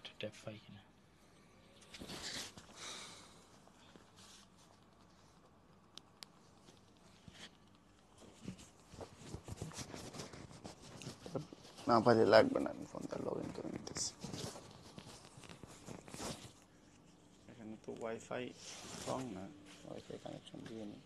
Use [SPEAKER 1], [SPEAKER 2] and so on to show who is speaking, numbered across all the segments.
[SPEAKER 1] একটা ট্যাপ পাই কিনা।
[SPEAKER 2] না পারে লাগবে না, আমি ফোনটা লগ ইন করে নিতেছি। এখানে তো ওয়াইফাই স্ট্রং না, ওয়াইফাই কানেকশন দিয়ে নিই।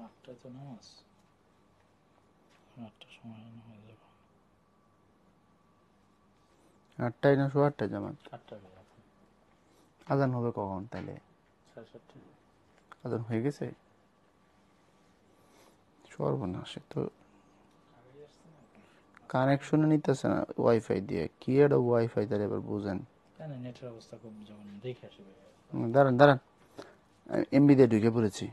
[SPEAKER 1] আটটায় তো নামাজ, 8টার সময় হয়ে যাবে।
[SPEAKER 2] 8টায় না 8:30 জামাত?
[SPEAKER 1] 8টায়
[SPEAKER 2] আজান হবে কখন তাহলে?
[SPEAKER 1] 7:30।
[SPEAKER 2] আজান হয়ে গেছে? সর্বনাশে তো কানেকশন নিতেছে না ওয়াইফাই দিয়ে। কি এটা ওয়াইফাই তার এবার বুঝেন।
[SPEAKER 1] কেন নেটের অবস্থা খুব যখন দেখে আসবে।
[SPEAKER 2] দাঁড়ান দাঁড়ান, এমবি দিয়ে ঢুকে পড়েছি,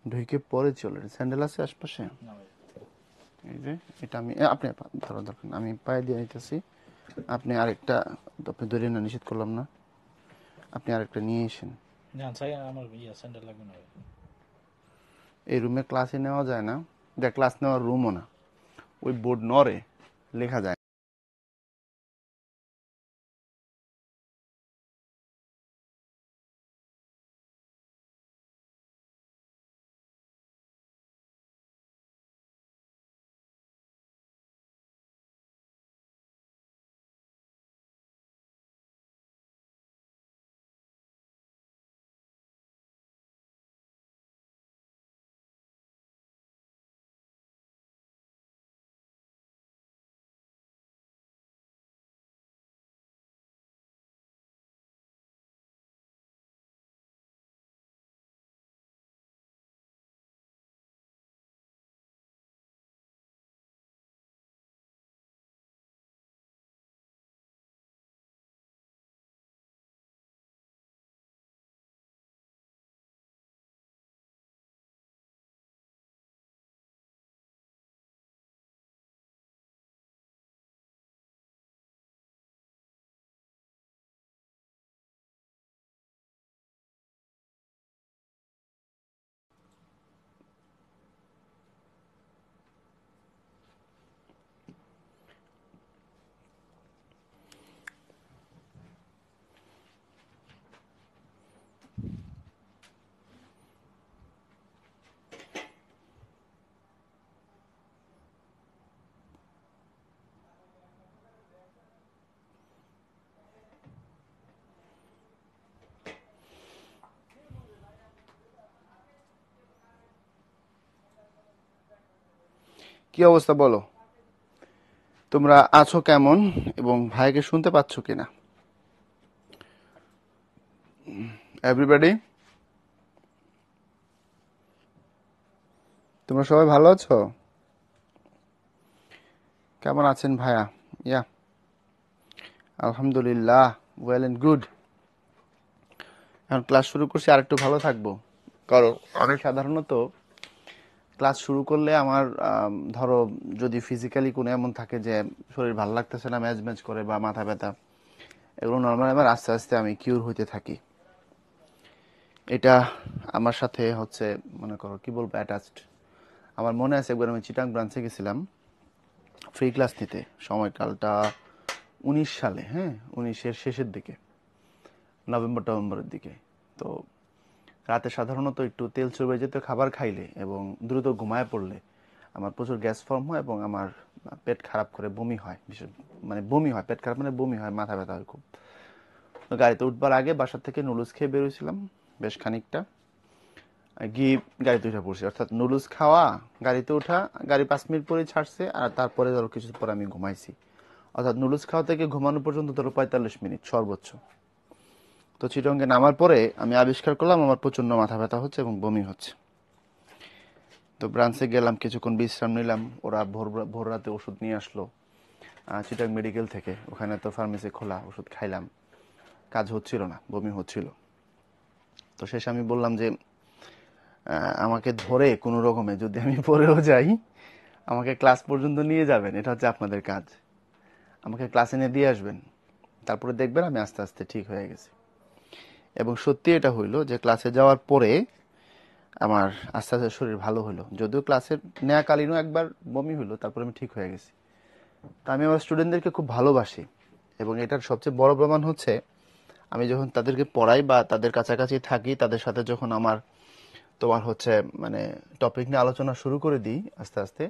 [SPEAKER 2] ঢুকে পড়েছি অলরেডি। স্যান্ডেল আছে আশপাশে?
[SPEAKER 1] না ভাই,
[SPEAKER 2] এই যে এটা আমি আপনি ধরো দরকার, আমি পায়ে দিয়ে নিতেছি। আপনি আরেকটা, আপনি ধরে না, নিষেধ করলাম না, আপনি আরেকটা নিয়ে এসেন।
[SPEAKER 1] না চাই আমার স্যান্ডেল লাগবে না ভাই।
[SPEAKER 2] এই রুমে ক্লাসে নেওয়া যায় না, যা ক্লাস নেওয়ার রুমও না, ওই বোর্ড নড়ে, লেখা যায়। কি অবস্থা বলো, তোমরা আছো কেমন এবং ভাইকে শুনতে পাচ্ছ কিনা? এভরিবডি, তোমরা সবাই ভালো আছো? কেমন আছেন ভাইয়া? ইয়া আলহামদুলিল্লাহ, ওয়েল এন্ড গুড। এখন ক্লাস শুরু করছি, আর একটু ভালো থাকবো। কারণ আমি সাধারণত ক্লাস শুরু করলে আমার ধরো যদি ফিজিক্যালি কোনো এমন থাকে যে শরীর ভালো লাগতেছে না, ম্যাজ ম্যাজ করে বা মাথা ব্যথা, এগুলো নর্মাল, আমার আস্তে আস্তে আমি কিউর হইতে থাকি। এটা আমার সাথে হচ্ছে, মনে করো কি বলবো, অ্যাটাচড। আমার মনে আছে একবার আমি চিটাং ব্রাঞ্চে গেছিলাম ফ্রি ক্লাস নিতে, সময়কালটা 19 সালে, হ্যাঁ 19-এর শেষের দিকে, নভেম্বরের দিকে। তো রাতে সাধারণত একটু তেল চর্বি জাতীয় খাবার খাইলে এবং দ্রুত ঘুমায় পড়লে আমার প্রচুর গ্যাস ফর্ম হয় এবং আমার পেট খারাপ করে বমি হয়, বিশেষ মানে বমি হয়, পেট খারাপ মানে বমি হয়, মাথা ব্যথা হয় খুব। তো গাড়িতে উঠবার আগে বাসা থেকে নুডলস খেয়ে বেরোছিলাম বেশ খানিকটা, গিয়ে গাড়িতে উঠে পড়ছি, অর্থাৎ নুডলস খাওয়া, গাড়িতে ওঠা, গাড়ি 5 মিনিট পরে ছাড়ছে, আর তারপরে ধরো কিছু পর আমি ঘুমাইছি। অর্থাৎ নুডলস খাওয়া থেকে ঘুমানো পর্যন্ত ধরো 45 মিনিট সর্বোচ্চ। তো চিটংয়ে নামার পরে আমি আবিষ্কার করলাম আমার প্রচণ্ড মাথা ব্যথা হচ্ছে এবং বমি হচ্ছে। তো ব্রাঞ্চে গেলাম, কিছুক্ষণ বিশ্রাম নিলাম, ওরা ভোর রাতে ওষুধ নিয়ে আসলো চিটাং মেডিকেল থেকে। ওখানে তো ফার্মেসি খোলা, ওষুধ খাইলাম, কাজ হচ্ছিল না, বমি হচ্ছিল। তো শেষে আমি বললাম যে আমাকে ধরে কোনো রকমে যদি আমি পড়েও যাই আমাকে ক্লাস পর্যন্ত নিয়ে যাবেন, এটা হচ্ছে আপনাদের কাজ, আমাকে ক্লাসে নিয়ে দিয়ে আসবেন, তারপরে দেখবেন আমি আস্তে আস্তে ঠিক হয়ে গেছি। এবং সত্যি এটা হইলো যে ক্লাসে যাওয়ার পরে আমার আস্তে আস্তে শরীর ভালো হলো। যদিও ক্লাসের নেয়াকালীনও একবার বমি হলো, তারপরে আমি ঠিক হয়ে গেছি। তা আমি আমার স্টুডেন্টদেরকে খুব ভালোবাসি, এবং এটার সবচেয়ে বড় প্রমাণ হচ্ছে আমি যখন তাদেরকে পড়াই বা তাদের কাছাকাছি থাকি, তাদের সাথে যখন আমার তোমার হচ্ছে মানে টপিক নিয়ে আলোচনা শুরু করে দিই, আস্তে আস্তে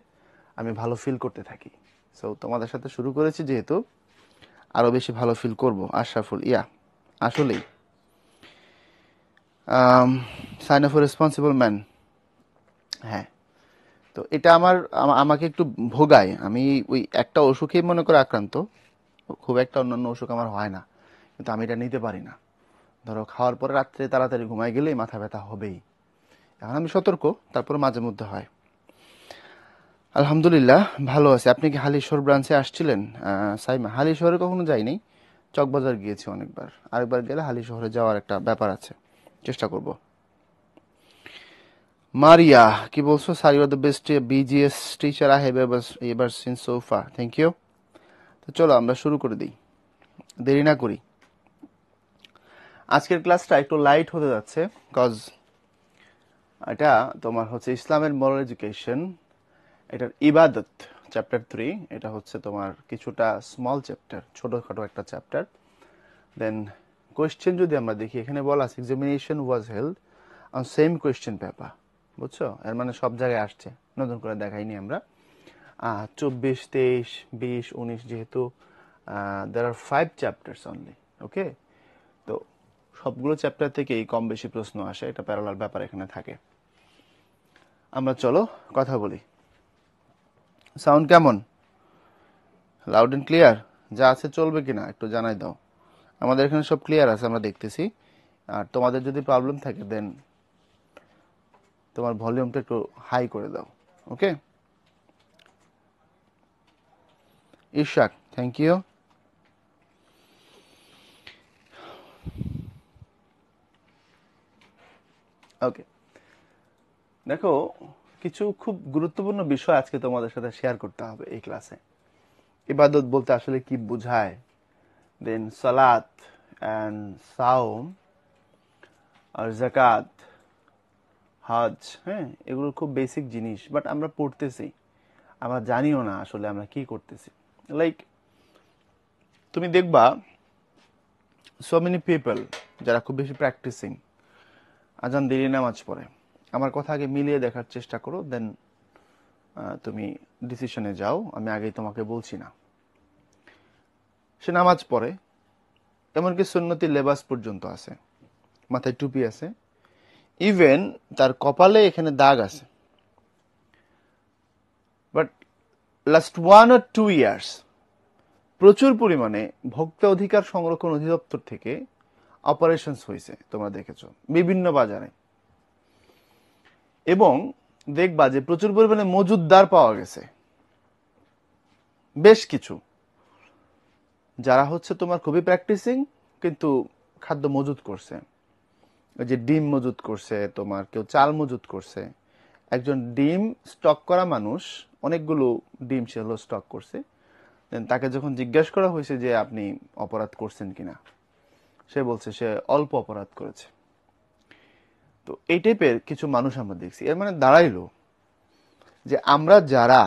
[SPEAKER 2] আমি ভালো ফিল করতে থাকি। সো তোমাদের সাথে শুরু করেছি যেহেতু আরো বেশি ভালো ফিল করব। আশরাফুল, আসলেই সাইন অফ রেসপন্সিবল ম্যান। হ্যাঁ, তো এটা আমাকে একটু ভোগায়। আমি ওই একটা অসুখেই মনে করে আক্রান্ত, খুব একটা অন্যান্য অসুখ আমার হয় না, কিন্তু আমি এটা নিতে পারি না। ধরো খাওয়ার পরে রাত্রে তাড়াতাড়ি ঘুমাই গেলেই মাথা ব্যথা হবেই। এখন আমি সতর্ক, তারপরে মাঝে মধ্যে হয়। আলহামদুলিল্লাহ ভালো আছে। আপনি কি হালিশহর ব্রাঞ্চে আসছিলেন? সাইমা, হালিশহরে কখনো যাইনি, চকবাজার গিয়েছি অনেকবার। আরেকবার গেলে হালিশহরে যাওয়ার একটা ব্যাপার আছে, চেষ্টা করব। মারিয়া কি বলছো? Sir you are the best BGS teacher I have ever seen so far. Thank you. তো চলো আমরা শুরু করে দিই, দেরি না করি। আজকের ক্লাসটা একটু লাইট হতে যাচ্ছে, কজ এটা তোমার হচ্ছে ইসলামের মরাল এডুকেশন, এটার ইবাদত চ্যাপ্টার 3। এটা হচ্ছে তোমার কিছুটা স্মল চ্যাপ্টার, ছোটখাটো একটা চ্যাপ্টার। দেন কোয়েশ্চেন যদি আমরা দেখি, এখানে বলা আছে examination was held on same question paper. বুঝছো? এর মানে সব জায়গায় আসছে, নতুন করে দেখাইনি আমরা। 24, 23, 20, 19, যেহেতু দের আর 5 চ্যাপ্টার্স অনলি। ওকে, তো সবগুলো চ্যাপ্টার থেকেই কম বেশি প্রশ্ন আসে, এটা প্যারালাল ব্যাপার এখানে থাকে। আমরা চলো কথা বলি। সাউন্ড কেমন? Loud and clear? যা আছে চলবে কিনা একটু জানাই দাও। আমাদের এখানে সব ক্লিয়ার আছে, আমরা দেখতেছি। আর তোমাদের যদি প্রবলেম থাকে দেন তোমার ভলিউমটা একটু হাই করে দাও। ওকে, ইশাক, থ্যাংক ইউ। ওকে, দেখো কিছু খুব গুরুত্বপূর্ণ বিষয় আজকে তোমাদের সাথে শেয়ার করতে হবে এই ক্লাসে। ইবাদত বলতে আসলে কি বোঝায়, দেন সালাত অ্যান্ড সাওম আর জাকাত, হজ, হ্যাঁ, এগুলো খুব বেসিক জিনিস, বাট আমরা পড়তেছি, আমরা জানিও না আসলে আমরা কি করতেছি। লাইক তুমি দেখবা সো মেনি পিপল যারা খুব বেশি প্র্যাকটিসিং, আজান দেরি নামাজ পড়ে। আমার কথা আগে মিলিয়ে দেখার চেষ্টা করো, দেন তুমি ডিসিশনে যাও। আমি আগেই তোমাকে বলছি না। সে নামাজ পড়ে, এমনকি সুন্নতি লেবাস পর্যন্ত আছে, মাথায় টুপি আছে, ইভেন তার কপালে এখানে দাগ আছে, বাট লাস্ট 1 or 2 ইয়ার্স প্রচুর পরিমাণে ভোক্তা অধিকার সংরক্ষণ অধিদপ্তর থেকে অপারেশনস হয়েছে, তোমরা দেখেছো বিভিন্ন বাজারে। এবং দেখবা যে প্রচুর পরিমাণে মজুদদার পাওয়া গেছে, বেশ কিছু, যারা হচ্ছে তোমার খুবই প্র্যাকটিসিং কিন্তু খাদ্য মজুদ করছে। ওই যে ডিম মজুদ করছে, তোমার কেউ চাল মজুদ করছে। একজন ডিম স্টক করা মানুষ অনেকগুলো ডিম সে হলো স্টক করছে। দেন তাকে যখন জিজ্ঞাসা করা হয়েছে যে আপনি অপরাধ করছেন কিনা, সে বলছে সে অল্প অপরাধ করেছে। তো এই টাইপের কিছু মানুষ আমরা দেখছি। এর মানে দাঁড়াইলো যে আমরা যারা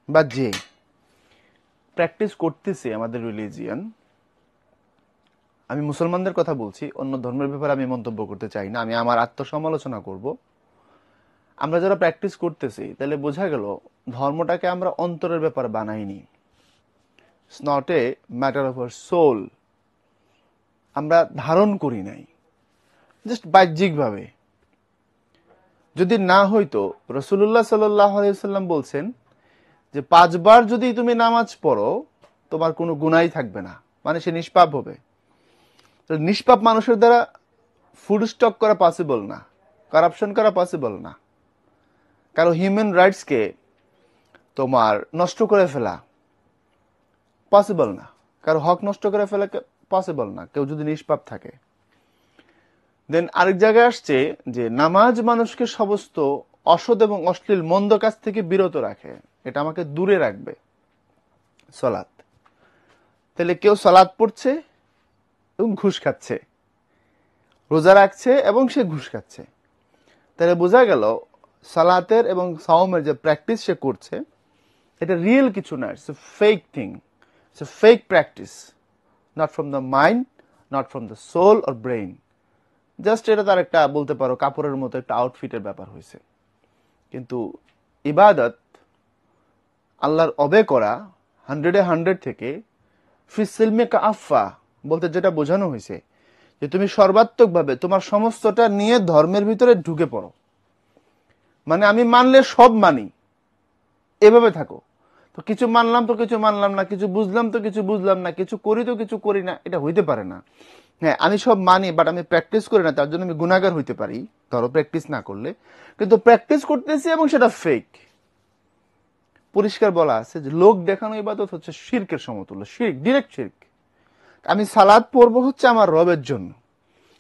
[SPEAKER 2] বা যে প্র্যাকটিস করতেছি আমাদের রিলিজিয়ান, আমি মুসলমানদের কথা বলছি, অন্য ধর্মের ব্যাপারে আমি মন্তব্য করতে চাই না, আমি আমার আত্মসমালোচনা করব। আমরা যারা প্র্যাকটিস করতেছি, তাহলে বোঝা গেল ধর্মটাকে আমরা অন্তরের ব্যাপার বানাইনি। It's not a matter of our soul. আমরা ধারণ করি নাই, জাস্ট বাহ্যিকভাবে। যদি না হইতো, রাসূলুল্লাহ সাল্লাল্লাহু আলাইহি ওয়াসাল্লাম বলছেন যে 5 বার যদি তুমি নামাজ পড়ো তোমার কোনো গুনাহই থাকবে না, মানে সে নিষ্পাপ হবে। নিষ্পাপ মানুষের দ্বারা ফুড স্টক করা পসিবল না, কারাপশন করা পসিবল না, কারো হিউম্যান রাইটসকে তোমার নষ্ট করে ফেলা পসিবল না, কারো হক নষ্ট করে ফেলা পসিবল না, কেউ যদি নিষ্পাপ থাকে। দেন আরেক জায়গায় আসছে যে নামাজ মানুষকে সমস্ত অসৎ এবং অশ্লীল মন্দ কাজ থেকে বিরত রাখে, এটা আমাকে দূরে রাখবে। সালাত, তাহলে কেউ সালাত পড়ছে এবং ঘুষ খাচ্ছে, রোজা রাখছে এবং সে ঘুষ খাচ্ছে, তাহলে বোঝা গেল সালাতের এবং সাওমের যে প্র্যাকটিস সে করছে এটা রিয়েল কিছু না, it's a fake thing, it's a fake practice, not from the mind, not from the soul or brain. Just এটা তার একটা বলতে পারো কাপড়ের মতো একটা আউটফিটের ব্যাপার হয়েছে। কিন্তু ইবাদত আল্লাহর অবে করা 100 থেকে ফিসিলমে কাফা বলতে যেটা বোঝানো হয়েছে যে তুমি সর্বাত্মকভাবে তোমার সমস্তটা নিয়ে ধর্মের ভিতরে ঢুকে পড়ো, মানে আমি মানলে সব মানি, এভাবে থাকো। তো কিছু মানলাম তো কিছু মানলাম না, কিছু বুঝলাম তো কিছু বুঝলাম না, কিছু করি তো কিছু করি না, এটা হইতে পারে না। হ্যাঁ, আমি সব মানি বাট আমি প্র্যাকটিস করি না, তার জন্য আমি গুনাহগার হইতে পারি ধরো প্র্যাকটিস না করলে, কিন্তু প্র্যাকটিস করতেছি এবং সেটা ফেক। পরিষ্কার বলা আছে যে লোক দেখানো ইবাদত হচ্ছে শিরকের সমতুল্য, শিরক, ডিরেক্ট শিরক। আমি সালাদ পড়বো হচ্ছে আমার রবের জন্য,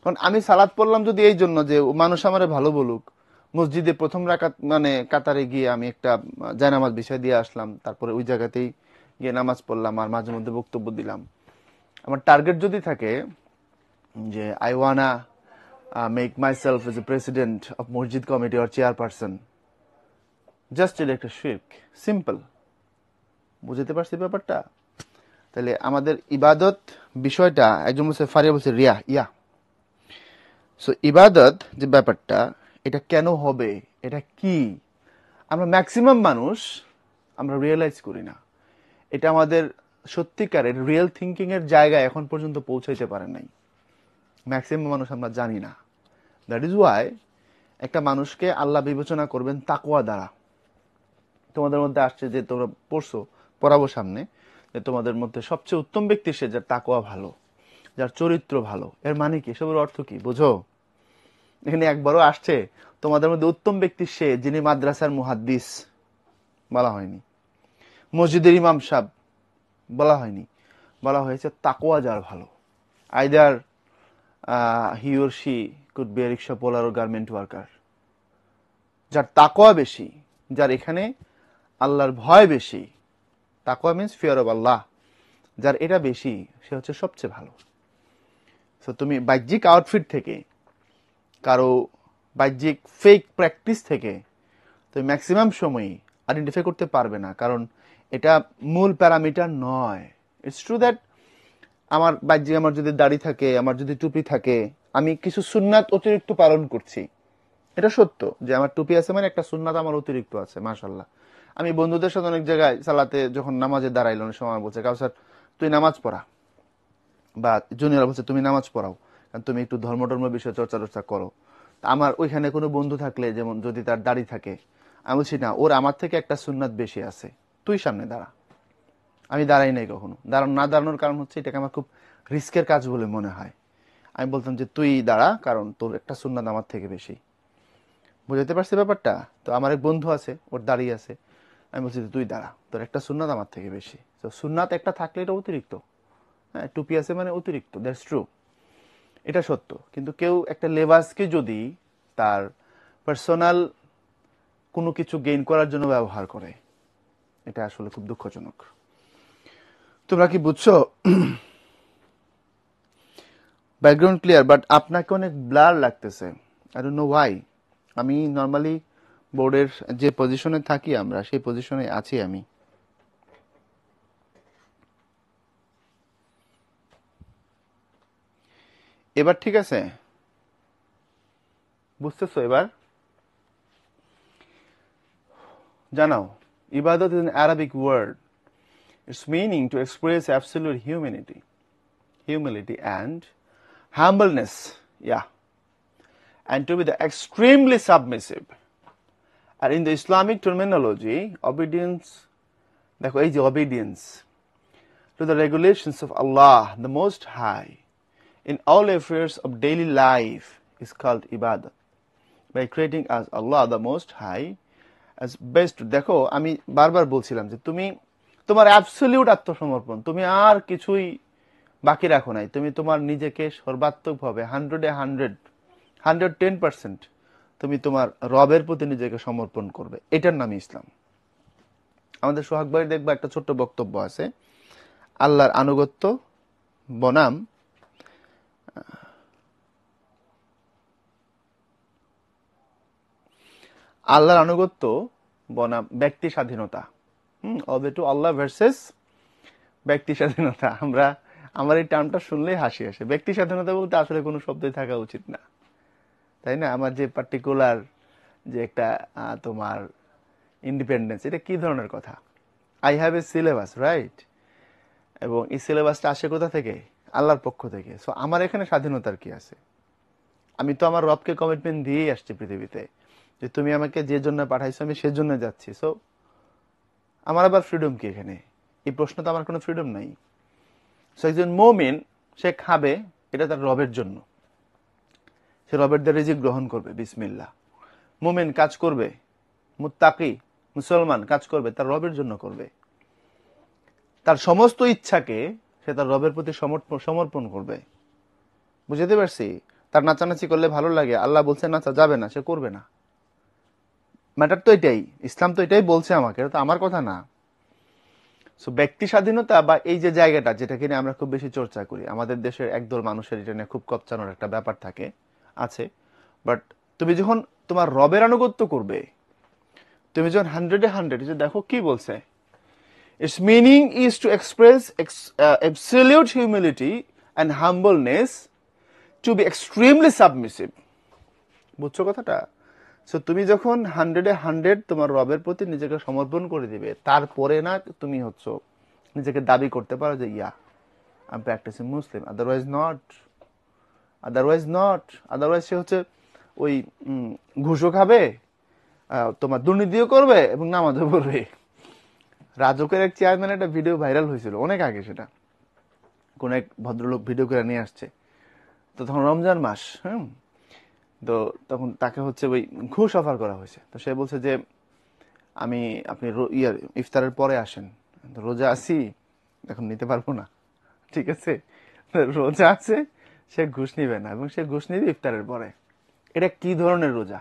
[SPEAKER 2] কারণ আমি সালাদ পড়লাম যদি এই জন্য যে মানুষ আমারে ভালো বলুক, মসজিদে প্রথম রাকাত মানে কাতারে গিয়ে আমি একটা জায়নামাজ বিষয় দিয়ে আসলাম, তারপরে ওই জায়গাতেই গিয়ে নামাজ পড়লাম আর মাঝে মধ্যে বক্তব্য দিলাম, আমার টার্গেট যদি থাকে যে I wanna make myself as a president of মসজিদ কমিটি অর চেয়ারপারসন, জাস্ট এটা একটা শিরক, সিম্পল। বুঝতে পারছি ব্যাপারটা? তাহলে আমাদের ইবাদত বিষয়টা একজন বলছে, ফারিয়া বলছে রিয়া ইয়া, সো ইবাদত যে ব্যাপারটা এটা কেন হবে, এটা কি, আমরা ম্যাক্সিমাম মানুষ আমরা রিয়েলাইজ করি না। এটা আমাদের সত্যিকারের রিয়েল থিঙ্কিং এর জায়গায় এখন পর্যন্ত পৌঁছাইতে পারে নাই। ম্যাক্সিমাম মানুষ আমরা জানি না। দ্যাট ইজ ওয়াই একটা মানুষকে আল্লাহ বিবেচনা করবেন তাকওয়া দ্বারা। তোমাদের মধ্যে আসছে যে তোমরা পড়ছো, পড়াবো সামনে, যে তোমাদের মধ্যে সবচেয়ে উত্তম ব্যক্তি সে যার তাকওয়া ভালো, যার চরিত্র ভালো। এর মানে কি, এসবের অর্থ কি বোঝো? এখানে একবারও আসছে তোমাদের মধ্যে উত্তম ব্যক্তি সে যিনি মাদ্রাসার মুহাদ্দিস, বলা হয়নি। মসজিদের ইমাম সাহেব বলা হয়নি, বলা হয়েছে তাকওয়া যার ভালো। Either he or she could be a rickshaw puller ও গার্মেন্ট ওয়ার্কার। যার তাকওয়া বেশি, যার এখানে আল্লাহর ভয় বেশি, তাকওয়া মিন্স ফিয়ার অফ আল্লাহ, যার এটা বেশি সে হচ্ছে সবচেয়ে ভালো। সো তুমি বাহ্যিক আউটফিট থেকে, কারো বাহ্যিক ফেক প্র্যাকটিস থেকে তুমি ম্যাক্সিমাম সময়ই আইডেন্টিফাই করতে পারবে না, কারণ এটা মূল প্যারামিটার নয়। ইটস ট্রু দ্যাট আমার বাহ্যিক, আমার যদি দাড়ি থাকে, আমার যদি টুপি থাকে, আমি কিছু সুন্নাত অতিরিক্ত পালন করছি, এটা সত্য যে আমার টুপি আছে মানে একটা সুন্নাত আমার অতিরিক্ত আছে, মাশাআল্লাহ। আমি বন্ধুদের সাথে অনেক জায়গায় সালাতে যখন নামাজে দাঁড়াইল, অনেক সময় বলছে কাউসার তুই নামাজ পড়া, বা জুনিয়র বলছে তুমি নামাজ পড়াও, কারণ তুমি একটু ধর্ম বিষয়ে চর্চা করো। আমার ওইখানে কোনো বন্ধু থাকলে, যেমন যদি তার দাড়ি থাকে, আমি বলছি না, ওর আমার থেকে একটা সুন্নাত বেশি আছে, তুই সামনে দাঁড়া। আমি দাঁড়াই নাই কখনো। না দাঁড়ানোর কারণ হচ্ছে এটাকে আমার খুব রিস্কের কাজ বলে মনে হয়। আমি বলতাম যে তুই দাঁড়া, কারণ তোর একটা সুন্নাত আমার থেকে বেশি। বুঝতে পারছি ব্যাপারটা? তো আমার এক বন্ধু আছে, ওর দাঁড়িয়ে আছে, আমি বলছি তুই দাঁড়া, তোর একটা সুন্নাত আমার থেকে বেশি। তো সুন্নাত একটা থাকলে এটা অতিরিক্ত। হ্যাঁ, টুপি আছে মানে অতিরিক্ত, দ্যাটস ট্রু, এটা সত্য। কিন্তু কেউ একটা লেবাসকে যদি তার পার্সোনাল কোনো কিছু গেইন করার জন্য ব্যবহার করে, এটা আসলে খুব দুঃখজনক। তোমরা কি বুঝছো? ব্যাকগ্রাউন্ড ক্লিয়ার, বাট আপনাকে অনেক ব্লার লাগতেছে। I don't know Y. আমি নর্মালি বোর্ডের যে পজিশনে থাকি আমরা, সেই পজিশনে আছি আমি। এবার ঠিক আছে? বুঝতেছো এবার? জানাও, ইবাদত is an Arabic word. Its meaning to express absolute humility and humbleness, yeah, and to be the extremely submissive. And in the Islamic terminology, obedience, দেখো এই যে obedience to the regulations of Allah, the Most High, in all affairs of daily life is called ibadah. By creating as Allah the Most High as best. দেখো আমি বারবার বলছিলাম যে তুমি তোমার অ্যাবসলিউট আত্মসমর্পণ, তুমি আর কিছুই বাকি রাখো নাই, তুমি তোমার নিজেকে সর্বাত্মকভাবে 110% তুমি তোমার রবের প্রতি নিজেকে সমর্পণ করবে, এটার নামই ইসলাম। আমাদের সোহাগ ভাই দেখবা একটা ছোট্ট বক্তব্য আছে, আল্লাহর আনুগত্য বনাম আল্লাহর আনুগত্য বনাম ব্যক্তি স্বাধীনতা। অবে টু আল্লাহ ভার্সেস ব্যক্তি স্বাধীনতা। আমার এই টার্মটা শুনলেই হাসি আসে। ব্যক্তি স্বাধীনতা বলতে আসলে কোনো শব্দই থাকা উচিত না, তাই না? আমার যে পার্টিকুলার যে একটা তোমার ইন্ডিপেন্ডেন্স, এটা কি ধরনের কথা? I have a syllabus, right? এবং এই সিলেবাসটা আসে কোথা থেকে? আল্লাহর পক্ষ থেকে। সো আমার এখানে স্বাধীনতার কি আছে? আমি তো আমার রবকে কমিটমেন্ট দিয়েই আসছি পৃথিবীতে, যে তুমি আমাকে যে জন্য পাঠাইছো আমি সেজন্য যাচ্ছি। সো আমার আবার ফ্রিডম কি এখানে? এই প্রশ্ন তো আমার কোনো ফ্রিডম নাই। সো একজন মুমিন সে খাবে, এটা তার রবের জন্য, সে রবের দ্বারা রিজিক গ্রহণ করবে, বিসমিল্লাহ। মুমিন কাজ করবে, মুত্তাকি মুসলমান কাজ করবে, তার রবের জন্য করবে। তার সমস্ত ইচ্ছাকে সে তার রবের প্রতি সমর্পণ করবে। বুঝতে পারছি? তার নাচানাচি করলে ভালো লাগে, আল্লাহ বলছে নাচা যাবে না, সে করবে না। ম্যাটার তো এটাই, ইসলাম তো এটাই বলছে আমাকে, এটা তো আমার কথা না। সো ব্যক্তি স্বাধীনতা বা এই যে জায়গাটা, যেটাকে নিয়ে আমরা খুব বেশি চর্চা করি, আমাদের দেশের একদল মানুষের এটা নিয়ে খুব কপচানোর একটা ব্যাপার থাকে আছে। বাট তুমি যখন তোমার রবের আনুগত্য করবে, তুমি যখন 100 দেখো কি বলছে, its meaning is to express absolute humility and humbleness, to be extremely submissive. বুঝছো কথাটা? সো তুমি যখন 100 তোমার রবের প্রতি নিজেকে সমর্পণ করে দিবে, তারপরে না তুমি হচ্ছে নিজেকে দাবি করতে পারো যে yeah I am practising Muslim, otherwise সে হচ্ছে ওই ঘুষও খাবে, তোমার দুর্নীতিও করবে এবং নামাজও পড়বে। রাজকের এক চেয়ারম্যান একটা ভিডিও ভাইরাল হয়েছিল অনেক আগে, সেটা কোন এক ভদ্রলোক ভিডিও করে নিয়ে আসছে। তো তখন রমজান মাস, তো তখন তাকে হচ্ছে ওই ঘুষ অফার করা হয়েছে। তো সে বলছে যে আপনি ইফতারের পরে আসেন, রোজা আছি এখন নিতে পারবো না, ঠিক আছে? রোজা আছে, সে ঘুষ নিবে না এবং সে ঘুষ নিবে ইফতারের পরে। এটা কি ধরনের রোজা?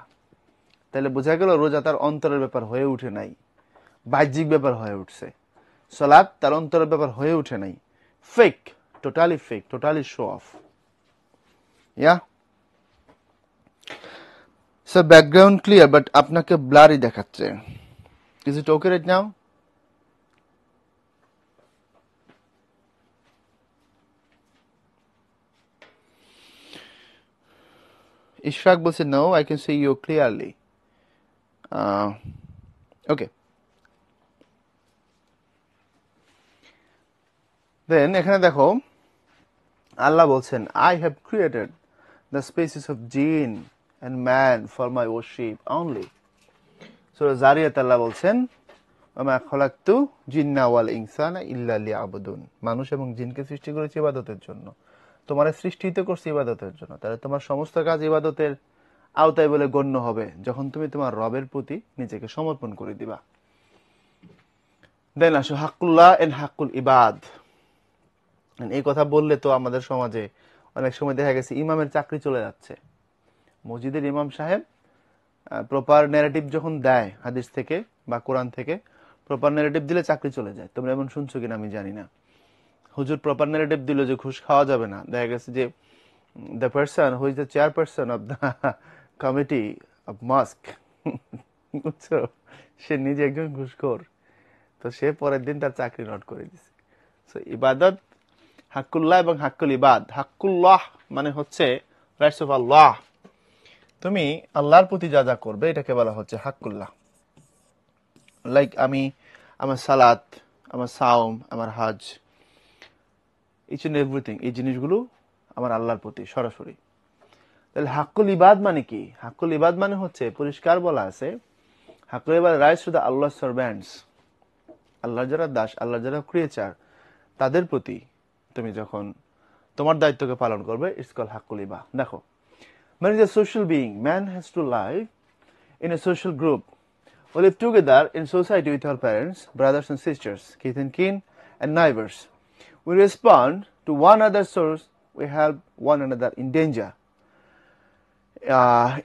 [SPEAKER 2] তাহলে বোঝা গেল রোজা তার অন্তরের ব্যাপার হয়ে উঠে নাই, বাহ্যিক ব্যাপার হয়ে উঠছে। সালাত তার অন্তরের ব্যাপার হয়ে উঠে নাই, fake, totally show off. Yeah sir background clear, but আপনাকে ব্লারি দেখাচ্ছে। Is it okay right now? Ishraq বলছে no, I can see you clearly. Okay, then এখানে দেখো আল্লাহ বলছেন I have created the species of jinn and man for my worship only. Surah Zariyat Allah বলছেন ওমা খলাকতু জিন্না ওয়াল ইনসানা ইল্লা লিয়াবুদুন, মানুষ এবং জিনকে সৃষ্টি করেছি ইবাদতের জন্য। তোমার সৃষ্টিই তো করছি ইবাদতের জন্য, তাহলে তোমার সমস্ত কাজ ইবাদতের আওতায় বলে গণ্য হবে যখন তুমি তোমার রবের প্রতি নিজেকে সমর্পণ করে দিবা। দেন আসো হাক্কুল্লাহ এন্ড হাক্কুল ইবাদ। এই কথা বললে তো আমাদের সমাজে অনেক সময় দেখা গেছে ইমামের চাকরি চলে যাচ্ছে। মসজিদের ইমাম সাহেব প্রপার ন্যারেটিভ যখন দেয় হাদিস থেকে বা কোরআন থেকে, প্রপার ন্যারেটিভ দিলে চাকরি চলে যায়। তোমরা এমন শুনছো কিনা আমি জানি না। হুজুর প্রপার ন্যারেটিভ দিল যে ঘুষ খাওয়া যাবে না, দেখা গেছে যে the person who is the chairperson of the committee of mosque, বুঝছো, সে নিজে একজন ঘুষখোর। তো সে পরের দিন তার চাকরি নট করে দিছে। সো ইবাদত হাক্কুল্লাহ এবং হাক্কুল ইবাদ। হাক্কুল্লাহ মানে হচ্ছে রাইটস অফ আল্লাহ, তুমি আল্লাহর প্রতি যা যা করবে এটাকে বলা হচ্ছে হাক্কুল্লাহ। লাইক আমি আমার সালাত, আমার সাওম, আমার হজ, ইচ এন্ড এভরিথিং, এই জিনিসগুলো আমার আল্লাহর প্রতি সরাসরি। তাহলে হাক্কুল ইবাদ মানে কি? হাক্কুল ইবাদ মানে হচ্ছে পরিষ্কার বলা আছে, হাক্কুল ইবাদ rights to the Allah servants, আল্লাহর যারা দাস, আল্লাহর যারা ক্রিয়েচার, তাদের প্রতি তুমি যখন তোমার দায়িত্বকে পালন করবে। ইটস কল হাক্কুল ইবাদ। দেখো, man is a social being. Man has to live in a social group. We live together in society with our parents, brothers and sisters, kith and kin, and neighbors. We respond to one another's source. We help one another in danger.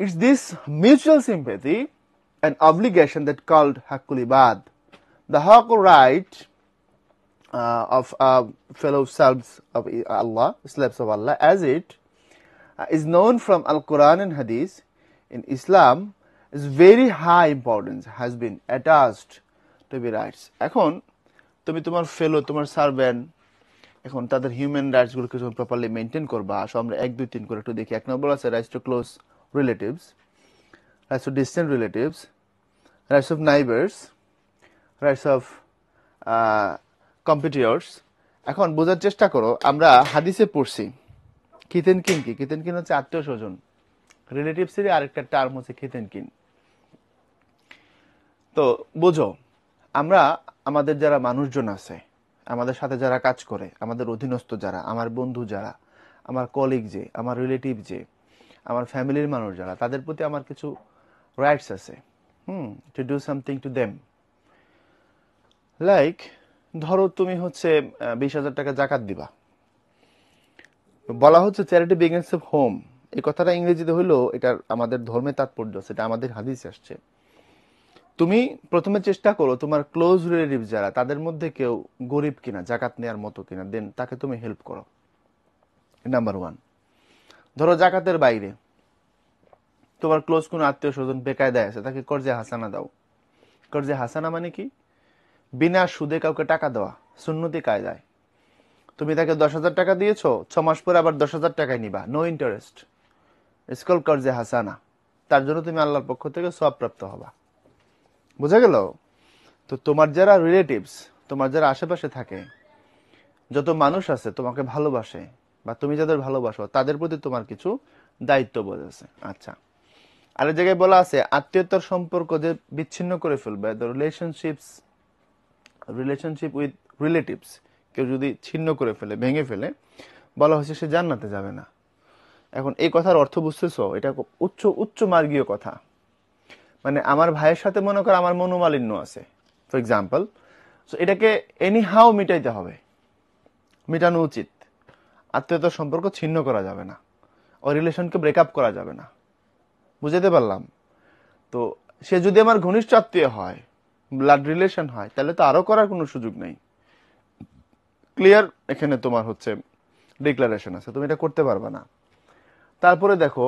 [SPEAKER 2] It's this mutual sympathy and obligation that called haqqul ibad, the haqqul right of fellow selves of Allah, slaves of Allah, as it is known from Al-Quran and Hadith. In Islam, is very high importance has been attached to be rights. এখন তুমি তোমার ফেলো, তোমার servant, এখন তাদের human rights গুলোকে যখন properly maintain করবা, আসো আমরা 1 2 3 করে একটু দেখি। এক নম্বর আছে rights to close relatives, rights to distant relatives, rights of নাইবার্স, rights of competitors. এখন বোঝার চেষ্টা করো, আমরা হাদিসে পড়ছি কিতেন কিন কি? কিতেন কিন হচ্ছে আত্মীয় স্বজন, রিলেটিভসেরই আরেকটা টার্ম হচ্ছে কিতেন কিন। তো বুঝো, আমরা আমাদের যারা মানুষজন আছে, আমাদের সাথে যারা কাজ করে, আমাদের অধীনস্থ যারা, আমার বন্ধু যারা, আমার কলিগ যে, আমার রিলেটিভ যে, আমার ফ্যামিলির মানুষ যারা, তাদের প্রতি আমার কিছু রাইটস আছে, to do something to them. Like ধরো তুমি হচ্ছে 20,000 টাকা জাকাত দিবা, বলা হচ্ছে চ্যারিটি বিগিনস অফ হোম। এই কথাটা ইংরেজিতে হইলো, এটা আমাদের ধর্মে তাৎপর্য আছে, এটা আমাদের হাদিসে আসছে। তুমি প্রথমে চেষ্টা করো তোমার ক্লোজ রিলেটিভ যারা, তাদের মধ্যে কেউ গরিব কিনা, জাকাত নেওয়ার মতো কিনা, দেন তাকে তুমি হেল্প করো। নাম্বার 1। ধরো জাকাতের বাইরে তোমার ক্লোজ কোন আত্মীয় স্বজন বেকায়দায় আছে, তাকে কর্জে হাসানা দাও। কর্জে হাসানা মানে কি? বিনা সুদে কাউকে টাকা দেওয়া, সুন্নতি কায়দায়। তুমি তাকে 10,000 টাকা দিয়েছো, 6 মাস পরে আবার 10,000 টাকায় নিবা, নো ইন্টারেস্ট, ইটস কল্ড কর্জে হাসানা। তার জন্য তুমি আল্লাহর পক্ষ থেকে সওয়াব প্রাপ্ত হবা। বোঝা গেল? তো তোমার যারা রিলেটিভস, তোমার যারা আশেপাশে থাকে, যত মানুষ আছে তোমাকে ভালোবাসে বা তুমি যাদের ভালোবাসো, তাদের প্রতি তোমার কিছু দায়িত্ববোধ আছে। আচ্ছা, আরেক জায়গায় বলা আছে আত্মীয়তার সম্পর্ক যে বিচ্ছিন্ন করে ফেলবে, দ্য রিলেশনশিপ উইথ রিলেটিভস, কেউ যদি ছিন্ন করে ফেলে, ভেঙে ফেলে, বলা হয়েছে সে জান্নাতে যাবে না। এখন এই কথার অর্থ বুঝতেছো? এটা উচ্চ উচ্চ মার্গীয় কথা। মানে আমার ভাইয়ের সাথে মনে করো আমার মনোমালিন্য আছে, ফর এক্সাম্পল, সো এটাকে এনি হাউ মিটাইতে হবে, মিটানো উচিত। আত্মীয়তার সম্পর্ক ছিন্ন করা যাবে না, ও রিলেশনকে ব্রেকআপ করা যাবে না। বুঝাতে পারলাম? তো সে যদি আমার ঘনিষ্ঠ আত্মীয় হয়, ব্লাড রিলেশন হয়, তাহলে তো আরো করার কোনো সুযোগ নেই। ক্লিয়ার? এখানে তোমার হচ্ছে ডিক্লারেশন আছে, তুমি এটা করতে পারবে না। তারপরে দেখো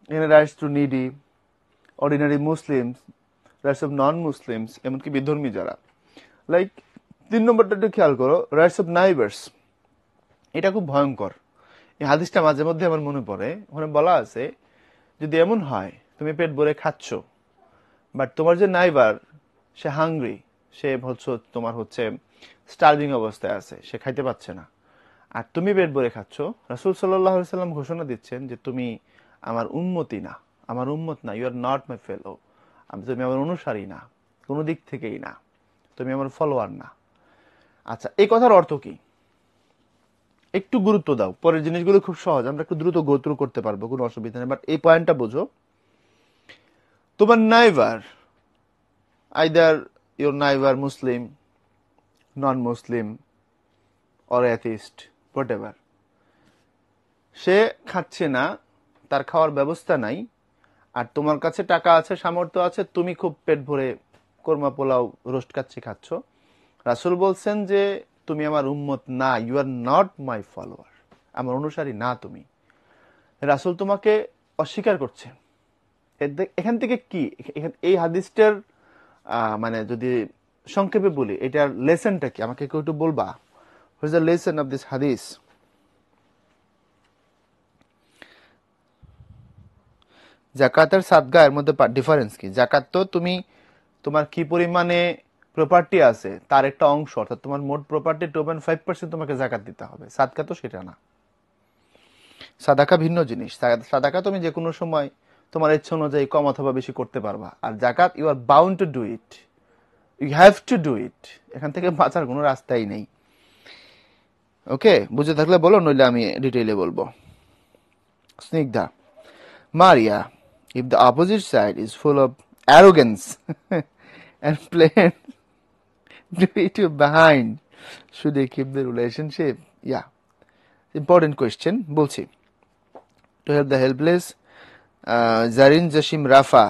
[SPEAKER 2] এখানে rights to needy, ordinary Muslims, rights of non Muslims, এমনকি বিধর্মী যারা। লাইক 3 নম্বরটা একটু খেয়াল করো, রাইটস অফ নাইবার্স। এটা খুব ভয়ঙ্কর। এই হাদিসটা মাঝে মধ্যে আমার মনে পড়ে। ওখানে বলা আছে যদি এমন হয় তুমি পেট ভরে খাচ্ছ, বাট তোমার যে নাইবার সে হাংরি, সে তোমার হচ্ছে স্টার্ভিং অবস্থায় আছে, সে খাইতে পাচ্ছে না, আর তুমি পেট ভরে খাচ্ছ, রাসূল সাল্লাল্লাহু আলাইহি সাল্লাম ঘোষণা দিচ্ছেন যে তুমি আমার উম্মতি না, আমার উম্মত না, ইউ আর নট মাই ফেলো, তুমি আমার অনুসারী না, কোনো দিক থেকেই না, তুমি আমার ফলোয়ার না। আচ্ছা, এই কথার অর্থ কি? একটু গুরুত্ব দাও, পরের জিনিসগুলো খুব সহজ, আমরা একটু দ্রুত গো থ্রু করতে পারবো, কোনো অসুবিধা নেই, বাট এই পয়েন্টটা বোঝো। তোমার neighbour, either your neighbour Muslim, non Muslim, or atheist, whatever, সে খাচ্ছে না, তার খাওয়ার ব্যবস্থা নাই, আর তোমার কাছে টাকা আছে, সামর্থ্য আছে, তুমি খুব পেট ভরে কোরমা পোলাও রোস্ট কাচ্ছি খাচ্ছ, রাসূল বলছেন যে তুমি আমার উম্মত না, you are not my follower, আমার অনুসারী না তুমি। রাসূল তোমাকে অস্বীকার করছে। এখান থেকে কি, এই হাদিসটার মানে যদি সংক্ষেপে বলি, এটার লেসনটা কি আমাকে কেউ একটু বলবা? What is the lesson of this হাদিস? জাকাত আর সাদকা এর মধ্যে ডিফারেন্স কি? জাকাত তো তুমি তোমার কি পরিমাণে প্রপার্টি আছে তার একটা অংশ, অর্থাৎ তোমার মোট প্রপার্টি 2.5% তোমাকে জাকাত দিতে হবে। সাদকা তো সেটা না, সাদাকা ভিন্ন জিনিস। সাদাকা তুমি যে কোনো সময় তোমার ইচ্ছা অনুযায়ী কম অথবা বেশি করতে পারবা, আর জাকাত you are bound to do it, you have to do it, এখান থেকে বাঁচার কোনো রাস্তাই নেই। ওকে, বুঝে থাকলে বলো, নইলে আমি ডিটেইলে বলবো। Snigdha, Maria, if the opposite side is full of arrogance and plan to hit you behind, should they keep the relationship? Yeah, important question. বলছি, to help the helpless, Zarin Jashim Rafa,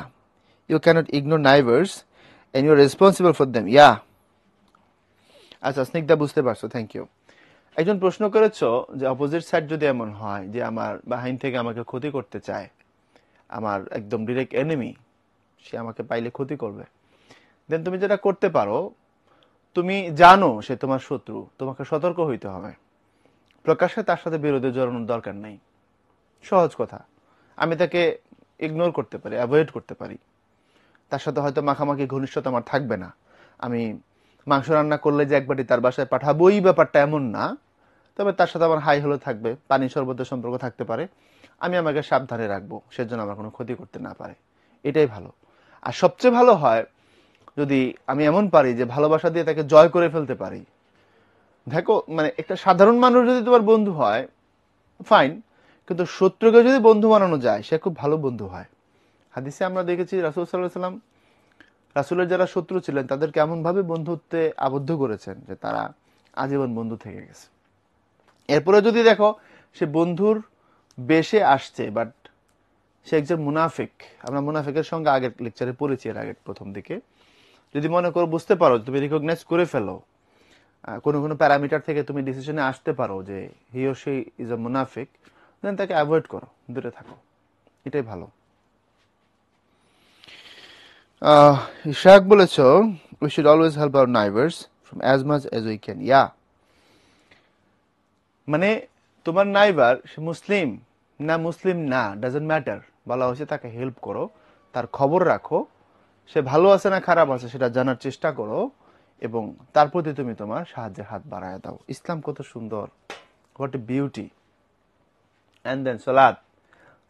[SPEAKER 2] you cannot ignore neighbors and you're responsible for them. Yeah. আচ্ছা, স্নিগ্ধা বুঝতে পারছো, thank you. একজন প্রশ্ন করেছো যে opposite side যদি এমন হয় যে আমার বাহিনী থেকে আমাকে ক্ষতি করতে চায়, আমার একদম ডিরেক্ট এনিমি, সে আমাকে পাইলে ক্ষতি করবে, দেন তুমি যেটা করতে পারো, তুমি জানো সে তোমার শত্রু, তোমাকে সতর্ক হইতে হবে। প্রকাশ্যে তার সাথে বিরোধে জড়ানোর দরকার নেই। সহজ কথা, আমি তাকে ইগনোর করতে পারি, অ্যাভয়েড করতে পারি, তার সাথে হয়তো মাখামাখি ঘনিষ্ঠতা আমার থাকবে না। আমি মাংস রান্না করলে যে একবারই তার বাসায় পাঠাবোই ব্যাপারটা এমন না, তবে তার সাথে আমার হাই হলো থাকবে, পানি শরবতের সম্পর্ক থাকতে পারে, আমি আমাকে সাবধানে রাখবো, সেজন্য আমার কোনো ক্ষতি করতে না পারে, এটাই ভালো। আর সবচেয়ে ভালো হয় যদি আমি এমন পারি যে ভালোবাসা দিয়ে তাকে জয় করে ফেলতে পারি। দেখো, মানে একটা সাধারণ মানুষ যদি তোমার বন্ধু হয় ফাইন, কিন্তু শত্রুকে যদি বন্ধু বানানো যায় সে খুব ভালো বন্ধু হয়। হাদিসে আমরা দেখেছি রাসূল সাল্লাল্লাহু আলাইহি ওয়াসাল্লাম রাসূলের যারা শত্রু ছিলেন তাদেরকে এমন ভাবে বন্ধুত্বে আবদ্ধ করেছেন যে তারা আজীবন বন্ধু থেকে গেছে। এরপরে যদি দেখো সে বন্ধুর বেশে আসছে, বাট সে একজন মুনাফিক, আমরা মুনাফিকের সঙ্গে আগের লেকচারে পড়েছি, এর আগে প্রথম দিকে, যদি মনে করো বুঝতে পারো, তুমি রিকগনাইজ করে ফেলো, কোনো কোনো প্যারামিটার থেকে তুমি ডিসিশনে আসতে পারো যে হি ও শি ইজ আ মুনাফিক, দেন তাকে অ্যাভয়েড করো, দূরে থাকো, এটাই ভালো। ইশাক বলেছো, we should always help our neighbors from as much as we can. Yeah, মানে তোমার নাইবার সে মুসলিম না মুসলিম না ডাজন্ট ম্যাটার, বলা হয়েছে তাকে হেল্প করো, তার খবর রাখো, সে ভালো আছে না খারাপ আছে সেটা জানার চেষ্টা করো, এবং তার প্রতি তুমি তোমার সাহায্যের হাত বাড়ায় দাও। ইসলাম কত সুন্দর, what a beauty. And then সালাত,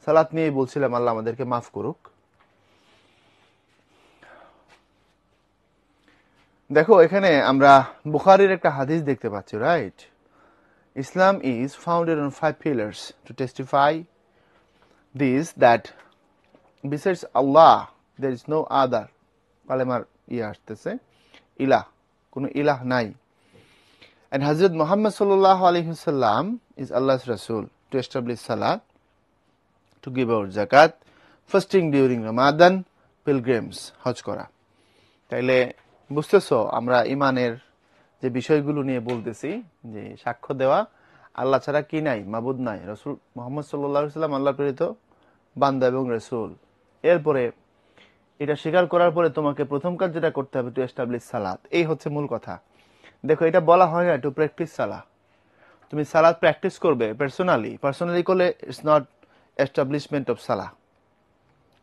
[SPEAKER 2] সালাত নিয়ে বলছিলাম, আল্লাহ আমাদেরকে মাফ করুক। দেখো, এখানে আমরা বুখারীর একটা হাদিস দেখতে পাচ্ছি, right? Islam is founded on 5 pillars to testify this, that besides Allah there is no other, কালেমার আসতেছে, ইলাহ, কোনো ইলাহ নাই। And Hazrat Muhammad sallallahu alaihi wasallam is Allah's Rasul, to establish salat, to give out zakat, fasting during Ramadan, pilgrims, হজ করা। তাইলে বুঝতেছো আমরা ইমানের যে বিষয়গুলো নিয়ে বলতেছি, যে সাক্ষ্য দেওয়া আল্লাহ ছাড়া কি নাই, মাবুদ নাই, রাসূল মুহাম্মদ সাল্লাল্লাহু আলাইহি ওয়াসাল্লাম আল্লাহর প্রেরিত বান্দা এবং রাসূল। এরপরে এটা স্বীকার করার পরে তোমাকে প্রথম কাজ যেটা করতে হবে, টু এস্টাবলিশ সালাত, এই হচ্ছে মূল কথা। দেখো, এটা বলা হয় না টু প্র্যাকটিস সালাহ, তুমি সালাত প্র্যাকটিস করবে পার্সোনালি করলে ইটস নট এস্টাবলিশমেন্ট অফ সালাহ।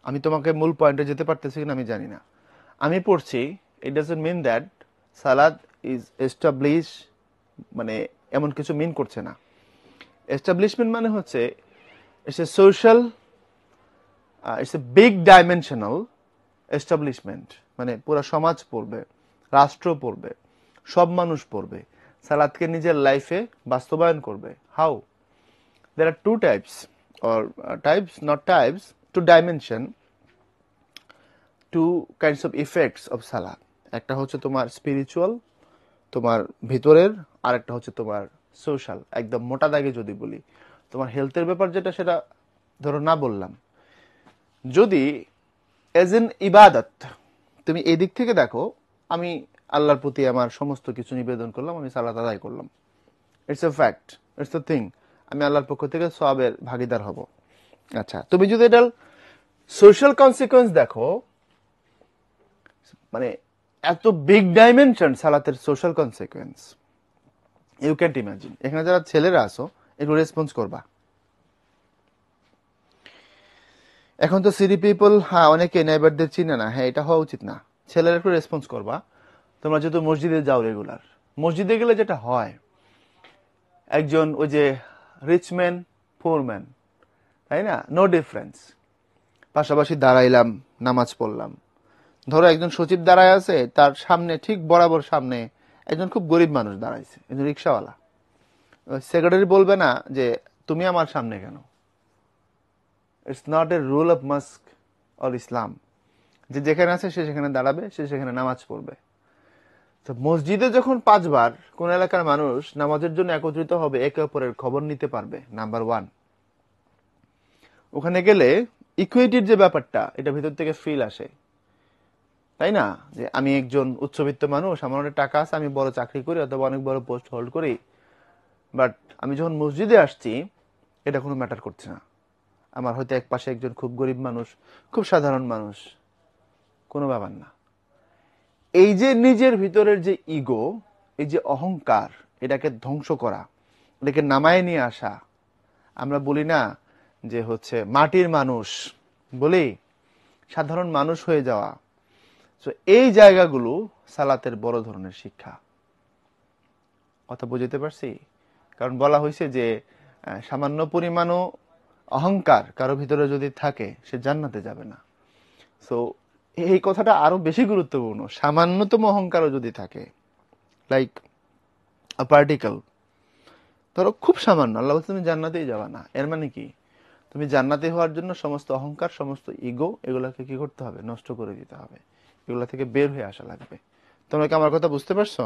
[SPEAKER 2] আমি তোমাকে মূল পয়েন্টে যেতে পারতেছি কিনা আমি জানি না, আমি পড়ছি, ইট ডাজন্ট মিন দ্যাট সালাত ইজ এস্টাবলিশ, মানে এমন কিছু মিন করছে না। এস্টাবলিশমেন্ট মানে হচ্ছে it's a social, it's a big dimensional establishment, মানে পুরো সমাজ পড়বে, রাষ্ট্র পড়বে, সব মানুষ পড়বে, সালাতকে নিজের লাইফে বাস্তবায়ন করবে। How? there are two types, or two dimension, two kinds of effects of salat. একটা হচ্ছে তোমার স্পিরিচুয়াল, তোমার ভিতরের, আর একটা হচ্ছে তোমার সোশ্যাল। একদম মোটা দাগে যদি বলি, তোমার হেলথের ব্যাপার যেটা, সেটা ধরো না বললাম। যদি এজ এন ইবাদত তুমি এই দিক থেকে দেখো, আমি আল্লাহর প্রতি আমার সমস্ত কিছু নিবেদন করলাম, আমি সালাত আদায় করলাম, it's a fact, it's a thing, আমি আল্লাহর পক্ষ থেকে সওয়াবের ভাগিদার হব। আচ্ছা, তুমি যদি এটা সোশ্যাল কনসিকুয়েন্স দেখো, মানে এত বিগ ডাইমেনশন সালাতের social consequence, you can't imagine. এখানে যারা ছেলেরা আসো, একটু রেসপন্স করবা। এখন তো সিটি পিপল, হ্যাঁ, অনেকে নেইবারদের চিনে না, হ্যাঁ, এটা হওয়া উচিত না। ছেলেরা একটু রেসপন্স করবা। তোমরা যেহেতু মসজিদে যাও রেগুলার, মসজিদে গেলে যেটা হয়, একজন ওই যে রিচ ম্যান, পুর ম্যান, তাই না, নো ডিফারেন্স, পাশাপাশি দাঁড়াইলাম, নামাজ পড়লাম। ধরো একজন সচিব দাঁড়ায় আছে, তার সামনে ঠিক বরাবর সামনে একজন খুব গরিব মানুষ দাঁড়াইছে, একজন রিক্সাওয়ালা। সেক্রেটারি বলবে না যে তুমি আমার সামনে কেন। It's not a rule of mosque or Islam যে যেখানে আছে সে সেখানে দাঁড়াবে, সে সেখানে নামাজ পড়বে। তো মসজিদে যখন 5 বার কোন এলাকার মানুষ নামাজের জন্য একত্রিত হবে, একে অপরের খবর নিতে পারবে, নাম্বার 1। ওখানে গেলে ইকুইটির যে ব্যাপারটা, এটা ভিতর থেকে ফিল আসে, তাই না? যে আমি একজন উচ্চবিত্ত মানুষ, আমার অনেক টাকা আছে, আমি বড় চাকরি করি অথবা অনেক বড় পোস্ট হোল্ড করি, বাট আমি যখন মসজিদে আসছি এটা কোনো ম্যাটার করছে না। আমার হয়তো এক পাশে একজন খুব গরিব মানুষ, খুব সাধারণ মানুষ, কোনো ব্যাপার না। এই যে নিজের ভিতরের যে ইগো, এই যে অহংকার, এটাকে ধ্বংস করা, এটাকে নামায় নিয়ে আসা। আমরা বলি না যে হচ্ছে মাটির মানুষ, বলি সাধারণ মানুষ হয়ে যাওয়া। তো এই জায়গাগুলো সালাতের বড় ধরনের শিক্ষা। কথা বুঝতে পারছি? কারণ বলা হয়েছে যে সামান্য পরিমাণও অহংকার কারো ভিতরে যদি থাকে সে জান্নাতে যাবে না। সো এই কথাটা আরো বেশি গুরুত্বপূর্ণ। সামান্যতম অহংকারও যদি থাকে, লাইক আ পার্টিকেল, ধরো খুব সামান্য, আল্লাহ বলছে তুমি জান্নাতেই যাবে না। এর মানে কি? তুমি জান্নাতে হওয়ার জন্য সমস্ত অহংকার, সমস্ত ইগো, এগুলাকে কি করতে হবে? নষ্ট করে দিতে হবে। এগুলা থেকে বের হয়ে আসা লাগবে। তোমরা কি আমার কথা বুঝতে পারছো?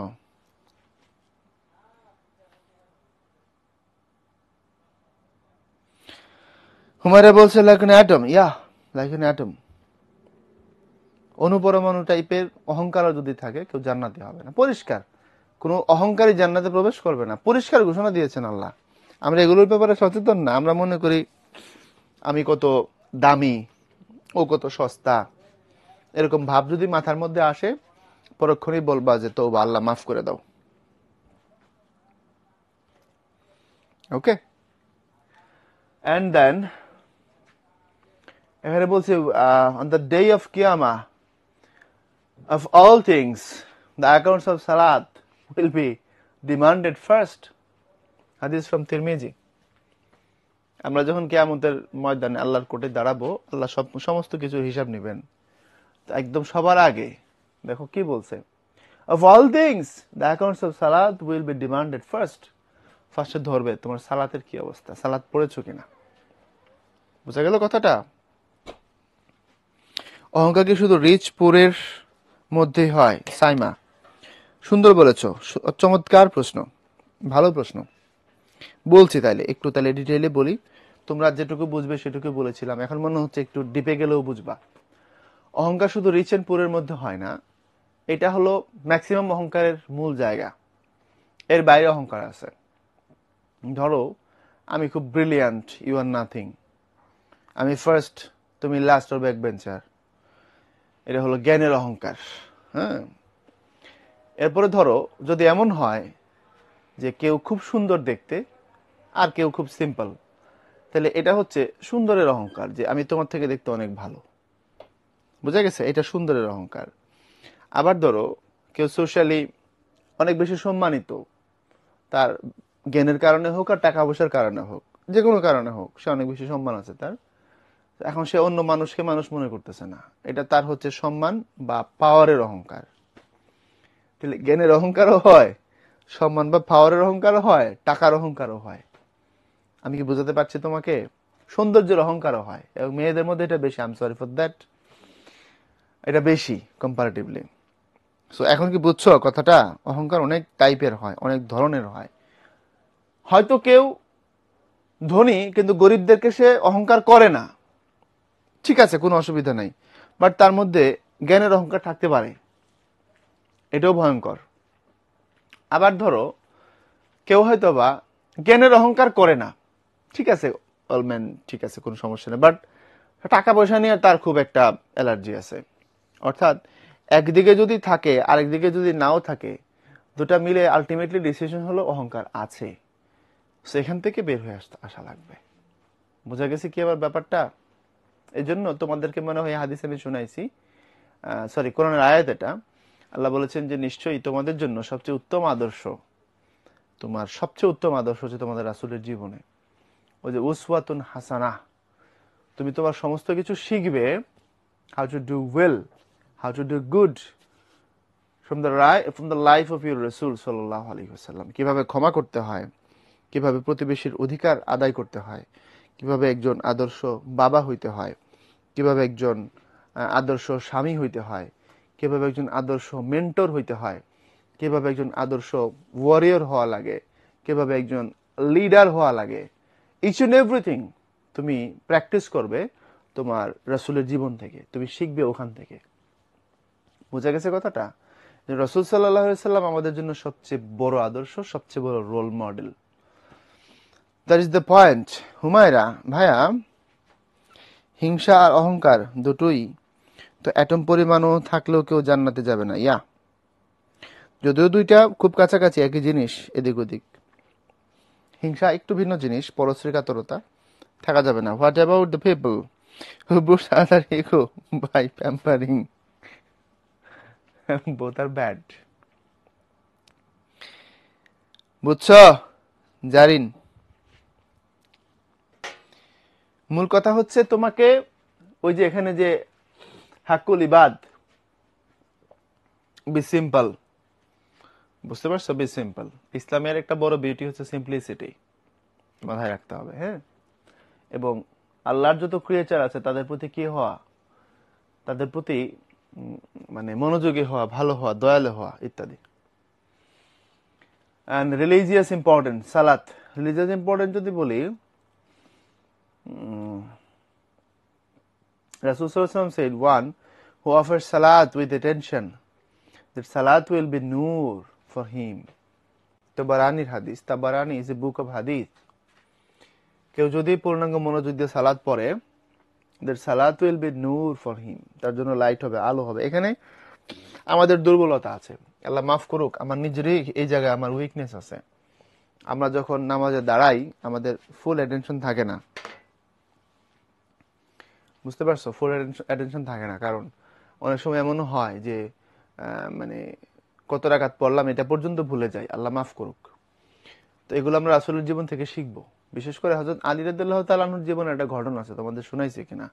[SPEAKER 2] হুমায়রা বলছে like an atom. Yeah, like an atom. অনুপরমাণু টাইপের অহংকার যদি থাকে কেউ জান্নাতে হবে না। পরিষ্কার, কোনো অহংকারী জান্নাতে প্রবেশ করবে না। পরিষ্কার ঘোষণা দিয়েছেন আল্লাহ। আমরা এগুলোর ব্যাপারে সচেতন না। আমরা মনে করি আমি কত দামি, ও কত সস্তা, এরকম ভাব যদি মাথার মধ্যে আসে, পরক্ষণেই বলবা যে তওবা, আল্লাহ মাফ করে দাও। ওকে, এন্ড দেন এখানে বলছে অন দ্য ডে অফ কিয়ামা, of all things the accounts of salat will be demanded first. Hadith from Tirmizi. আমরা যখন কিয়ামতের ময়দানে আল্লাহর কোর্টে দাঁড়াবো, আল্লাহ সমস্ত কিছুর হিসাব নেবেন। একদম সবার আগে দেখো কি বলছে, of all things the accounts of salat will be demanded first. ফার্স্টে ধরবে তোমার সালাতের কি অবস্থা, সালাত পড়েছো কিনা। বুঝা গেল কথাটা? অহংকার কি শুধু রিচ পুরের মধ্যেই হয়? সাইমা, সুন্দর বলেছো, চমৎকার প্রশ্ন, ভালো প্রশ্ন। বলছি তাইলে ডিটেইলে বলি। তোমরা যেটুকু বুঝবে সেটুকু বলেছিলাম, এখন মনে হচ্ছে একটু ডিপে গেলেও বুঝবা। অহংকার শুধু রিচ এন্ড পুরের মধ্যে হয় না, এটা হলো ম্যাক্সিমাম অহংকারের মূল জায়গা। এর বাইরে অহংকার আছে। ধরো আমি খুব ব্রিলিয়ান্ট, ইউ আর নাথিং, আমি ফার্স্ট, তুমি লাস্ট অর ব্যাক বেঞ্চার, এটা হলো জ্ঞানের অহংকার। হ্যাঁ, এরপরে ধরো যদি এমন হয় যে কেউ খুব সুন্দর দেখতে আর কেউ খুব সিম্পল, তাহলে এটা হচ্ছে সুন্দরের অহংকার, যে আমি তোমার থেকে দেখতে অনেক ভালো। বুঝা গেছে? এটা সুন্দরের অহংকার। আবার ধরো কেউ সোশ্যালি অনেক বেশি সম্মানিত, তার জ্ঞানের কারণে হোক আর টাকা পয়সার কারণে হোক, যে কোনো কারণে হোক, সে অনেক বেশি সম্মান আছে তার, এখন সে অন্য মানুষকে মানুষ মনে করতেছে না, এটা তার হচ্ছে সম্মান বা পাওয়ারের অহংকার। তাহলে জ্ঞানের অহংকারও হয়, সম্মান বা পাওয়ারের অহংকারও হয়, টাকার অহংকারও হয়। আমি কি বুঝাতে পারছি তোমাকে? সৌন্দর্যের অহংকারও হয়, এবং মেয়েদের মধ্যে এটা বেশি। I am sorry for that, এটা বেশি কম্পারেটিভলি। সো এখন কি বুঝছো কথাটা? অহংকার অনেক টাইপের হয়, অনেক ধরনের হয়। হয়তো কেউ ধনী কিন্তু গরিবদেরকে সে অহংকার করে না, ঠিক আছে, কোনো অসুবিধা নাই, বাট তার মধ্যে জ্ঞানের অহংকার থাকতে পারে, এটাও ভয়ঙ্কর। আবার ধরো কেউ হয়তো বা জ্ঞানের অহংকার করে না, ঠিক আছে, অলম্যান, ঠিক আছে, কোনো সমস্যা নেই, বাট টাকা পয়সা নিয়ে তার খুব একটা অ্যালার্জি আছে। অর্থাৎ একদিকে যদি থাকে আরেকদিকে যদি নাও থাকে, দুটা মিলে আলটিমেটলি ডিসিশন হলো অহংকার আছে। সেখান থেকে বের হয়ে আসা লাগবে। বোঝা গেছে কি আবার ব্যাপারটা? এই জন্য তোমাদেরকে মনে হয় হাদিস আমি শুনাইছি, সরি কোরআনের আয়াত, এটা আল্লাহ বলেছেন যে নিশ্চয়ই তোমাদের জন্য সবচেয়ে উত্তম আদর্শ, তোমার সবচেয়ে উত্তম আদর্শ হচ্ছে তোমাদের রাসূলের জীবনে, ওই যে উসওয়াতুন হাসানাহ, তুমি তোমার সমস্ত কিছু শিখবে, how to do well, how to do good from the life of your রাসূল সাল্লাল্লাহু আলাইহি ওয়াসাল্লাম, কিভাবে ক্ষমা করতে হয়, কিভাবে প্রতিবেশীর অধিকার আদায় করতে হয়, কিভাবে একজন আদর্শ বাবা হইতে হয়, কিভাবে একজন আদর্শ স্বামী হইতে হয়, কিভাবে একজন আদর্শ মেন্টর হইতে হয়, কিভাবে একজন আদর্শ ওয়ারিয়র হওয়া লাগে, কিভাবে একজন লিডার হওয়া লাগে। ইচ এন্ড এভরিথিং তুমি প্র্যাকটিস করবে তোমার রাসূলের জীবন থেকে, তুমি শিখবে ওখান থেকে। বোঝা গেছে কথাটা? যে রাসূল সাল্লাল্লাহু আলাইহি সাল্লাম আমাদের জন্য সবচেয়ে বড় আদর্শ, সবচেয়ে বড় role model. That is the point. Humaira ভাইয়া, হিংসা আর অহংকার দুটোই তো অ্যাটম পরিমাণও থাকলেও কেউ জান্নাতে যাবে না। ইয়া, যদিও দুইটা খুব কাছাকাছি, একই জিনিস, এদিক ওদিক। হিংসা একটু ভিন্ন জিনিস, পরশ্রী কাতরতা, থাকা যাবে না। What about the people who boost other ego by pampering? Both are bad. বুঝছ জারিন? মূল কথা হচ্ছে তোমাকে ওই যে এখানে যে হাক্কুল ইবাদ, বি সিম্পল, বুঝতে পারছো? Be simple. ইসলামের একটা বড় বিউটি হচ্ছে সিম্পলিসিটি, মাথায় রাখতে হবে। হ্যাঁ, এবং আল্লাহর যত ক্রিয়েচার আছে তাদের প্রতি কি হওয়া, তাদের প্রতি মানে মনোযোগী হওয়া, ভালো হওয়া, দয়ালু হওয়া ইত্যাদি। অ্যান্ড রিলিজিয়াস ইম্পর্টেন্স, সালাত রিলিজিয়াস ইম্পর্টেন্স যদি বলি, রাসূল সাল্লাল্লাহু আলাইহি ওয়াসাল্লাম said, one who offers salat with attention, that salat will be nur for him. তাবারানির হাদিস, তাবারানি is a book of hadith. কেউ যদি পূর্ণাঙ্গ মনোযোগ দিয়ে সালাত পড়ে, that salat will be nur for him, তার জন্য লাইট হবে, আলো হবে। এখানে আমাদের দুর্বলতা আছে, আল্লাহ মাফ করুক, আমার নিজেরই এই জায়গায় আমার উইকনেস আছে। আমরা যখন নামাজে দাঁড়াই আমাদের ফুল অ্যাটেনশন থাকে না, বুঝতে পারছো? ফুল অ্যাটেনশন থাকে না, কারণ অনেক সময় এমনও হয় যে মানে কত রাকাত পড়লাম এটা পর্যন্ত ভুলে যাই, আল্লাহ মাফ করুক। তো এগুলো আমরা রাসূলের জীবন থেকে শিখবো। বিশেষ করে হযরত আলী রাদিয়াল্লাহু তাআলা আনহুর জীবনে একটা ঘটনা আছে, তোমাদের শুনাইছি কিনা।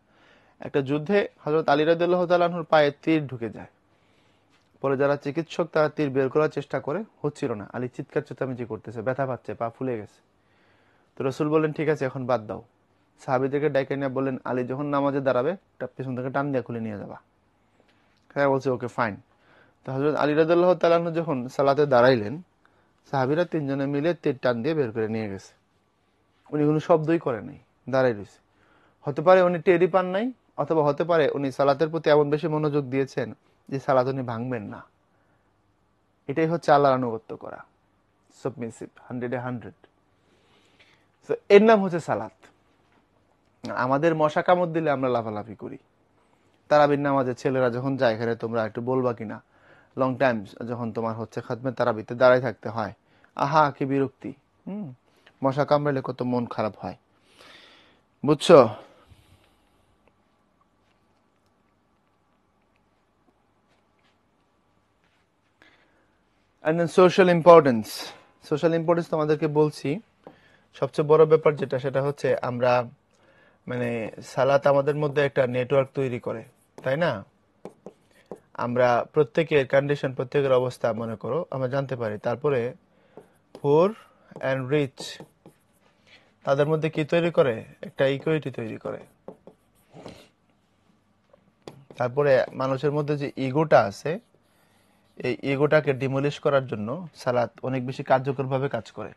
[SPEAKER 2] একটা যুদ্ধে হযরত আলী রাদিয়াল্লাহু তাআলা আনহুর পায়ে তীর ঢুকে যায়। পরে যারা চিকিৎসক তারা তীর বের করার চেষ্টা করে, হচ্ছিল না। আলী চিৎকার চেঁচামেচি করতেছে, ব্যথা পাচ্ছে, পা ফুলে গেছে। তো রাসূল বললেন, ঠিক আছে এখন বাদ দাও। সাহাবীদেরকে ডাইকে নিয়ে বললেন, আলী যখন নামাজে দাঁড়াবে পেছন থেকে টান দিয়ে খুলে নিয়ে যাবা। হ্যাঁ বলছে, ওকে ফাইন। তো হযরত আলী রাদিয়াল্লাহু তাআলা আনহু যখন সালাতে দাঁড়াইলেন, সাহাবীরা তিনজনে মিলে তীর টান দিয়ে বের করে নিয়ে গেছে। উনি কোনো শব্দই করে নাই, দাঁড়াই রয়েছে। হতে পারে উনি টেরি পান নাই, অথবা হতে পারে উনি সালাতের প্রতি এমন বেশি মনোযোগ দিয়েছেন যে সালাত উনি ভাঙবেন না। এটাই হচ্ছে আল্লাহর আনুগত্য করা, সাবমিসিভ, 100-100। তো এর নাম হচ্ছে সালাত। আমাদের মশা কামড় দিলে আমরা লাফালাফি করি। তারাবির নামাজে ছেলেরা যখন যায়, এখানে তোমরা একটু বলবা কিনা, লং টাইম যখন তোমার হচ্ছে খাতমে তারাবিতে দাঁড়ায় থাকতে হয়, আহা কি বিরক্তি। মশা কামড়ালে কত মন খারাপ হয়, বুঝছো? And then social importance. Social importance তোমাদেরকে বলছি, সবচেয়ে বড় ব্যাপার যেটা, সেটা হচ্ছে আমরা মানে সালাত আমাদের মধ্যে একটা নেটওয়ার্ক তৈরি করে, তাই না? আমরা প্রত্যেকের কন্ডিশন, প্রত্যেকের অবস্থা মনে করো আমরা জানতে পারি। তারপরে পুর অ্যান্ড রিচ, তাদের মধ্যে কি তৈরি করে? একটা ইকুইটি তৈরি করে। তারপরে মানুষের মধ্যে যে ইগোটা আছে, এই ইগোটাকে ডিমলিশ করার জন্য সালাত অনেক বেশি কার্যকরভাবে কাজ করে।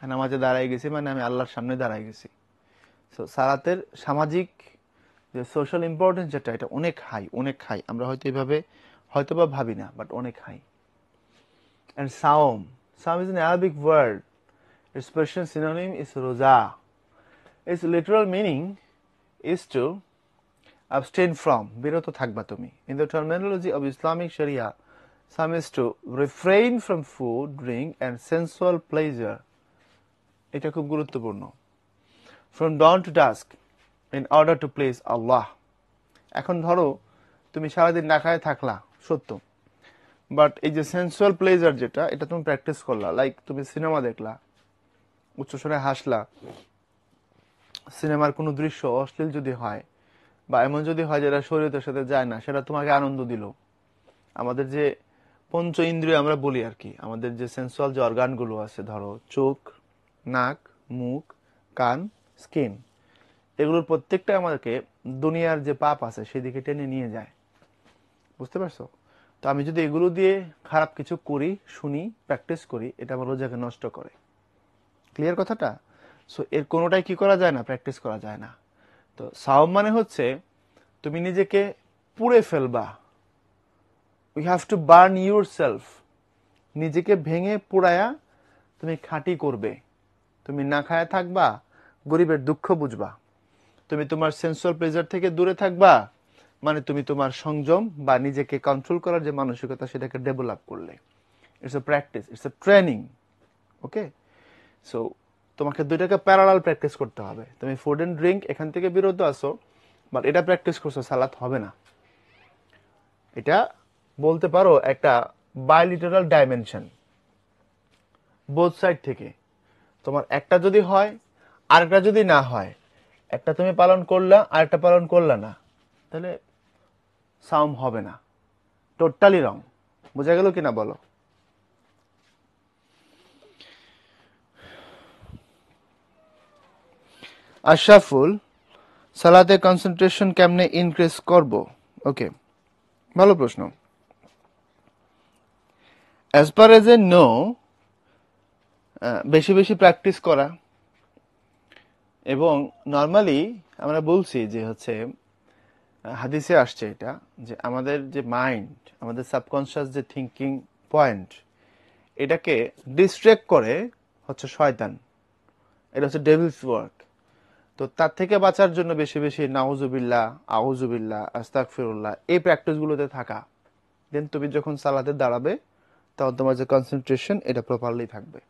[SPEAKER 2] নামাজে দাঁড়াই গেছি মানে আমি আল্লাহর সামনে দাঁড়াই গেছি। সো সালাতের সামাজিক যে সোশ্যাল ইম্পর্টেন্স যেটা, এটা অনেক হাই, অনেক হাই। আমরা হয়তো এইভাবে হয়তোবা ভাবি না, বাট অনেক হাই। অ্যান্ড সাওম, সাওম is an Arabic word. Its Persian synonym is roza. Its literal meaning is to abstain from, বিরত থাকবা তুমি। In the terminology of Islamic Sharia, সাওম is to refrain from food, drink and sensual pleasure. এটা খুব গুরুত্বপূর্ণ। From dawn to dusk in order to please Allah. এখন ধরো তুমি সারাদিন না খায় থাকলা, সত্য, বাট এই যে সেন্সুয়াল প্লেজার যেটা, এটা তুমি প্র্যাকটিস করলা। লাইক তুমি সিনেমা দেখলা, উচ্চস্বরে হাসলা, সিনেমার কোনো দৃশ্য অশ্লীল যদি হয় বা এমন যদি হয় যেটা শরীয়তের সাথে যায় না, সেটা তোমাকে আনন্দ দিল। আমাদের যে পঞ্চ ইন্দ্রিয় আমরা বলি আর কি, আমাদের যে সেন্সুয়াল যে অর্গানগুলো আছে, ধরো চোখ, নাক, মুখ, কান, স্কিন, এগুলোর প্রত্যেকটা আমাদেরকে দুনিয়ার যে পাপ আছে সেদিকে টেনে নিয়ে যায়। বুঝতে পারছো? তো আমি যদি এগুলো দিয়ে খারাপ কিছু করি, শুনি, প্র্যাকটিস করি, এটা আমার রোজাকে নষ্ট করে। ক্লিয়ার কথাটা? সো এর কোনোটাই কি করা যায় না, প্র্যাকটিস করা যায় না। তো সাওম মানে হচ্ছে তুমি নিজেকে পুড়ে ফেলবা। We have to burn your self. নিজেকে ভেঙে পুড়ায়া তুমি খাঁটি করবে। তুমি না খায়া থাকবা, গরিবের দুঃখ বুঝবা। তুমি তোমার সেন্সুয়াল প্লেজার থেকে দূরে থাকবা, মানে তুমি তোমার সংযম বা নিজেকে কন্ট্রোল করার যে মানসিকতা সেটাকে ডেভেলপ করলে। It's a practice, it's a training. Okay, so তোমাকে দুইটাকে প্যারালাল প্র্যাকটিস করতে হবে। তুমি ফুড এন্ড ড্রিঙ্ক এখান থেকে বিরত আসো, বাট এটা প্র্যাকটিস করছো, সালাত হবে না। এটা বলতে পারো একটা বাইলিটারাল ডাইমেনশন, বোথ সাইড থেকে। তোমার একটা যদি হয়, আরেকটা যদি না হয়, একটা তুমি পালন করলা আরেকটা পালন করলা না, তাহলে সাওম হবে না। টোটালি রং। বোঝা গেল কিনা বলো? আশরাফুল, সালাতে কনসেন্ট্রেশন কেমনে ইনক্রিজ করব? ওকে, ভালো প্রশ্ন। As per age a no, বেশি বেশি প্র্যাকটিস করা। এবং নর্মালি আমরা বলছি যে হচ্ছে হাদিসে আসছে এটা, যে আমাদের যে মাইন্ড, আমাদের সাবকনশিয়াস যে থিঙ্কিং পয়েন্ট, এটাকে ডিস্ট্র্যাক্ট করে হচ্ছে শয়তান। এটা হচ্ছে ডেভিলস ওয়ার্ক। তো তার থেকে বাঁচার জন্য বেশি বেশি নাউজুবিল্লাহ, আউজুবিল্লাহ, আস্তাগফিরুল্লাহ এই প্র্যাকটিসগুলোতে থাকা। দেন তুমি যখন সালাতে দাঁড়াবে তখন তোমার যে কনসেন্ট্রেশন এটা প্রপারলি থাকবে।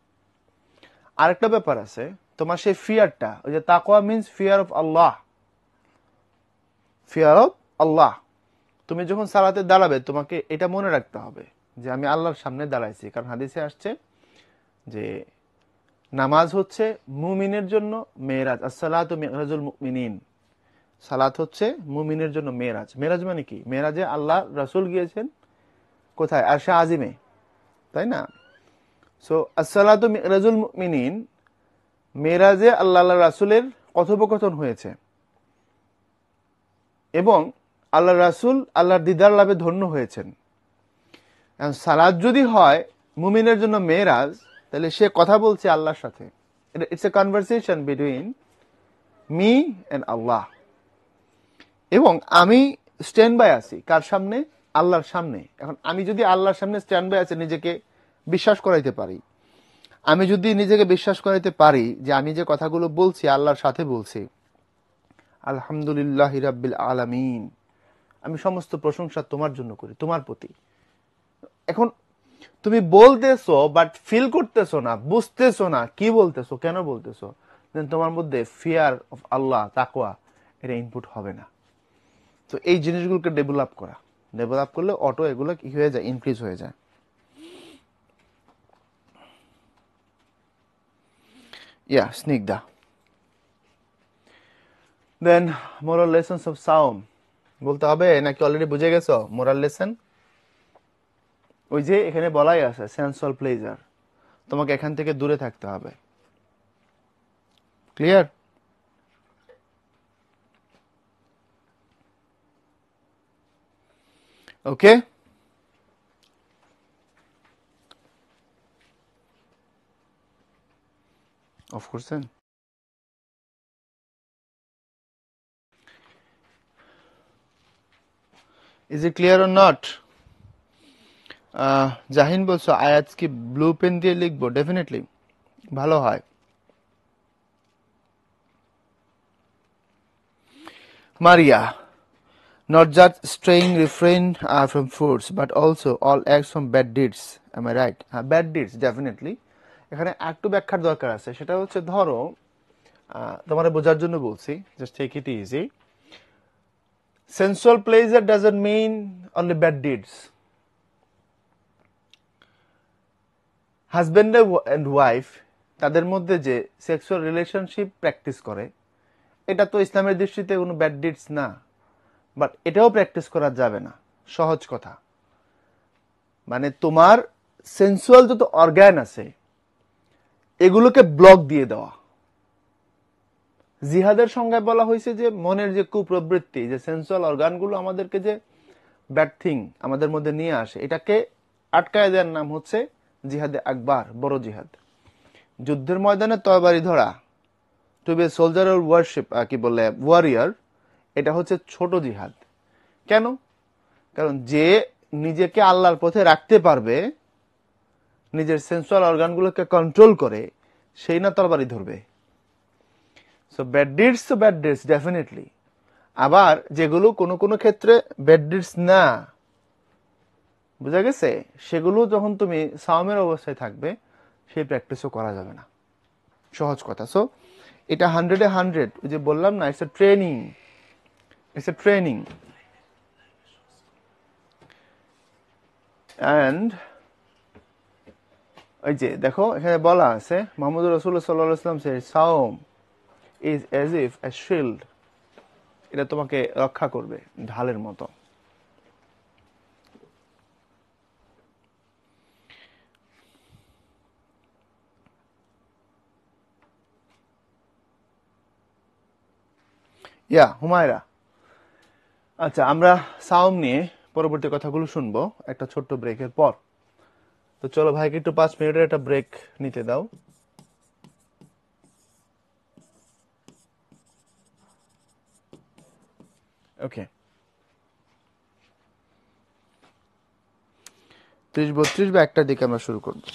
[SPEAKER 2] আরেকটা ব্যাপার আছে, তোমার সেই ফিয়ারটা, ওই যে তাকওয়া means fear of Allah, fear of Allah. তুমি যখন সালাতে দাঁড়াবে তোমাকে এটা মনে রাখতে হবে যে আমি আল্লাহর সামনে দাঁড়াইছি। কারণ হাদিসে আসছে যে নামাজ হচ্ছে মুমিনের জন্য মেরাজ, আসসালাতু মিরাজুল মুমিনিন। সালাত হচ্ছে মুমিনের জন্য মেরাজ। মেরাজ মানে কি? মেরাজে আল্লাহ রাসূল গিয়েছেন কোথায়? আরশে আজিমে, তাই না? সো আসসালাতু মিরাজুল মুমিনিন, মেরাজে আল্লাহ রাসূলের কথোপকথন হয়েছে এবং আল্লাহ রাসূল আল্লাহর দিদার লাভে ধন্য হয়েছেন। সালাত যদি হয় মুমিনের জন্য মেরাজ, তাহলে সে কথা বলছে আল্লাহর সাথে। It's a conversation between me and Allah. এবং আমি স্ট্যান্ড বাই আছি কার সামনে? আল্লাহর সামনে। এখন আমি যদি আল্লাহর সামনে স্ট্যান্ড বাই আছি, নিজেকে বিশ্বাস করাইতে পারি, আমি যদি নিজেকে বিশ্বাস করাইতে পারি যে আমি যে কথাগুলো বলছি আল্লাহর সাথে বলছি, আলহামদুলিল্লাহি রাব্বিল আলামিন, আমি সমস্ত প্রশংসা তোমার জন্য করি, তোমার প্রতি। এখন তুমি বলতেছো বাট ফিল করতেছো না, বুঝতেছো না কি বলতেছো, কেন বলতেছো, দেন তোমার মধ্যে ফিয়ার অফ আল্লাহ, তাকওয়া, এটা ইনপুট হবে না। তো এই জিনিসগুলোকে ডেভেলপ করা, ডেভেলপ করলে অটো এগুলো কি হয়ে যায়, ইনক্রিজ হয়ে যায়। ইয়া স্নিগ্ধা, দেন মোরাল লেসন্স অফ সাওম বলতে হবে নাকি অলরেডি বুঝে গেছো মোরাল লেসন? ওই যে এখানে বলাই আছে সেন্সুয়াল প্লেজার, তোমাকে এখান থেকে দূরে থাকতে হবে। Clear? Okay, of course then. Is it clear or not? Jahin বলছো আয়াত কি ব্লু পেন দিয়ে লিখবো? ডেফিনেটলি ভালো হয়। মারিয়া, not just straying refrain from foods but also all acts from bad deeds, am I right? Bad deeds definitely এখানে একটু ব্যাখ্যার দরকার আছে। সেটা হচ্ছে ধরো তোমার বোঝার জন্য বলছি, just take it easy. Sensual pleasure doesn't mean only bad deeds. Husband and wife তাদের মধ্যে যে সেক্সুয়াল রিলেশনশিপ প্র্যাকটিস করে, এটা তো ইসলামের দৃষ্টিতে কোনো ব্যাড ডিডস না, বাট এটাও প্র্যাকটিস করা যাবে না। সহজ কথা, মানে তোমার সেন্সুয়াল যত অর্গান আছে এগুলোকে ব্লক দিয়ে দেওয়া। জিহাদের সংজ্ঞায় বলা হয়েছে যে মনের যে কুপ্রবৃত্তি, যে সেন্সুয়াল অর্গানগুলো আমাদেরকে যে ব্যাড থিং আমাদের মধ্যে নিয়ে আসে, এটাকে আটকায় দেওয়ার নাম হচ্ছে জিহাদে আকবার, বড় জিহাদ। যুদ্ধের ময়দানে তরবারি ধরা, to be soldier or warship, কি বলে ওয়ারিয়ার, এটা হচ্ছে ছোট জিহাদ। কেন? কারণ যে নিজেকে আল্লাহর পথে রাখতে পারবে, নিজের সেন্সুয়াল অর্গানগুলোকে কন্ট্রোল করে, সেই না তরবারি ধরবে। সো ব্যাড ডিডস তো ব্যাড ডিডস ডেফিনেটলি। আবার যেগুলো কোনো কোনো ক্ষেত্রে ব্যাড ডিডস না, বুঝা গেছে, সেগুলো যখন তুমি সাওমের অবস্থায় থাকবে, সেই প্র্যাকটিসও করা যাবে না। সহজ কথা। সো এটা 100-এ 100, যে বললাম না, it's A training, it's a training. And ওই যে দেখো এখানে বলা আছে, মুহাম্মদ রাসূলুল্লাহ সাল্লাল্লাহু আলাইহি ওয়াসাল্লাম said সাওম is as if a shield, এটা তোমাকে রক্ষা করবে ঢালের মতো। ইয়া হুমায়রা, আচ্ছা আমরা সাওম নিয়ে পরবর্তী কথাগুলো শুনবো একটা ছোট্ট ব্রেকের পর। তো চলো ভাইকে একটু 5 মিনিটের একটা ব্রেক নিতে দাও। ওকে, 30-32 বা 1টার দিকে আমরা শুরু করবো।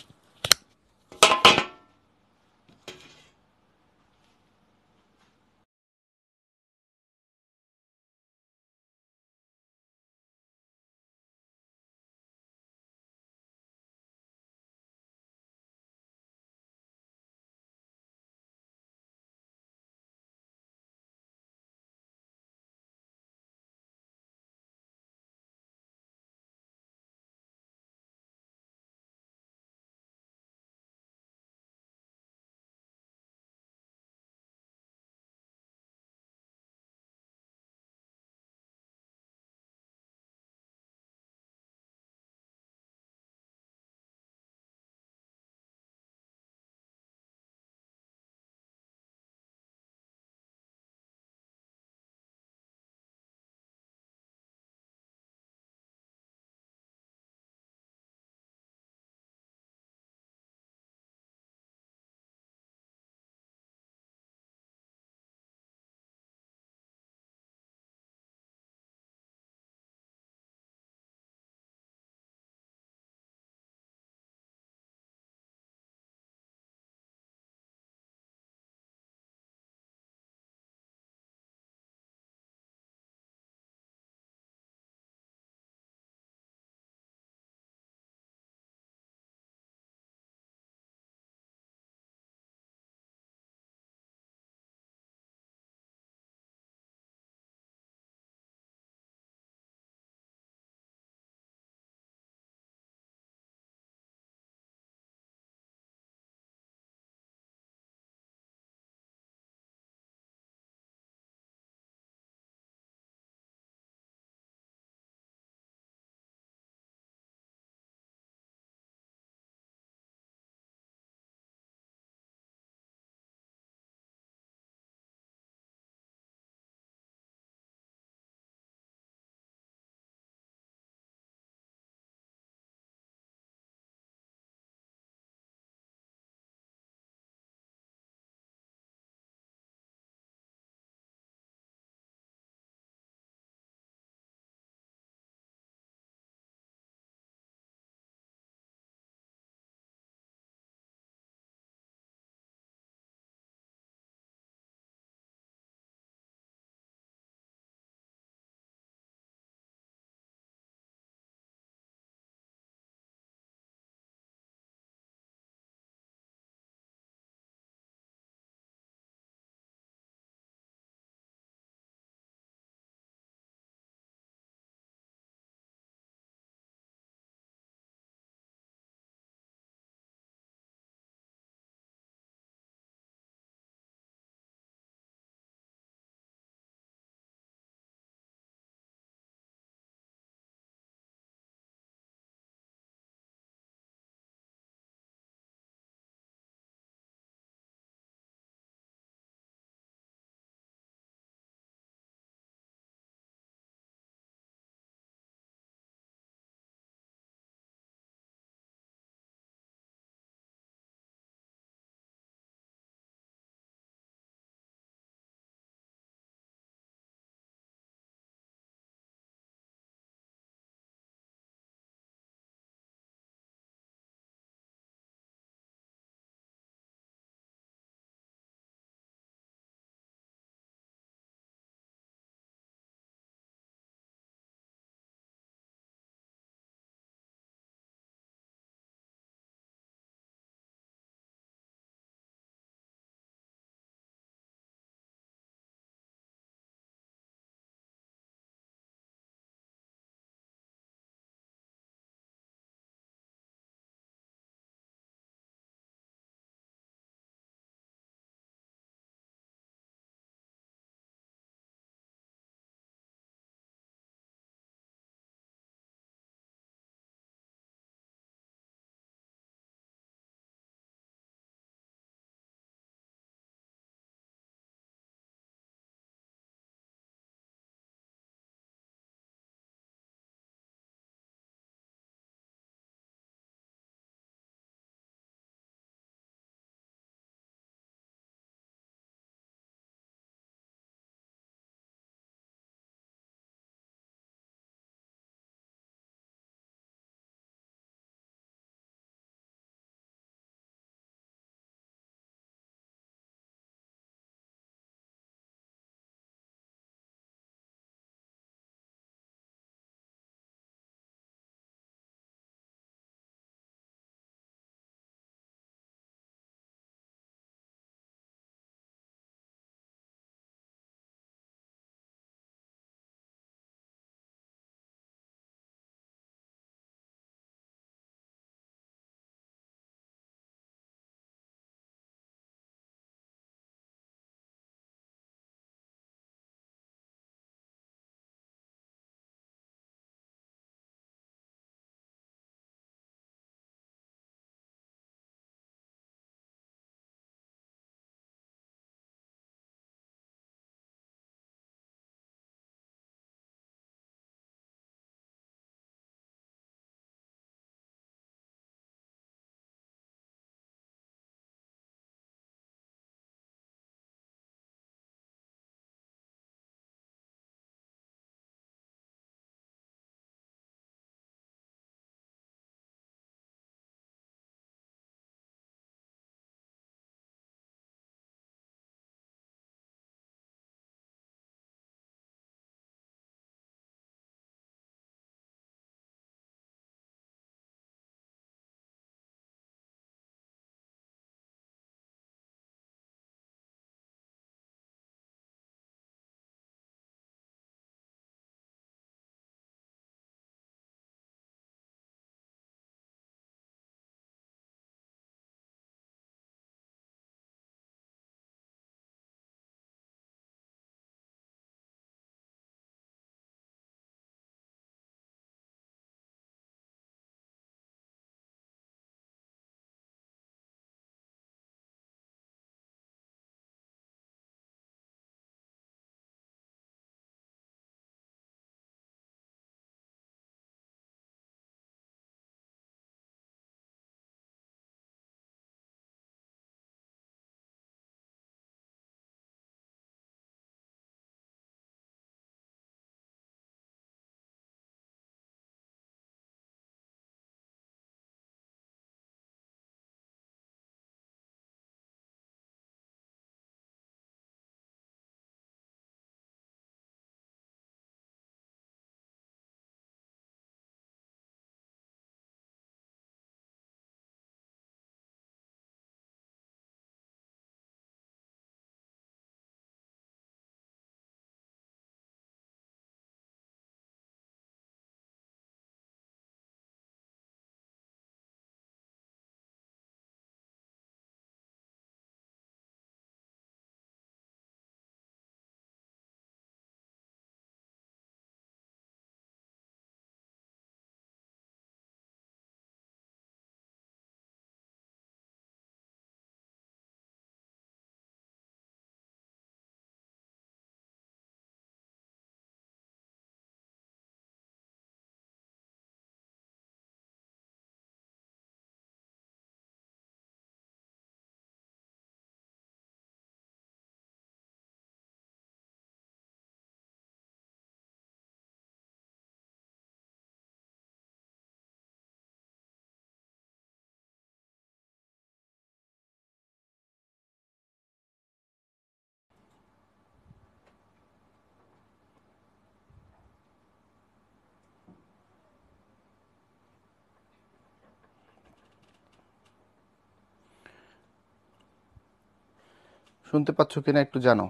[SPEAKER 2] শুনতে পাচ্ছ কিনা একটু জানো।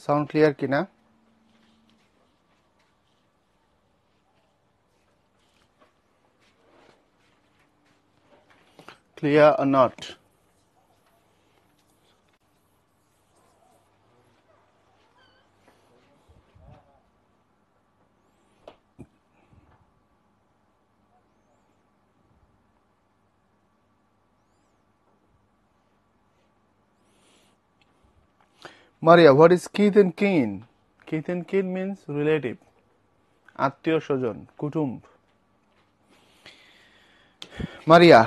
[SPEAKER 2] সাউন্ড ক্লিয়ার কিনা? Clear or not? Maria, what is Keith and kin? Keith and kin means relative. আত্মীয় স্বজন, কুটুম্ব। মারিয়া,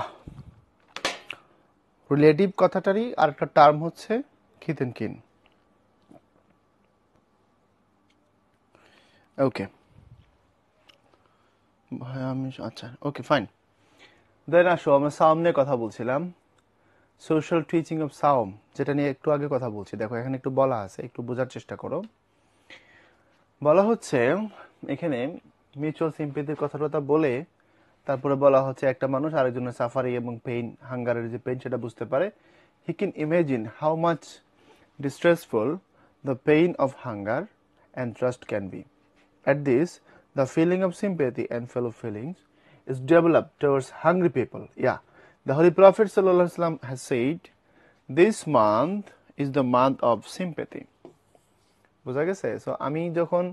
[SPEAKER 2] রিলেটিভ কথাটারই আরেকটা টার্ম হচ্ছে Keith and kin. ওকে ভাই আমি আচ্ছা ওকে ফাইন। দেন আসো আমরা সাওম নিয়ে কথা বলছিলাম, সোশ্যাল টিচিং অফ সাওম, যেটা নিয়ে একটু আগে কথা বলছি। দেখো এখানে একটু বলা আছে, একটু বোঝার চেষ্টা করো। বলা হচ্ছে এখানে মিউচুয়াল সিম্পেথির কথাটা বলে তারপরে বলা হচ্ছে একটা মানুষ আরেকজনের সাফারি এবং পেইন, হাঙ্গারের যে পেইন সেটা বুঝতে পারে। He can imagine how much distressful the pain of hunger and trust can be. At this, the feeling of sympathy and fellow feelings is developed towards hungry people. Yeah, the Holy Prophet ﷺ has said, this month is the month of sympathy. বোঝা গেছে? So আমি যখন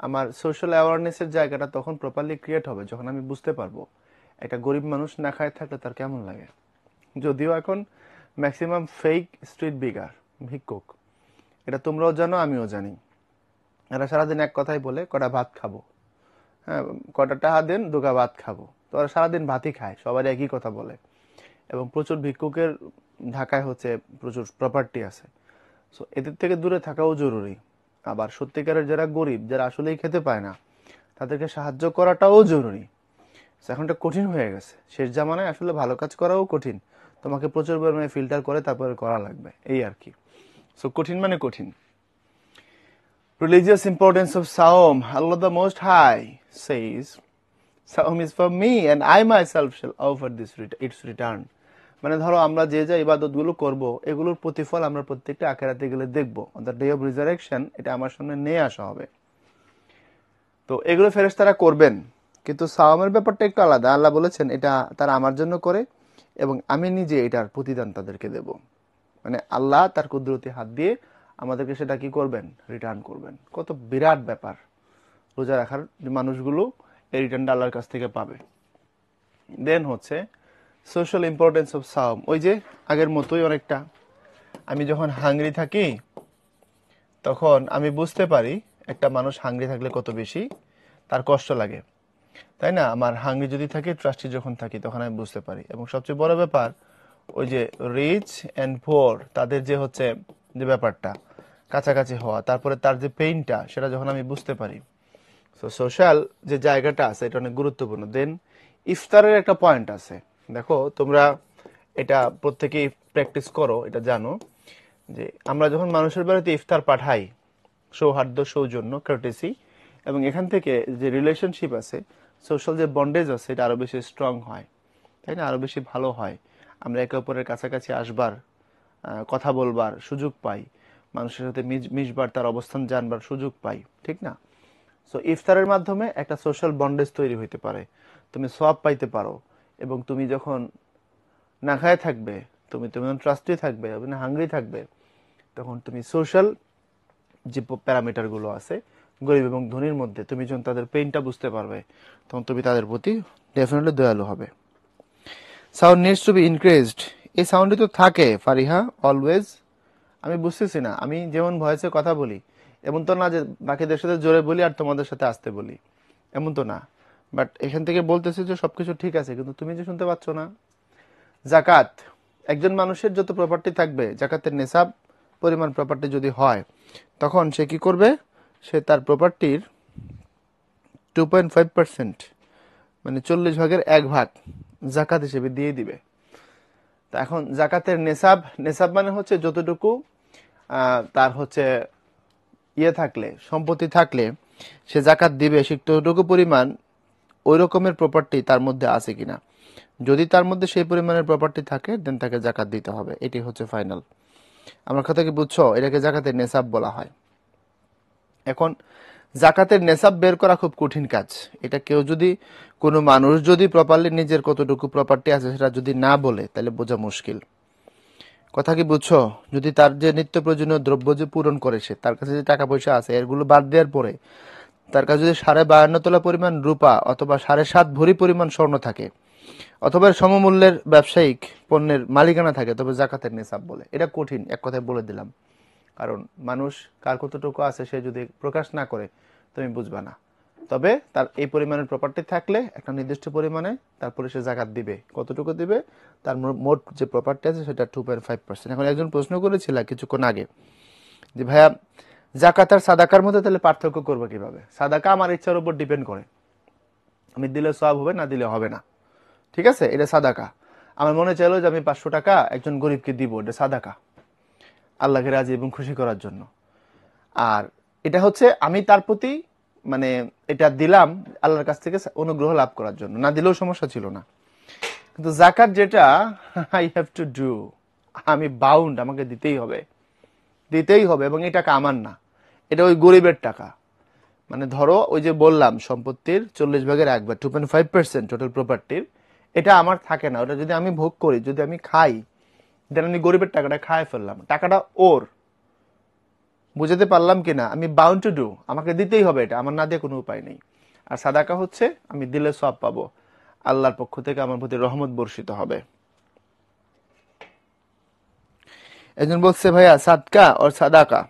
[SPEAKER 2] আমার social অ্যাওয়ারনেসের জায়গাটা তখন properly create হবে যখন আমি বুঝতে পারবো একটা গরিব মানুষ না খায় থাকলে তার কেমন লাগে। যদিও এখন ম্যাক্সিমাম ফেক স্ট্রিট বিগার, ভিক্ষুক, এটা তোমরাও জানো আমিও জানি। এরা সারাদিন এক কথাই বলে কটা ভাত খাবো, হ্যাঁ কটা টাকা দেন দুগা ভাত খাবো। তো ওরা সারাদিন ভাতই খায়, সবার একই কথা বলে। এবং প্রচুর ভিক্ষুকের ঢাকায় হচ্ছে প্রচুর প্রপার্টি আছে। সো এদের থেকে দূরে থাকাও জরুরি। আবার সত্যিকারের যারা গরিব, যারা আসলেই খেতে পায় না, তাদেরকে সাহায্য করাটাও জরুরি। এখন এটা কঠিন হয়ে গেছে, শেষ জামানায় আসলে ভালো কাজ করাও কঠিন, তোমাকে প্রচুর পরিমাণে ফিল্টার করে তারপরে করা লাগবে, এই আর কি। সো কঠিন মানে কঠিন। Religious importance of Saum. Allah the Most High says, Saum is for me and I myself shall offer its return. মানে ধরো আমরা যে যে ইবাদতগুলো করব এগুলোর প্রতিফল আমরা প্রত্যেকটা আখিরাতে গেলে দেখব। On the day of resurrection এটা আমার সামনে নিয়ে আসা হবে। তো এগুলো ফেরেশতারা করবেন, কিন্তু সাওমের ব্যাপারটা একটু আলাদা। আল্লাহ বলেছেন এটা তারা আমার জন্য করে এবং আমি নিজে এটার প্রতিদান তাদেরকে দেব। মানে আল্লাহ তার কুদরতি হাত দিয়ে আমাদেরকে সেটা কি করবেন, রিটার্ন করবেন। কত বিরাট ব্যাপার। রোজা রাখার মানুষগুলো এই রিটার্নটা আল্লাহর কাছ থেকে পাবে। দেন হচ্ছে সোশ্যাল ইম্পর্টেন্স অফ সাওম। ওই যে আগের মতোই অনেকটা, আমি যখন হাংরি থাকি তখন আমি বুঝতে পারি একটা মানুষ হাংরি থাকলে কত বেশি তার কষ্ট লাগে, তাই না? আমার হাংরি যদি থাকে, ট্রাস্টি যখন থাকি তখন আমি বুঝতে পারি। এবং সবচেয়ে বড় ব্যাপার ওই যে রিচ অ্যান্ড পোর, তাদের যে হচ্ছে যে ব্যাপারটা কাছাকাছি হওয়া, তারপরে তার যে পেইনটা সেটা যখন আমি বুঝতে পারি। সো সোশ্যাল যে জায়গাটা আছে এটা অনেক গুরুত্বপূর্ণ। দেন ইফতারের একটা পয়েন্ট আছে। দেখো তোমরা এটা প্রত্যেকেই প্র্যাকটিস করো, এটা জানো যে আমরা যখন মানুষের বাড়িতে ইফতার পাঠাই, সৌহার্দ্য, সৌজন্য, কার্টেসি, এবং এখান থেকে যে রিলেশনশিপ আছে, সোশ্যাল যে বন্ডেজ আছে, এটা আরো বেশি স্ট্রং হয়, তাই না? আরো বেশি ভালো হয়। আমরা একে অপরের কাছাকাছি আসবার, কথা বলবার সুযোগ পাই, মানুষের সাথে মিশবার, তার অবস্থান জানবার সুযোগ পাই, ঠিক না? সো ইফতারের মাধ্যমে একটা সোশ্যাল বন্ডেজ তৈরি হইতে পারে, তুমি সওয়াব পাইতে পারো। এবং তুমি যখন না খায় থাকবে, তুমি ট্রাস্টি থাকবে, হাংরি থাকবে, তখন তুমি সোশ্যাল যে প্যারামিটারগুলো আছে গরিব এবং ধনীর মধ্যে, তুমি যখন তাদের পেইনটা বুঝতে পারবে তখন তুমি তাদের প্রতি ডেফিনেটলি দয়ালু হবে। Sound needs to B increased. এই সাউন্ডই তো থাকে ফারিহা অলওয়েজ। আমি বুঝতেছি না, আমি যেমন ভয়েসে কথা বলি এমন তো না যে বাকিদের সাথে জোরে বলি আর তোমাদের সাথে আসতে বলি, এমন তো না। বাট এখান থেকে বলতেছি যে সবকিছু ঠিক আছে, কিন্তু তুমি যে শুনতে পাচ্ছ না। জাকাত, একজন মানুষের যত প্রপার্টি থাকবে, জাকাতের নেশাব পরিমাণ প্রপার্টি যদি হয়, তখন সে কি করবে, সে তার প্রপার্টির 2.5%, মানে 40 ভাগের 1 ভাগ জাকাত হিসেবে দিয়ে দিবে। তা এখন জাকাতের নেশাব মানে হচ্ছে যতটুকু তার হচ্ছে ইয়ে থাকলে, সম্পত্তি থাকলে সে জাকাত দিবে, সেটুকু পরিমাণ ওই রকমের প্রপার্টি তার মধ্যে আছে কিনা। যদি তার মধ্যে সেই পরিমাণের প্রপার্টি থাকে দেন তাকে জাকাত দিতে হবে, এটি হচ্ছে ফাইনাল। আমার কথা কি বুঝছো? এটাকে জাকাতের নেসাব বলা হয়। এখন জাকাতের নেসাব বের করা খুব কঠিন কাজ। এটা কেউ যদি, কোনো মানুষ যদি প্রপারলি নিজের কতটুকু প্রপার্টি আছে সেটা যদি না বলে, তাহলে বোঝা মুশকিল। কথা কি বুঝছো? যদি তার যে নিত্য প্রয়োজনীয় দ্রব্য যে পূরণ করে সে, তার কাছে যে টাকা পয়সা আছে এগুলো বাদ দেওয়ার পরে তার কাছে যদি 52.5 তোলা পরিমাণ রূপা অথবা 7.5 ভরি পরিমাণ স্বর্ণ থাকে, অথবা সমমূল্যের ব্যবসায়িক পণ্যের মালিকানা থাকে, তবে জাকাতের নিসাব বলে। এটা কঠিন, এক কথায় বলে দিলাম, কারণ মানুষ কার কতটুকু আছে সে যদি প্রকাশ না করে তুমি বুঝবা না। তবে তার এই পরিমাণের প্রপার্টি থাকলে একটা নির্দিষ্ট পরিমাণে তারপরে সে জাকাত দিবে। কতটুকু দিবে? তার মোট যে প্রপার্টি আছে সেটা 2.5%। এখন একজন প্রশ্ন করেছিল কিছুক্ষণ আগে যে ভাইয়া জাকাত আর সাদাকার মধ্যে তাহলে পার্থক্য করবো কিভাবে? সাদাকা আমার ইচ্ছার উপর ডিপেন্ড করে, আমি দিলে সওয়াব হবে, না দিলে হবে না, ঠিক আছে? এটা সাদাকা। আমার মনে চাইলো যে আমি 500 টাকা একজন গরিবকে দিব, এটা সাদাকা, আল্লাহকে রাজি এবং খুশি করার জন্য। আর এটা হচ্ছে আমি তার প্রতি মানে এটা দিলাম আল্লাহর কাছ থেকে অনুগ্রহ লাভ করার জন্য, না দিলেও সমস্যা ছিল না। কিন্তু জাকাত যেটা আই হ্যাভ টু ডু, আমি বাউন্ড, আমাকে দিতেই হবে, দিতেই হবে। এবং এই টাকা আমার না, এটা ওই গরিবের টাকা। মানে ধরো ওই যে বললাম সম্পত্তির 40/1 2.5% টোটাল প্রপার্টির, এটা আমার থাকে না। ওটা যদি আমি ভোগ করি, যদি আমি খাই, দেন আমি গরিবের টাকাটা খায় ফেললাম, টাকাটা ওর। বুঝাতে পারলাম কিনা? আমি বাউন্ড টু ডু, আমাকে দিতেই হবে, এটা আমার না দিয়ে কোনো উপায় নেই। আর সাদাকা হচ্ছে আমি দিলে সওয়াব পাবো, আল্লাহর পক্ষ থেকে আমার প্রতি রহমত বর্ষিত হবে। একজন বলছে ভাইয়া সাদকা আর সাদাকা,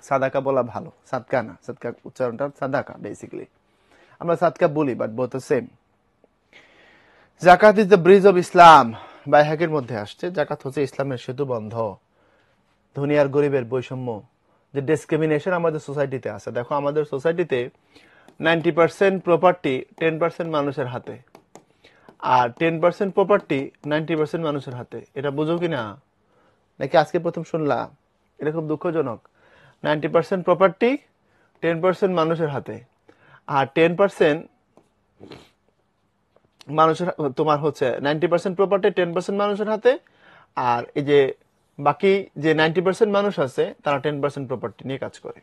[SPEAKER 2] সাদাকা বলা ভালো, সাদকা না। সাদকা উচ্চারণটা সাদাকা বেসিক্যালি, আমরা সাদকা বলি, বাট বোথ সেম। জাকাত is the bridge of Islam, বাইহাকের মধ্যে আসছে জাকাত হচ্ছে ইসলামের সেতু বন্ধ। ধনী আর গরিবের বৈষম্য, যে ডিসক্রিমিনেশন আমাদের সোসাইটিতে আছে। দেখো আমাদের সোসাইটিতে 90% প্রপার্টি 10% মানুষের হাতে, আর 10% প্রপার্টি 90% মানুষের হাতে। এটা বুঝো কিনা? নাকি আজকে প্রথম শুনলা? এটা খুব দুঃখজনক। 90% প্রপার্টি 10% মানুষের হাতে, আর 10% মানুষের, তোমার হচ্ছে 90% প্রপার্টি 10% মানুষের হাতে, আর এই যে বাকি যে 90% মানুষ আছে তারা 10% প্রপার্টি নিয়ে কাজ করে।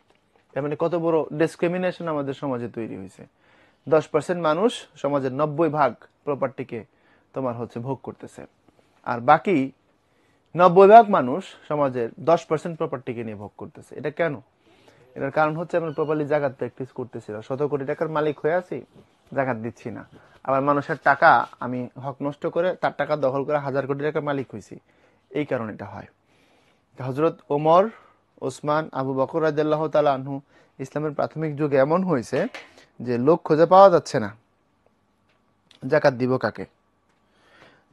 [SPEAKER 2] তার মানে কত বড় ডিসক্রিমিনেশন আমাদের সমাজে তৈরি হয়েছে। 10% মানুষ সমাজের 90% প্রপার্টিকে তোমার হচ্ছে ভোগ করতেছে, আর বাকি 90% মানুষ সমাজের 10% প্রপার্টিকে নিয়ে ভোগ করতেছে। এটা কেন? এটার কারণ হচ্ছে আমরা প্রপারলি জাকাত প্র্যাকটিস করতেছি না। 100 কোটি টাকার মালিক হয়ে আছি, জাকাত দিচ্ছি না। আবার মানুষের টাকা আমি হক নষ্ট করে তার টাকা দখল করে 1000 কোটি টাকার মালিক হয়েছি, এই কারণে এটা হয়। হযরত ওমর, ওসমান, আবু বকর রাদিয়াল্লাহু তাআলা আনহু, ইসলামের প্রাথমিক যুগে এমন হয়েছে যে লোক খুঁজে পাওয়া যাচ্ছে না, জাকাত দিব কাকে?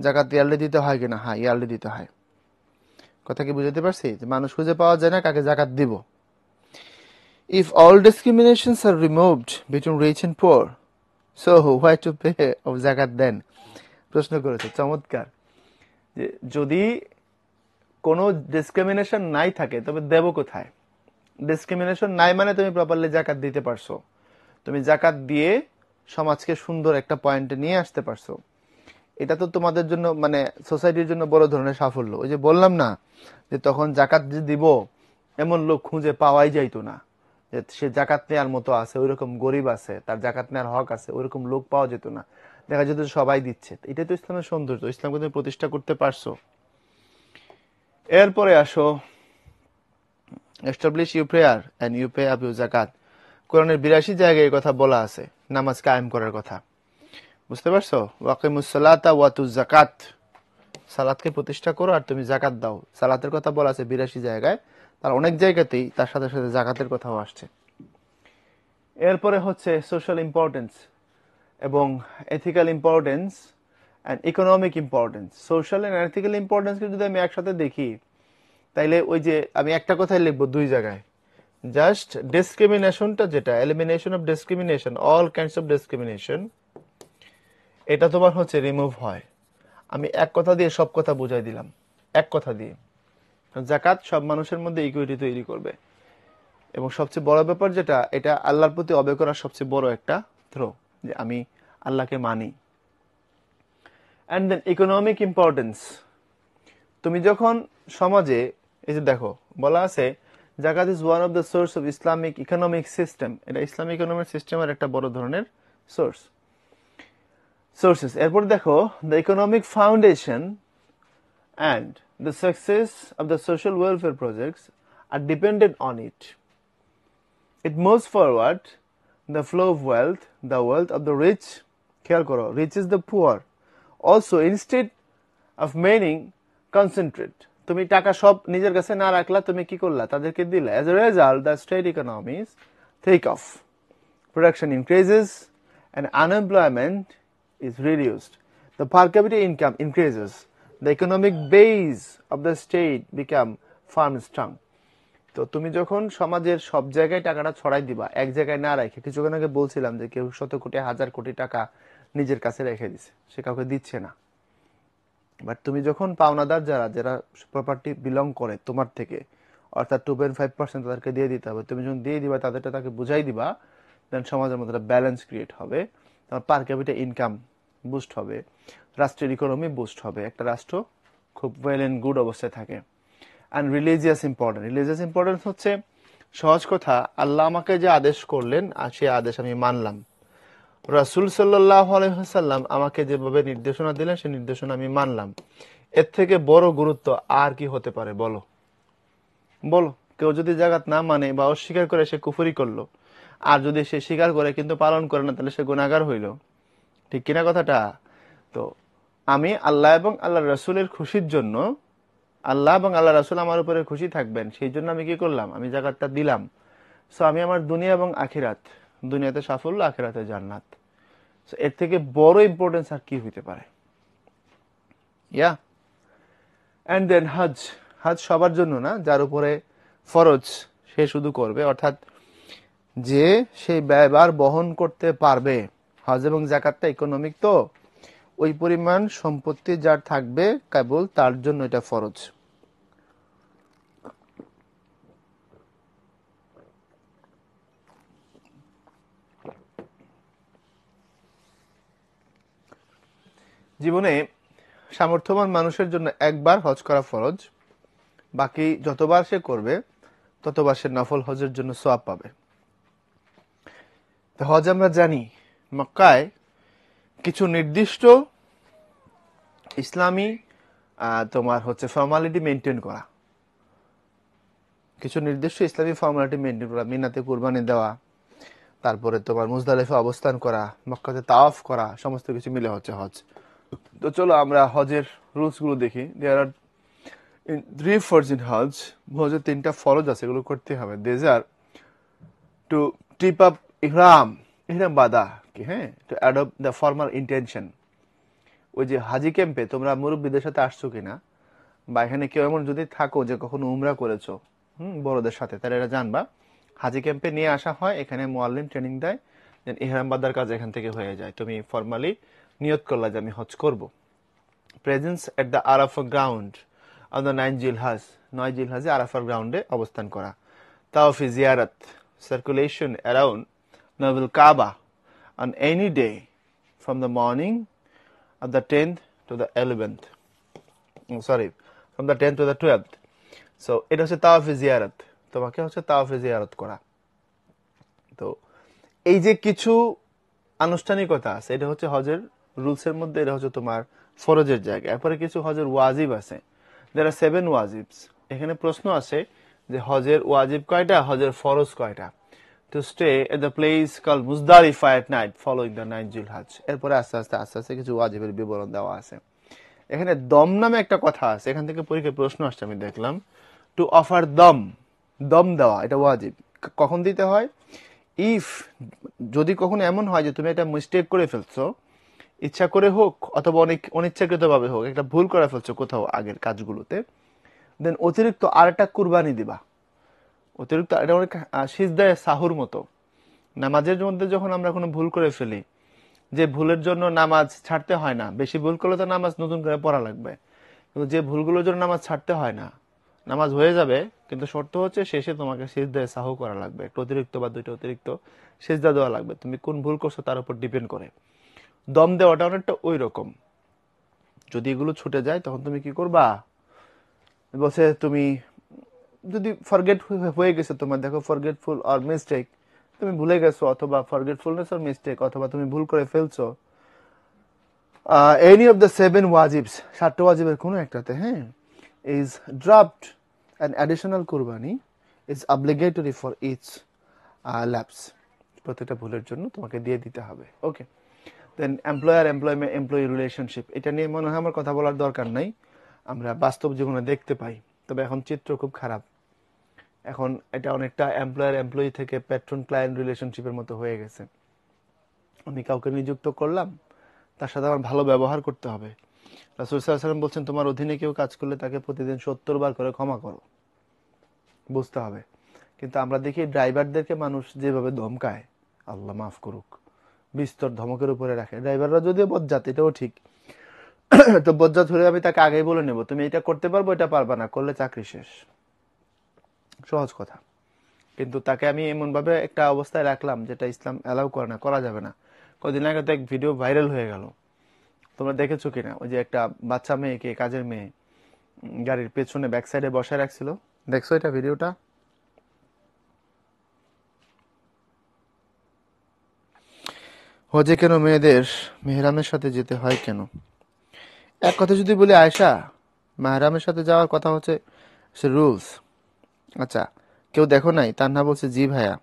[SPEAKER 2] জাকাত ইয়ারলি দিতে হয় কিনা? হ্যাঁ, ইয়ারলি দিতে হয়। কথা কি বুঝতে পারছি? যে মানুষ খুঁজে পাওয়া যায় না, কাকে জাকাত দিব? If all discriminations are removed between rich and poor, so why to pay of zakat then? প্রশ্ন করেছে, চমৎকার। যে যদি কোনো ডিসক্রিমিনেশন নাই থাকে তবে দেব কোথায়? ডিসক্রিমিনেশন নাই মানে তুমি প্রপারলি জাকাত দিতে পারছো, তুমি জাকাত দিয়ে সমাজকে সুন্দর একটা পয়েন্টে নিয়ে আসতে পারছো। এটা তো তোমাদের জন্য মানে সোসাইটির জন্য বড় ধরনের সাফল্য। ওই যে বললাম না যে তখন জাকাত যে দিব এমন লোক খুঁজে পাওয়াই যাইতো না, যে সে জাকাত নেওয়ার মতো আছে, ওইরকম গরিব আছে, তার জাকাত নেওয়ার হক আছে, ওইরকম লোক পাওয়া যেত না। দেখা যেত সবাই দিচ্ছে। এটাই তো ইসলামের সৌন্দর্য, ইসলামকে তুমি প্রতিষ্ঠা করতে পারছো। এরপরে আসো, establish you prayer and you pay up you জাকাত। কোরআনের 82 জায়গায় এই কথা বলা আছে, নামাজ কায়েম করার কথা। বুঝতে পারছো? ওয়াকিমুস সালাতা ওয়াতুজ যাকাত, সালাতকে প্রতিষ্ঠা করো আর তুমি জাকাত দাও। সালাতের কথা বলা আছে 82 জায়গায়, তার অনেক জায়গাতেই তার সাথে সাথে জাকাতের কথাও আসছে। এরপরে হচ্ছে সোশ্যাল ইম্পর্টেন্স এবং ethical importance and economic importance. Social and ethical ইম্পর্টেন্সকে যদি আমি একসাথে দেখি, তাইলে ওই যে আমি একটা কথাই লিখবো দুই জায়গায়, জাস্ট ডিসক্রিমিনেশনটা, যেটা elimination of discrimination, all kinds of discrimination, এটা তোমার হচ্ছে রিমুভ হয়। আমি এক কথা দিয়ে সব কথা বুঝাই দিলাম, এক কথা দিয়ে। জাকাত সব মানুষের মধ্যে ইকুইটি তৈরি করবে, এবং সবচেয়ে বড় ব্যাপার যেটা, এটা আল্লাহর প্রতি অবয় করার সবচেয়ে বড় একটা থ্রো, যে আমি আল্লাহকে মানি। And then economic importance. তুমি যখন সমাজে, এই যে দেখো বলা আছে জাকাত is one of the source of Islamic economic system, এটা ইসলামিক ইকোনমিক সিস্টেমের একটা বড় ধরনের সোর্সেস। এরপর দেখো the economic foundation and the success of the social welfare projects are dependent on it. It moves forward the flow of wealth, the wealth of the rich, খেয়াল করো, reaches the poor. Also, instead of many concentrate, তুমি টাকা সব নিজের কাছে না রাখলা, তুমি কি করলা, তাদেরকে দিলা। As a result, the state economies take off. Production increases and unemployment is reduced. The per capita income increases. The economic base of the state become firm and strong. তো তুমি যখন সমাজের সব জায়গায় টাকাটা ছড়াই দিবা, এক জায়গায় না রেখে, কিছুক্ষণ আগে বলছিলাম যে কেউ 100 কোটি 1000 কোটি টাকা নিজের কাছে রেখে দিছে, সে কাউকে দিচ্ছে না। বাট তুমি যখন পাওনাদার যারা প্রপার্টি বিলং করে তোমার থেকে, অর্থাৎ 2.5% তাদেরকে দিয়ে দিতে হবে, তুমি যখন দিয়ে দিবা তাদেরটা তাকে বুঝাই দিবা, দেন সমাজের মধ্যে ব্যালেন্স ক্রিয়েট হবে, তোমার পার ক্যাপিটা ইনকাম বুস্ট হবে, রাষ্ট্রের ইকোনমি বুস্ট হবে, একটা রাষ্ট্র খুব ওয়েল এন্ড গুড অবস্থায় থাকে। অ্যান্ড রিলিজিয়াস ইম্পর্টেন্স হচ্ছে, সহজ কথা, আল্লাহ আমাকে যে আদেশ করলেন আর সেই আদেশ আমি মানলাম, রাসূল সাল্লাল্লাহু আলাইহি ওয়াসাল্লাম আমাকে যেভাবে নির্দেশনা দিলেন সেই নির্দেশনা আমি মানলাম। এর থেকে বড় গুরুত্ব আর কি হতে পারে বলো? কেউ যদি জাকাত না মানে বা অস্বীকার করে সে কুফরি করলো, আর যদি সে স্বীকার করে কিন্তু পালন করে না তাহলে সে গুনাহগার হইল, ঠিক কিনা কথাটা? তো আমি আল্লাহ এবং আল্লাহ রাসূলের খুশির জন্য, আল্লাহ এবং আল্লাহ রাসূল আমার উপরে খুশি থাকবেন সেই জন্য আমি কি করলাম, আমি জাকাতটা দিলাম। সো আমি আমার দুনিয়া এবং আখিরাত, দুনিয়াতে সাফল্য, আখিরাতে জান্নাত। সো এর থেকে বড় ইম্পর্টেন্স আর কি হইতে পারে? ইয়া। অ্যান্ড দেন হজ সবার জন্য না, যার উপরে ফরজ সে শুধু করবে, অর্থাৎ যে সেই ব্যয়ভার বহন করতে পারবে। হজ এবং যাকাতটা ইকোনমিক, তো ওই পরিমাণ সম্পত্তি যার থাকবে কেবল তার জন্য এটা ফরজ। জীবনে সামর্থ্যবান মানুষের জন্য একবার হজ করা ফরজ, বাকি যতবার সে করবে ততবার সে নফল হজের জন্য সওয়াব পাবে। তো হজ আমরা জানি মক্কায় কিছু নির্দিষ্ট ইসলামী তোমার হচ্ছে ফর্মালিটি মেনটেন করা, কিছু নির্দিষ্ট ইসলামী ফর্মালিটি মেনটেন করা, মিনাতে কুরবানি দেওয়া, তারপরে তোমার মুজদালিফা অবস্থান করা, মক্কাতে তাওয়াফ করা, সমস্ত কিছু মিলে হচ্ছে হজ। তো চলো আমরা হজের রুলস গুলো দেখি। দেয়ার আর 3 ফরজ ইন হজ। হজের 3টা ফরজ আছে, এগুলো করতে হবে। দেজ আর টু টিপ আপ ইহরাম বাঁধা, কি হ্যাঁ, two adopt the formal intention. ওই যে হাজি ক্যাম্পে তোমরা মুরব্বীদের সাথে আসছো কিনা, বা এখানে কেউ এমন যদি থাকো যে কখনো উমরা করেছো বড়দের সাথে, তাহলে এটা জানবা হাজি ক্যাম্পে নিয়ে আসা হয়, এখানে মুআল্লিম ট্রেনিং দেয়, দেন ইহরাম বাঁধার কাজ এখান থেকে হয়ে যায়। তুমি ফর্মালি নিয়ত করলা যে আমি হজ করব। Presence at the Arafah ground on the 9 জিলহজ, 9 জিলহজে আরাফার গ্রাউন্ডে অবস্থান করা। তাওয়াফি জিয়ারত, circulation around Nabil Kaaba on any day from the morning of the 10th to the 11th. From the 10th to the 12th. So এটা হচ্ছে তাওয়াফে জিয়ারত, তোমাকে হচ্ছে তাওয়াফে জিয়ারত করা। তো এই যে কিছু আনুষ্ঠানিকতা আছে, এটা হচ্ছে হজের রুলসের মধ্যে, এটা হচ্ছে তোমার ফরজের জায়গা। এরপরে কিছু হজের ওয়াজিব আছে, there are 7 ওয়াজিবস। এখানে প্রশ্ন আছে যে হজের ওয়াজিব কয়টা, হজের ফরজ কয়টা। To stay at the place called Muzdalifah at night following the 9 Zulhaj. এরপরে আস্তে আস্তে কিছু ওয়াজিবের বিবরণ দেওয়া আছে। এখানে দম নামে একটা কথা আছে, এখান থেকে পরীক্ষায় প্রশ্ন আসছে আমি দেখলাম। টু অফার দম দেওয়া, এটা ওয়াজিব। কখন দিতে হয়? ইফ, যদি কখনো এমন হয় যে তুমি একটা মিস্টেক করে ফেলছো, ইচ্ছা করে হোক অথবা অনিচ্ছাকৃতভাবে হোক, একটা ভুল করে ফেলছো কোথাও আগের কাজগুলোতে, দেন অতিরিক্ত আরেকটা কুরবানি দিবা। অতিরিক্ত এটা অনেক সিজদায়ে সাহুর মতো। নামাজের মধ্যে যখন আমরা কোনো ভুল করে ফেলি, যে ভুলের জন্য নামাজ ছাড়তে হয় না, বেশি ভুল করলে তো নামাজ নতুন করে পড়া লাগবে, কিন্তু যে ভুলগুলোর জন্য নামাজ ছাড়তে হয় না, নামাজ হয়ে যাবে, কিন্তু শর্ত হচ্ছে শেষে তোমাকে সিজদায়ে সাহু করা লাগবে, একটা অতিরিক্ত বা 2টা অতিরিক্ত সিজদা দেওয়া লাগবে। তুমি কোন ভুল করছো তার উপর ডিপেন্ড করে। দম দেওয়াটা অনেকটা ওই রকম। যদি এগুলো ছুটে যায় তখন তুমি কি করবা? বলছে তুমি যদি ফরগেট হয়ে গেছে তোমার, দেখো ফরগেটফুল অর মিস্টেক, তুমি ভুলে গেছো, অথবা ফরগেটফুলনেস অর মিস্টেক, অথবা তুমি ভুল করে ফেলছো এনি অফ দ্য 7 ওয়াজিবস, 7টা ওয়াজিবের কোনো একটাতে, হ্যাঁ, ইজ ড্রপড, অ্যান অ্যাডিশনাল কুরবানি is obligatory for each lapse, প্রত্যেকটা ভুলের জন্য তোমাকে দিয়ে দিতে হবে। ওকে, দেন এমপ্লয়ি রিলেশনশিপ, এটা নিয়ে মনে হয় আমার কথা বলার দরকার নাই, আমরা বাস্তব জীবনে দেখতে পাই। তবে এখন চিত্র খুব খারাপ, এখন এটা অনেকটা এমপ্লয়ি থেকে প্যাট্রন ক্লায়েন্ট রিলেশনশিপের মতো হয়ে গেছে। আমি কাউকে নিযুক্ত করলাম, তার সাথে আমার ভালো ব্যবহার করতে হবে। রাসূল সাল্লাল্লাহু আলাইহি ওয়াসাল্লাম বলছেন, তোমার অধীনে কেউ কাজ করলে তাকে প্রতিদিন 70 বার করে ক্ষমা করো, বুঝতে হবে। কিন্তু আমরা দেখি ড্রাইভারদেরকে মানুষ যেভাবে ধমকায়, আল্লাহ মাফ করুক, বিস্তর ধমকের উপরে রাখে। ড্রাইভাররা যদিও বজ্জাত, এটাও ঠিক, তো বজ্জাত হলে আমি তাকে আগেই বলে নেব, তুমি এটা করতে পারবো, এটা পারবা না, করলে চাকরি শেষ, সহজ কথা। কিন্তু তাকে আমি এমন ভাবে একটা অবস্থায় রাখলাম যেটা ইসলাম অ্যালাউ করে না, করা যাবে না। কদিন আগে তো এক ভিডিও ভাইরাল হয়ে গেল, তোমরা দেখেছো কিনা? ওই যে একটা বাচ্চা মেয়েকে, কাজের মেয়ে, গাড়ির পেছনে ব্যাক সাইডে বসায় রাখছিল, দেখছো এটা ভিডিওটা? হজে কেন মেয়েদের মেহরামের সাথে যেতে হয় কেন? এক কথা যদি বলি আয়েশা, মেহরামের সাথে যাওয়ার কথা হচ্ছে রুলস। আচ্ছা, কেউ দেখো নাই? তান্না বলছে জি ভাইয়া।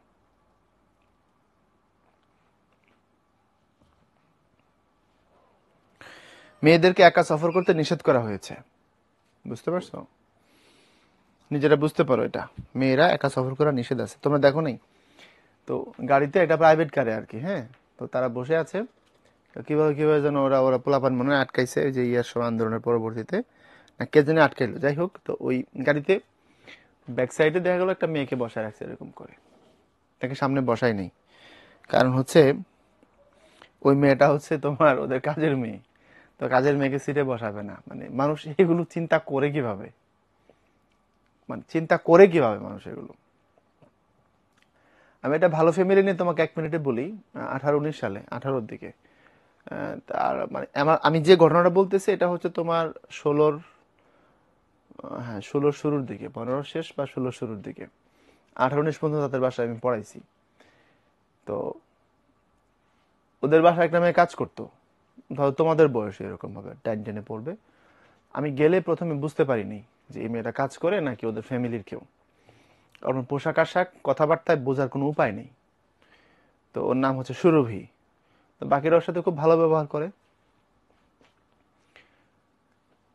[SPEAKER 2] মেয়েদেরকে একা সফর করতে নিষেধ করা হয়েছে, বুঝতে পারছো? নিজেরা বুঝতে পারো এটা, মেয়েরা একা সফর করা নিষেধ আছে, তোমরা দেখো নাই? তো গাড়িতে, একটা প্রাইভেট কারে আর কি, হ্যাঁ, তো তারা বসে আছে, তো কিভাবে কিভাবে যেন ওরা ওরা পোলাপান মনে হয় আটকাইছে, ওই যে ইয়ার সব আন্দোলনের পরবর্তীতে না কে জানে আটকাইলো, যাই হোক। তো ওই গাড়িতে ব্যাক সাইডে দেখা গেলো একটা মেয়েকে বসায় রাখছে এরকম করে, তাকে সামনে বসাই নেই, কারণ হচ্ছে ওই মেয়েটা হচ্ছে তোমার ওদের কাজের মেয়ে, তো কাজের মেয়েকে সিটে বসাবে না। মানে মানুষ এগুলো চিন্তা করে কিভাবে, মানে চিন্তা করে কিভাবে মানুষ এগুলো। আমি একটা ভালো ফ্যামিলি নিয়ে তোমাকে 1 মিনিটে বলি। 18-19 সালে, 18-র দিকে, তার মানে আমি যে ঘটনাটা বলতেছি এটা হচ্ছে তোমার 16-র, হ্যাঁ 16-র শুরুর দিকে, 15 শেষ বা 16-র শুরুর দিকে, 18-19 পর্যন্ত তাদের বাসায় আমি পড়াইছি। তো ওদের বাসায় একটা মেয়ে কাজ করতো, ধরো তোমাদের বয়সে এরকম ভাবে 10-10-এ পড়বে। আমি গেলে প্রথমে বুঝতে পারিনি যে এই মেয়েটা কাজ করে নাকি ওদের ফ্যামিলির কেউ, কারণ পোশাক আশাক কথাবার্তায় বোঝার কোনো উপায় নেই। তো ওর নাম হচ্ছে সুরভি, তো বাকিরা ওর সাথে খুব ভালো ব্যবহার করে।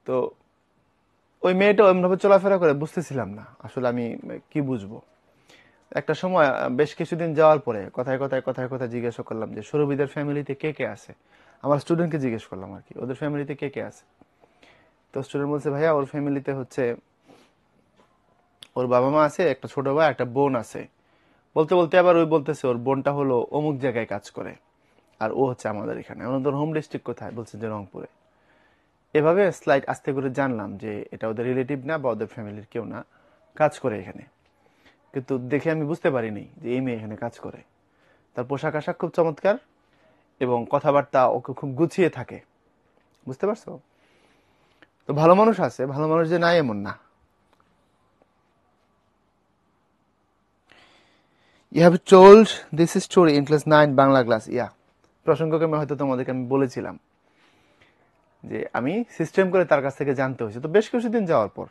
[SPEAKER 2] তো ওই মেয়েটা এমনভাবে চলাফেরা করে, বুঝতেছিলাম না আসলে আমি কি বুঝবো। একটা সময় বেশ কিছুদিন যাওয়ার পরে কথায় কথায় জিজ্ঞাসা করলাম যে সুরভিদের ফ্যামিলিতে কে কে আছে। আমার স্টুডেন্টকে জিজ্ঞেস করলাম আর কি, ওদের ফ্যামিলিতে কে কে আছে। তো স্টুডেন্ট বলছে, ভাইয়া ওর ফ্যামিলিতে হচ্ছে ওর বাবা মা আছে, একটা ছোট ভাই, একটা বোন আছে। বলতে বলতে আবার ওই বলতেছে ওর বোনটা হলো অমুক জায়গায় কাজ করে, আর ও হচ্ছে আমাদের এখানে। ওদের হোম ডিস্ট্রিক্ট কোথায়? বলছে যে রংপুরে। এভাবে স্লাইড আস্তে করে জানলাম যে এটা ওদের রিলেটিভ না বা ওদের ফ্যামিলির কেউ না, কাজ করে এখানে। কিন্তু দেখে আমি বুঝতে পারিনি যে এই মেয়ে এখানে কাজ করে। তার পোশাক আশাক খুব চমৎকার এবং কথাবার্তা ওকে খুব গুছিয়ে থাকে, বুঝতে পারছো? তো ভালো মানুষ আছে, ভালো মানুষ যে নাই এমন না। You have told this story in class 9 Bangla class, yeah, প্রসঙ্গক্রমে হয়তো তোমাদেরকে আমি বলেছিলাম যে আমি সিস্টেম করে তার কাছ থেকে জানতে হয়েছে। তো বেশ কিছুদিন যাওয়ার পর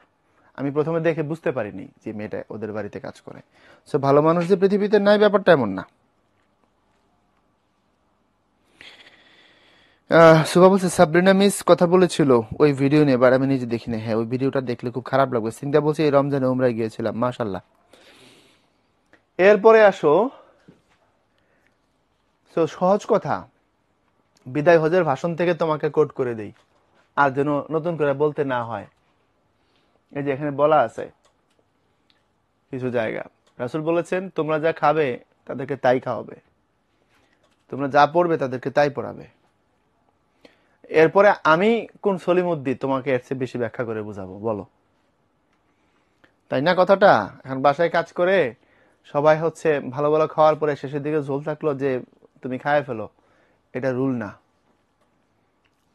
[SPEAKER 2] আমি প্রথমে দেখে বুঝতে পারিনি যে মেয়েটা ওদের বাড়িতে কাজ করে। সো ভালো মানুষ যে পৃথিবীতে নাই ব্যাপারটা এমন না। সুভা বলছে সাবরিনা মিস কথা বলেছিল ওই ভিডিও নিয়ে, এবার আমি নিজে দেখিনি। হ্যাঁ, ওই ভিডিওটা দেখলে খুব খারাপ লাগবে। সিংটা বলছে এই রমজানে উমরায় গিয়েছিলাম, মাশাল্লাহ। এরপরে আসো, সো সহজ কথা, বিদায় হজের ভাষণ থেকে তোমাকে কোট করে দেই, আর যেন নতুন করে বলতে না হয়। এই যে এখানে বলা আছে কিছু জায়গা, রাসূল বলেছেন তোমরা যা খাবে তাদেরকে তাই খাওয়াবে, তোমরা যা পড়বে তাদেরকে তাই পড়াবে। এরপরে আমি কোন সলিমুদ্দিন তোমাকে এর চেয়ে বেশি ব্যাখ্যা করে বুঝাবো বলো, তাই না কথাটা? এখন বাসায় কাজ করে সবাই হচ্ছে ভালো ভালো খাওয়ার পরে শেষের দিকে ঝোল থাকলো যে তুমি খায় ফেলো, এটা রুল না।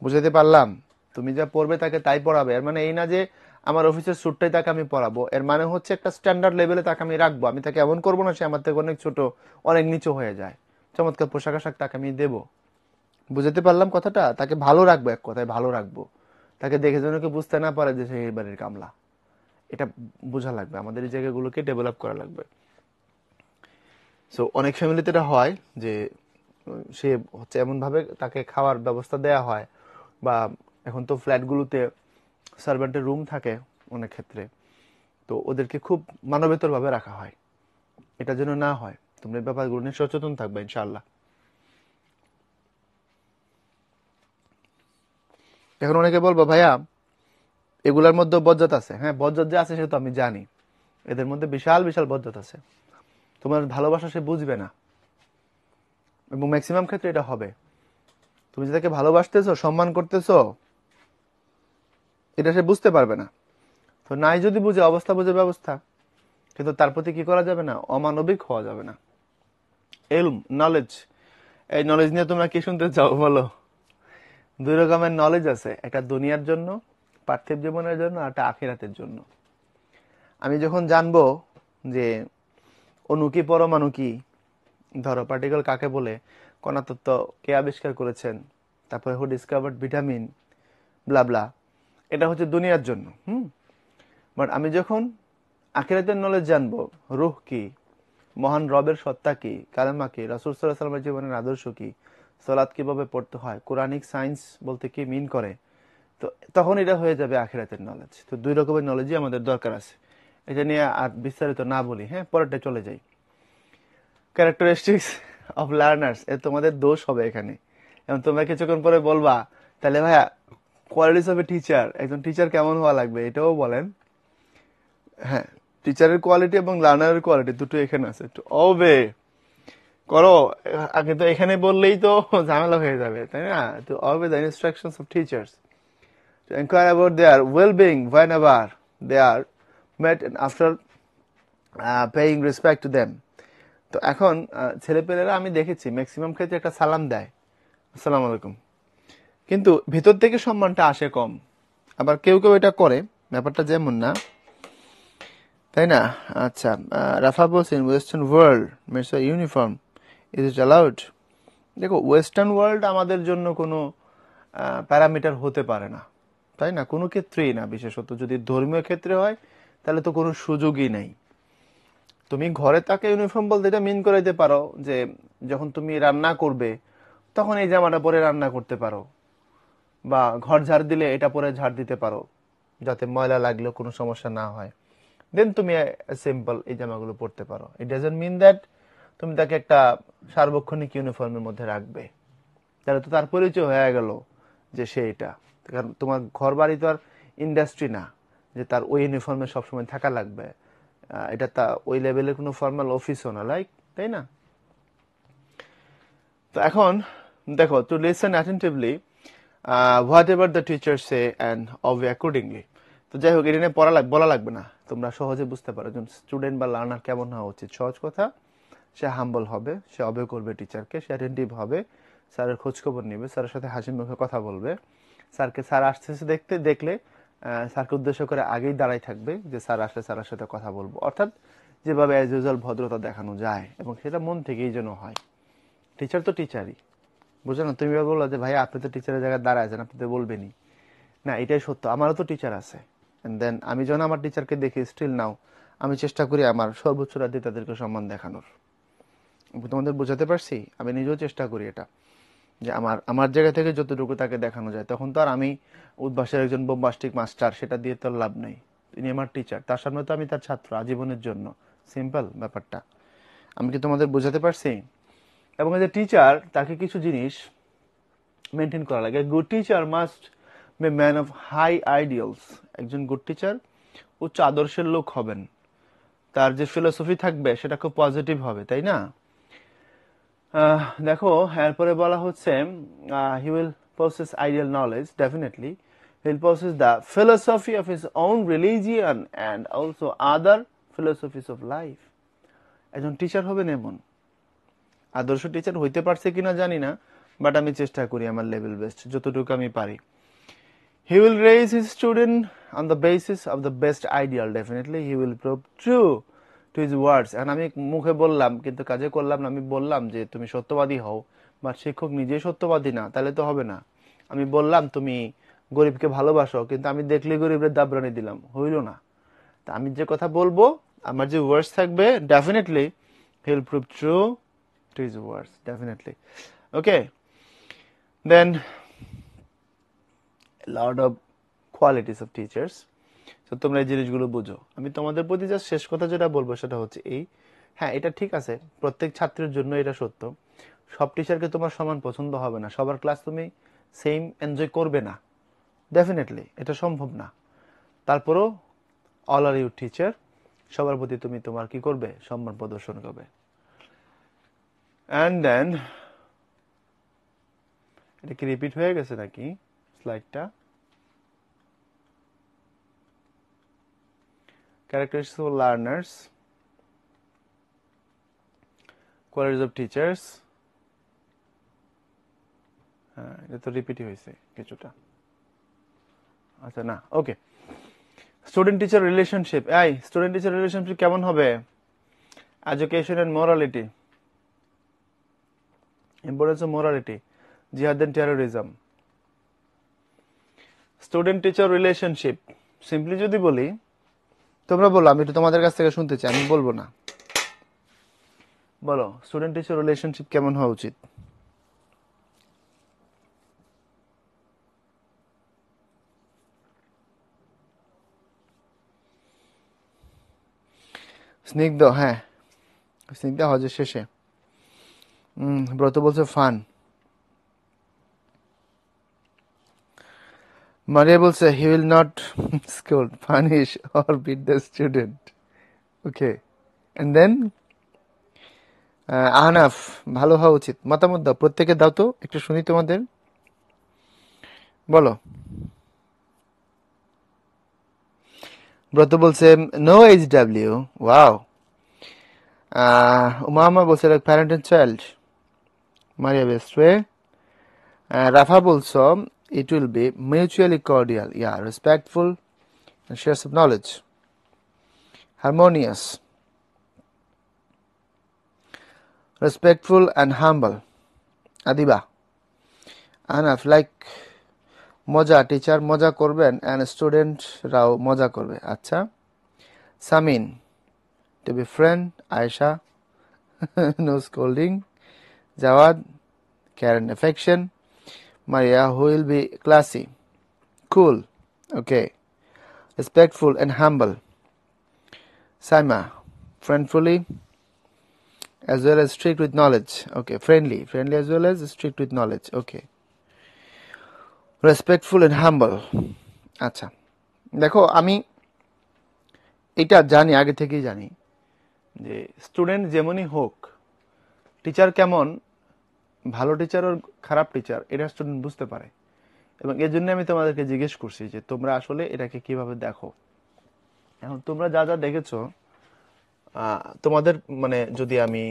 [SPEAKER 2] বুঝাতে পারলাম? তুমি যা পড়বে তাকে তাই পড়াবে। এর মানে এই না যে আমার অফিসের স্যুটটাই তাকে আমি পড়াবো। এর মানে হচ্ছে একটা স্ট্যান্ডার্ড লেভেলে তাকে আমি রাখবো। আমি তাকে এমন করবো না সে আমার থেকে অনেক ছোট, অনেক নিচু হয়ে যায়। চমৎকার পোশাক আশাক তাকে আমি দেবো। বুঝতে পারলাম কথাটা? তাকে ভালো রাখবো, এক কথায় ভালো রাখবো। তাকে দেখে যেন কেউ বুঝতে না পারে যে সে এই বাড়ির কামলা। এটা বোঝা লাগবে, আমাদের এই জায়গাগুলোকে ডেভেলপ করা লাগবে। সো অনেক ফ্যামিলিতে এটা হয় যে সে হচ্ছে এমনভাবে তাকে খাওয়ার ব্যবস্থা দেয়া হয়, বা এখন তো ফ্ল্যাটগুলোতে সার্ভেন্টের রুম থাকে অনেক ক্ষেত্রে, তো ওদেরকে খুব মানবেতরভাবে রাখা হয়। এটা যেন না হয়, তোমরা এই ব্যাপারগুলো নিয়ে সচেতন থাকবে ইনশাআল্লাহ। এখন অনেকে বলবো ভাইয়া এগুলোর মধ্যে বজ্জাত আছে। হ্যাঁ, বজ্জাত যে আছে সে তো আমি জানি, এদের মধ্যে বিশাল বিশাল বজ্জাত আছে। তোমার ভালোবাসা সে বুঝবে না, এবং ম্যাক্সিমাম ক্ষেত্রে এটা হবে। তুমি যে তাকে ভালোবাসতেছো, সম্মান করতেছো, এটা সে বুঝতে পারবে না। তো নাই যদি বুঝে, অবস্থা বুঝে ব্যবস্থা, কিন্তু তার প্রতি কি করা যাবে না, অমানবিক হওয়া যাবে না। ইলম, নলেজ, এই নলেজ নিয়ে তোমরা কি শুনতে চাও বলো? দুই রকমের নলেজ আছে, একটা দুনিয়ার জন্য, পার্থিব জীবনের জন্য, আর একটা আখিরাতের জন্য। আমি যখন জানবো যে অণু কি, পরমাণু কি, ধরো পার্টিকেল কাকে বলে, কণাতত্ত্ব কে আবিষ্কার করেছেন, তারপরে হু ডিসকভার্ড ভিটামিন, ব্লাবলা, এটা হচ্ছে দুনিয়ার জন্য। বাট আমি যখন আখিরাতের নলেজ জানবো, রূহ কি, মহান রবের সত্তা কি, কালেমা কি, রাসূল সাল্লাল্লাহু আলাইহি ওয়াসাল্লামের জীবনের আদর্শ কি, সালাত কিভাবে পড়তে হয়, কোরআনিক সায়েন্স বলতে কি মিন করে, তো তখন এটা হয়ে যাবে আখিরাতের নলেজ। তো দুই রকমের নলেজই আমাদের দরকার আছে। এটা নিয়ে আর বিস্তারিত না বলি, হ্যাঁ, পরেরটা চলে যাই। ক্যারেক্টারিস্টিক্স অফ লার্নার্স, এ তোমাদের দোষ হবে এখানে। এবং তোমরা কিছুক্ষণ পরে বলবা তাহলে ভাইয়া কোয়ালিটিস অফ এ টিচার, একজন টিচার কেমন হওয়া লাগবে এটাও বলেন। হ্যাঁ, টিচারের কোয়ালিটি এবং লার্নারের কোয়ালিটি দুটো এখানে আছে, একটু অবে করো। আগে তো এখানে বললেই তো ঝামেলা হয়ে যাবে, তাই না? To obey the instructions of teachers, to inquire about their well-being whenever they are met, and after paying respect to them. তো এখন ছেলেপেলেরা আমি দেখেছি ম্যাক্সিমাম ক্ষেত্রে একটা সালাম দেয়, আসসালামু আলাইকুম, কিন্তু ভিতর থেকে সম্মানটা আসে কম। আবার কেউ কেউ এটা করে, ব্যাপারটা যেমন না, তাই না? আচ্ছা, রাফা বলছেন western world makes a uniform, is it allowed? দেখো, ওয়েস্টার্ন ওয়ার্ল্ড আমাদের জন্য কোনো প্যারামিটার হতে পারে না, তাই না? কোনো ক্ষেত্রেই না, বিশেষত যদি ধর্মীয় ক্ষেত্রে হয় তাহলে তো কোনো সুযোগই নেই। তুমি ঘরে তাকে ইউনিফর্ম বলতে এটা মিন করাইতে পারো যে যখন তুমি রান্না করবে তখন এই জামাটা পরে রান্না করতে পারো, বা ঘর ঝাড় দিলে এটা পরে ঝাড় দিতে পারো, যাতে ময়লা লাগলেও কোনো সমস্যা না হয়। দেন তুমি সিম্পল এই জামাগুলো পরতে পারো। ইট ডাজন্ট মিন দ্যাট তুমি তাকে একটা সার্বক্ষণিক ইউনিফর্মের মধ্যে রাখবে, তাহলে তো তার পরিচয় হয়ে গেল যে সে এটা। কারণ তোমার ঘর বাড়ি তো আর ইন্ডাস্ট্রি না যে তার ওই ইউনিফর্মে সবসময় থাকা লাগবে। এটা তা ওই লেভেলের কোনো ফর্মাল অফিসও না, লাইক, তাই না? তো এখন দেখো, to listen attentively what ever the teacher say and অবে accordingly. তো যাই হোক, এটা নিয়ে বলা লাগবে না, তোমরা সহজে বুঝতে পারো একজন স্টুডেন্ট বা লার্নার কেমন হওয়া উচিত। সহজ কথা, সে হাম্বল হবে, সে অবে করবে টিচারকে, সে অ্যাটেন্টিভ হবে, স্যারের খোঁজখবর নেবে, স্যারের সাথে হাসি মুখে কথা বলবে, স্যার আসতেছে দেখলে স্যারকে উদ্দেশ্য করে আগেই দাঁড়াই থাকবে যে স্যার আসলে স্যারের সাথে কথা বলবো, অর্থাৎ যেভাবে অ্যাজ ইউজুয়াল ভদ্রতা দেখানো যায়, এবং সেটা মন থেকেই যেন হয়। টিচার তো টিচারই, বুঝো না? তুমি বললো যে ভাই আপনি তো টিচারের জায়গায় দাঁড়ায় আছেন, আপনি তো বলবেনই না, এটাই সত্য, আমারও তো টিচার আছে। এন্ড দেন আমি যখন আমার টিচারকে দেখি, স্টিল নাও আমি চেষ্টা করি আমার সর্বোচ্চটা দিয়ে তাদেরকে সম্মান দেখানোর। তোমাদের বোঝাতে পারছি? আমি নিজেও চেষ্টা করি এটা, যে আমার জায়গা থেকে যতটুকু তাকে দেখানো যায়। তখন তো আর আমি উদ্ভাসের একজন বোম্বাস্টিক মাস্টার, সেটা দিয়ে তো লাভ নেই। তিনি আমার টিচার, তার সামনে তো আমি তার ছাত্র আজীবনের জন্য। সিম্পল ব্যাপারটা। আমি কি তোমাদের বোঝাতে পারছি? এবং এই যে টিচার, তাকে কিছু জিনিস মেনটেন করা লাগে। Good teacher must be man of high ideals. একজন গুড টিচার উচ্চ আদর্শের লোক হবেন, তার যে ফিলোসফি থাকবে সেটা খুব পজিটিভ হবে, তাই না? দেখো, এরপরে বলা হচ্ছে he will possess ideal knowledge, definitely he will possess the philosophy of his own religion and also other philosophies of life. একজন টিচার হবেন এমন। আদর্শ টিচার হইতে পারছে কিনা জানি না, বাট আমি চেষ্টা করি আমার লেভেল বেস্ট, যতটুকু আমি পারি। He will raise his student on the basis of the best ideal. Definitely, he will prove true to his words. And আমি মুখে বললাম কিন্তু কাজে করলাম না। আমি বললাম যে তুমি সত্যবাদী হও, বাট শিক্ষক নিজেই সত্যবাদী না, তাহলে তো হবে না। আমি বললাম তুমি গরিবকে ভালোবাসো, কিন্তু আমি দেখলে গরিবের দাবরানি দিলাম, হইল না। তা আমি যে কথা বলবো, আমার যে ওয়ার্ডস থাকবে, definitely he will prove true to his words. Definitely. Okay. Then a lot of qualities of teachers. So তোমরা এই জিনিসগুলো বুঝো। আমি তোমাদের প্রতি যা শেষ কথা যেটা বলবো সেটা হচ্ছে এই, হ্যাঁ এটা ঠিক আছে, প্রত্যেক ছাত্রের জন্য এটা সত্য। সব টিচারকে তোমার সমান পছন্দ হবে না, সবার ক্লাস তুমি সেম এনজয় করবে না, ডেফিনেটলি এটা সম্ভব না। তারপরও অল আর ইউ টিচার, সবার প্রতি তুমি তোমার কি করবে, সম্মান প্রদর্শন করবে। অ্যান্ড দেন এটা কি রিপিট হয়ে গেছে নাকি স্লাইডটা? Characteristics of learners, qualities of teachers, হ্যাঁ এটা তো রিপিটই হয়েছে কিছুটা। আচ্ছা না, ওকে। স্টুডেন্ট টিচার রিলেশনশিপ, এই স্টুডেন্ট টিচার রিলেশনশিপ কেমন হবে? Education and morality, importance of morality, জিহাদ and terrorism. Student teacher relationship simply যদি বলি, তোমরা বলো, আমি একটু তোমাদের কাছ থেকে শুনতে চাই, আমি বলবো না। বলো স্টুডেন্ট টিচার রিলেশনশিপ কেমন হওয়া উচিত? স্নিগ্ধ, হ্যাঁ স্নিগ্ধা হজের শেষে। ব্রত বলছে ফান। মারিয়া বলছে he will not scold, punish or beat the student. Okay. And then Ahnaf, ভালো হওয়া উচিত। মতামত দাও, প্রত্যেকে দাও তো, একটু শুনি তোমাদের, বলো। ব্রত বলছে নো HW, ওয়াও। উমামা বলছে like parent and child. Maria best way. রাফা বলছো it will be mutually cordial, yeah, respectful and shares of knowledge, harmonious, respectful and humble. Adiba, Anaf like মজা, টিচার মজা করবেন and student রাও মজা করবে। আচ্ছা। Samin, to be friend. Aisha, no scolding. Jawad, care and affection. Maria, who will be classy, cool, okay, respectful and humble. Saima, friendly as well as strict with knowledge, okay, friendly as well as strict with knowledge, okay, respectful and humble. আচ্ছা দেখো, আমি এটা জানি, আগে থেকেই জানি যে student যেমনই হোক, টিচার কেমন, ভালো টিচার আর খারাপ টিচার, এটা স্টুডেন্ট বুঝতে পারে। এবং এর জন্য আমি তোমাদেরকে জিজ্ঞেস করছি যে তোমরা আসলে এটাকে কিভাবে দেখো। এখন তোমরা যা যা দেখেছো, তোমাদের মানে যদি আমি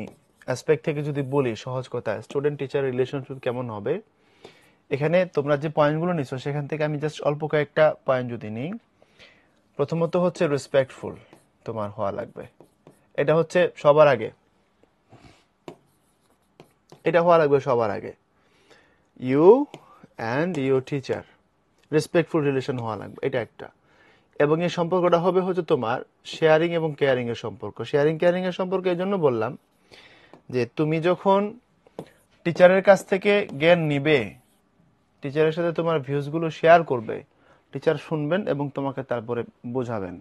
[SPEAKER 2] অ্যাসপেক্ট থেকে যদি বলি সহজ কথায়, স্টুডেন্ট টিচার রিলেশনশিপ কেমন হবে, এখানে তোমরা যে পয়েন্টগুলো নিছো সেখান থেকে আমি জাস্ট অল্প কয়েকটা পয়েন্ট যদি নিই। প্রথমত হচ্ছে রেসপেক্টফুল তোমার হওয়া লাগবে, এটা হচ্ছে সবার আগে, এটা হওয়া লাগবে সবার আগে। You and your teacher respectful relation হওয়া লাগবে, এটা একটা। এবং এই সম্পর্কটা হবে হচ্ছে তোমার শেয়ারিং এবং কেয়ারিং এর সম্পর্ক। শেয়ারিং কেয়ারিং এর সম্পর্ক এই জন্য বললাম যে তুমি যখন টিচারের কাছ থেকে জ্ঞান নিবে, টিচারের সাথে তোমার ভিউজগুলো শেয়ার করবে, টিচার শুনবেন এবং তোমাকে তারপরে বোঝাবেন।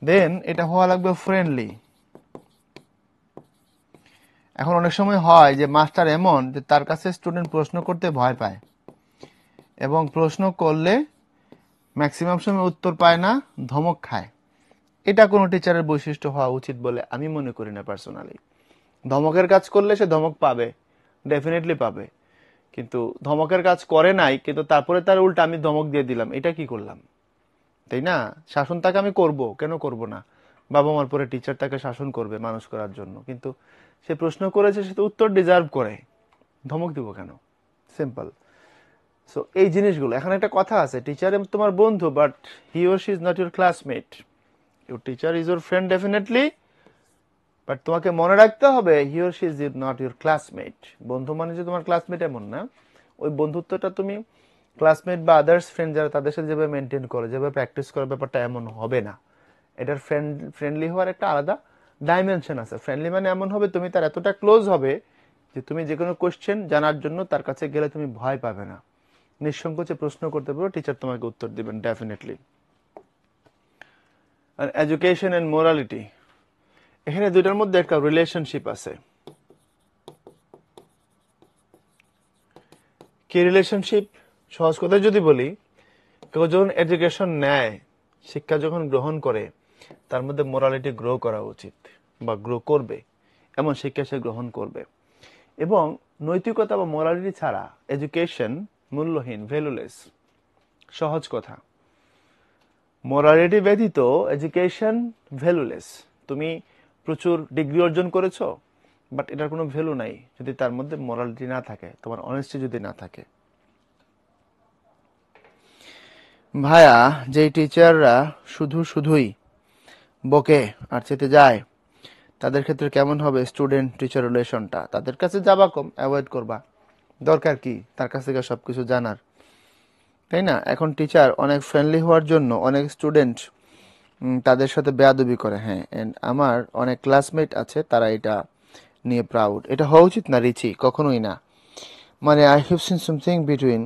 [SPEAKER 2] দেন এটা হওয়া লাগবে ফ্রেন্ডলি। এখন অনেক সময় হয় যে মাস্টার এমন যে তার কাছে স্টুডেন্ট প্রশ্ন করতে ভয় পায়, এবং প্রশ্ন করলে ম্যাক্সিমাম সময় উত্তর পায় না, ধমক খায়। এটা কোনো টিচারের বৈশিষ্ট্য হওয়া উচিত বলে আমি মনে করি না পার্সোনালি। ধমকের কাজ করলে সে ধমক পাবে, ডেফিনেটলি পাবে, কিন্তু ধমকের কাজ করে নাই কিন্তু তারপরে তার উল্টা আমি ধমক দিয়ে দিলাম, এটা কি করলাম, তাই না? শাসন তাকে আমি করব, কেন করব না? বাবা মার পরে টিচার তাকে শাসন করবে মানুষ করার জন্য, কিন্তু সে প্রশ্ন করেছে, সে তো উত্তর ডিজার্ভ করে, ধমক দিব কেন? সিম্পল। সো এই জিনিসগুলো, এখন একটা কথা আছে, টিচার তোমার বন্ধু, but he or she is not your classmate. Your teacher is your friend definitely, but তোমাকে মনে রাখতে হবে হি or she is not your classmate. বন্ধু মানে যে তোমার ক্লাসমেট এমন না। ওই বন্ধুত্বটা তুমি ক্লাসমেট বা আদার্স ফ্রেন্ড যারা তাদের সাথে যেভাবে মেনটেন করো, যেভাবে প্র্যাকটিস করো, ব্যাপারটা এমন হবে না। এটার ফ্রেন্ডলি হওয়ার একটা আলাদা ডাইমেনশন আছে। ফ্রেন্ডলি মানে এমন হবে তুমি তার এতটা ক্লোজ হবে যে তুমি যে কোনো কোশ্চেন জানার জন্য তার কাছে গেলে তুমি ভয় পাবে না, নিঃসংকোচে প্রশ্ন করতে পারো, টিচার তোমাকে উত্তর দিবেন ডেফিনেটলি। আর এডুকেশন এন্ড মোরালিটি, এখানে দুইটার মধ্যে একটা রিলেশনশিপ আছে। কি রিলেশনশিপ? সহজ কথায় যদি বলি, কেউ যখন এডুকেশন নেয়, শিক্ষা যখন গ্রহণ করে, তার মধ্যে মোরালিটি গ্রো করা উচিত বা গ্রো করবে, এমন শিক্ষা সে গ্রহণ করবে। এবং নৈতিকতা বা মোরালিটি ছাড়া এডুকেশন মূল্যহীন, ভ্যালুলেস। সহজ কথা, মোরালিটি ব্যতীত এডুকেশন ভ্যালুলেস। তুমি প্রচুর ডিগ্রি অর্জন করেছো, বাট এটার কোনো ভ্যালু নাই যদি তার মধ্যে মোরালিটি না থাকে, তোমার অনেস্টি যদি না থাকে। ভাইয়া, যেই টিচাররা শুধুই বকে আর চেতে যায়, তাদের ক্ষেত্রে কেমন হবে স্টুডেন্ট টিচার রিলেশনটা? তাদের কাছে যাবা কম, অ্যাভয়েড করবা। দরকার কি তার কাছ থেকে সবকিছু জানার, তাই না? এখন টিচার অনেক ফ্রেন্ডলি হওয়ার জন্য অনেক স্টুডেন্ট তাদের সাথে বেয়াদবি করে। হ্যাঁ, এন্ড আমার অনেক ক্লাসমেট আছে, তারা এটা নিয়ে প্রাউড। এটা হওয়া উচিত না রিচি, কখনোই না। মানে I have seen something between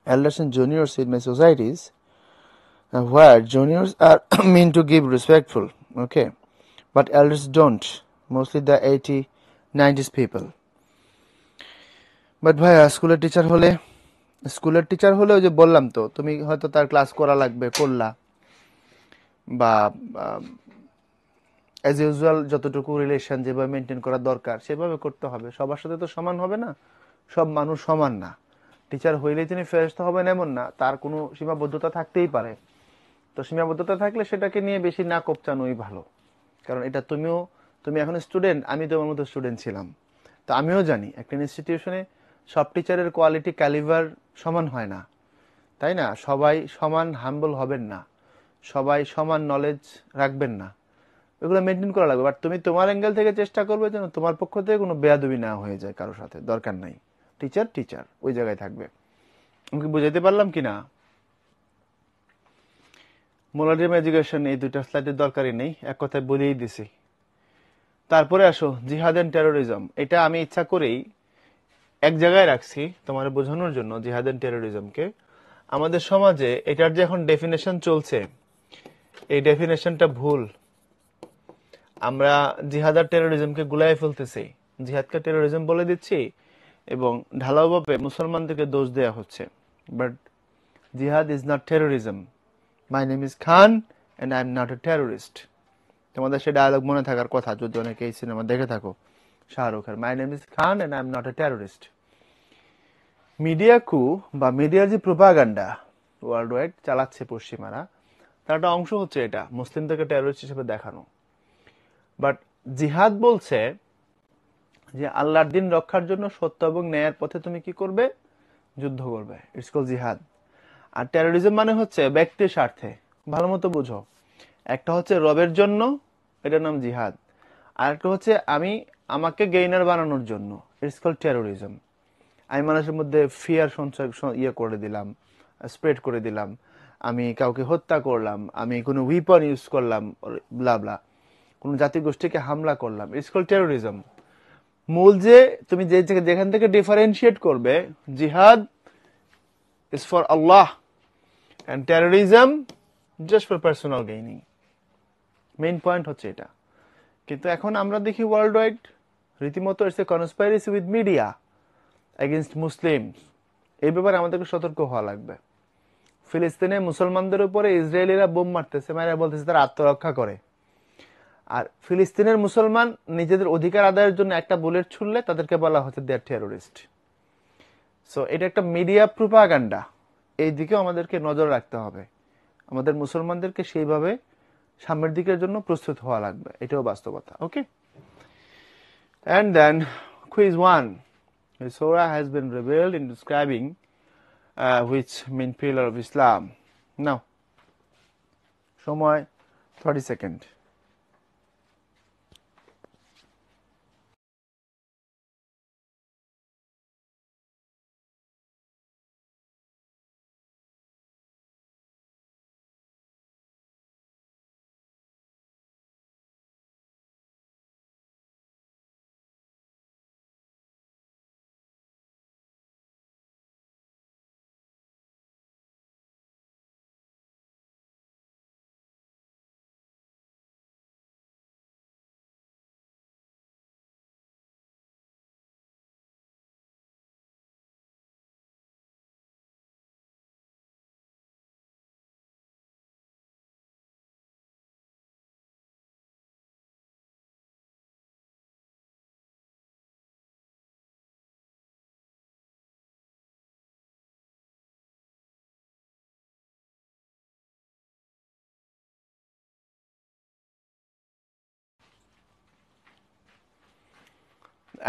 [SPEAKER 2] elders and juniors in my societies, where juniors are meant to give respectful, okay, but elders don't, mostly the 80 90s people. But ভাইয়া, স্কুলের টিচার হলে ওই যে বললাম তো, তুমি হয়তো তার ক্লাস করা লাগবে, করলা, বা অ্যাজ ইউজুয়াল যতটুকু রিলেশন যেভাবে মেনটেন করা দরকার সেভাবে করতে হবে। সবার সাথে তো সমান হবে না, সব মানুষ সমান না। টিচার হইলেই তিনি ফেরেশতা হবেন এমন না, তার কোনো সীমাবদ্ধতা থাকতেই পারে। তো সীমাবদ্ধতা থাকলে সেটাকে নিয়ে বেশি না কোপচানোই ভালো। কারণ এটা তুমি এখন স্টুডেন্ট, আমি তোমার মতো স্টুডেন্ট ছিলাম, তো আমিও জানি একটা ইনস্টিটিউশনে সব টিচারের কোয়ালিটি ক্যালিভার সমান হয় না, তাই না? সবাই সমান হাম্বল হবেন না, সবাই সমান নলেজ রাখবেন না, এগুলো মেনটেন করা লাগবে। বাট তুমি তোমার অ্যাঙ্গেল থেকে চেষ্টা করবে যেন তোমার পক্ষ থেকে কোনো বেয়াদবি না হয়ে যায় কারোর সাথে, দরকার নাই। টিচার ওই জায়গায় থাকবে। আমি কি বুঝাইতে পারলাম কিনা? মোরালিটি এডুকেশন এই দুইটা স্লাইডের দরকারই নেই, এক কথায় বলেই দিছি। তারপরে আসো জিহাদ এন্ড টেরোরিজম। এটা আমি ইচ্ছা করেই এক জায়গায় রাখছি তোমার বোঝানোর জন্য, জিহাদ এন্ড টেরোরিজমকে। আমাদের সমাজে এটার যে এখন ডেফিনেশন চলছে, এই ডেফিনেশনটা ভুল। আমরা জিহাদ আর টেরোরিজমকে গুলাই ফেলতেছি, জিহাদকে টেরোরিজম বলে দিচ্ছি এবং ঢালাওভাবে মুসলমানদেরকে দোষ দেয়া হচ্ছে। বাট জিহাদ is not terrorism. My name is Khan and I am not a terrorist. তোমাদের সে ডায়ালগ মনে থাকার কথা যদি অনেকে এই সিনেমা দেখে থাকো শাহরুখের, my name is Khan and I am not a terrorist. Media কু বা মিডিয়ার যে প্রোপাগান্ডা ওয়ার্ল্ড ওয়াইড চালাচ্ছে পশ্চিমারা, তার একটা অংশ হচ্ছে এটা মুসলিমদেরকে টেরোরিস্ট হিসেবে দেখানো। বাট জিহাদ বলছে যে আল্লাহর দিন রক্ষার জন্য সত্য এবং ন্যায়ের পথে তুমি কি করবে? যুদ্ধ করবে। ইটস কল জিহাদ। আর টেরোরিজম মানে হচ্ছে ব্যক্তির স্বার্থে। ভালো মতো বুঝো, একটা হচ্ছে রবের জন্য, এটার নাম জিহাদ। আর একটা হচ্ছে আমাকে গেইনার বানানোর জন্য, ইটস কল টেরোরিজম। আমি মানুষের মধ্যে ফিয়ার সঞ্চয় করে দিলাম, স্প্রেড করে দিলাম, আমি কাউকে হত্যা করলাম, আমি কোনো উইপন ইউজ করলাম, ব্লা কোন জাতিগোষ্ঠীকে হামলা করলাম, ইটস কল টেরোরিজম। মূল যে তুমি যেখান থেকে ডিফারেন্সিয়েট করবে, জিহাদ is for Allah and terrorism just for personal gaining. Main point হচ্ছে এটা। কিন্তু এখন আমরা দেখি ওয়ার্ল্ড ওয়াইড রীতিমতো it's a conspiracy with media against Muslims. এই ব্যাপারে আমাদেরকে সতর্ক হওয়া লাগবে। ফিলিস্তিনে মুসলমানদের উপরে ইসরায়েলিরা বোম মারতেছে, মায়েরা বলতেছে তারা আত্মরক্ষা করে। আর ফিলিস্তিনের মুসলমান নিজেদের অধিকার আদায়ের জন্য একটা বুলেট ছুড়লে তাদেরকে বলা হচ্ছে দে আর টেরোরিস্ট। সো এটা একটা মিডিয়া প্রোপাগান্ডা, এই দিকেও আমাদেরকে নজর রাখতে হবে। আমাদের মুসলমানদেরকে সেইভাবে সামনের দিকের জন্য প্রস্তুত হওয়া লাগবে, এটাও বাস্তবতা। ওকে, and then quiz 1. The Surah has been revealed in describing which main pillar of Islam? Now, সময় 30 seconds.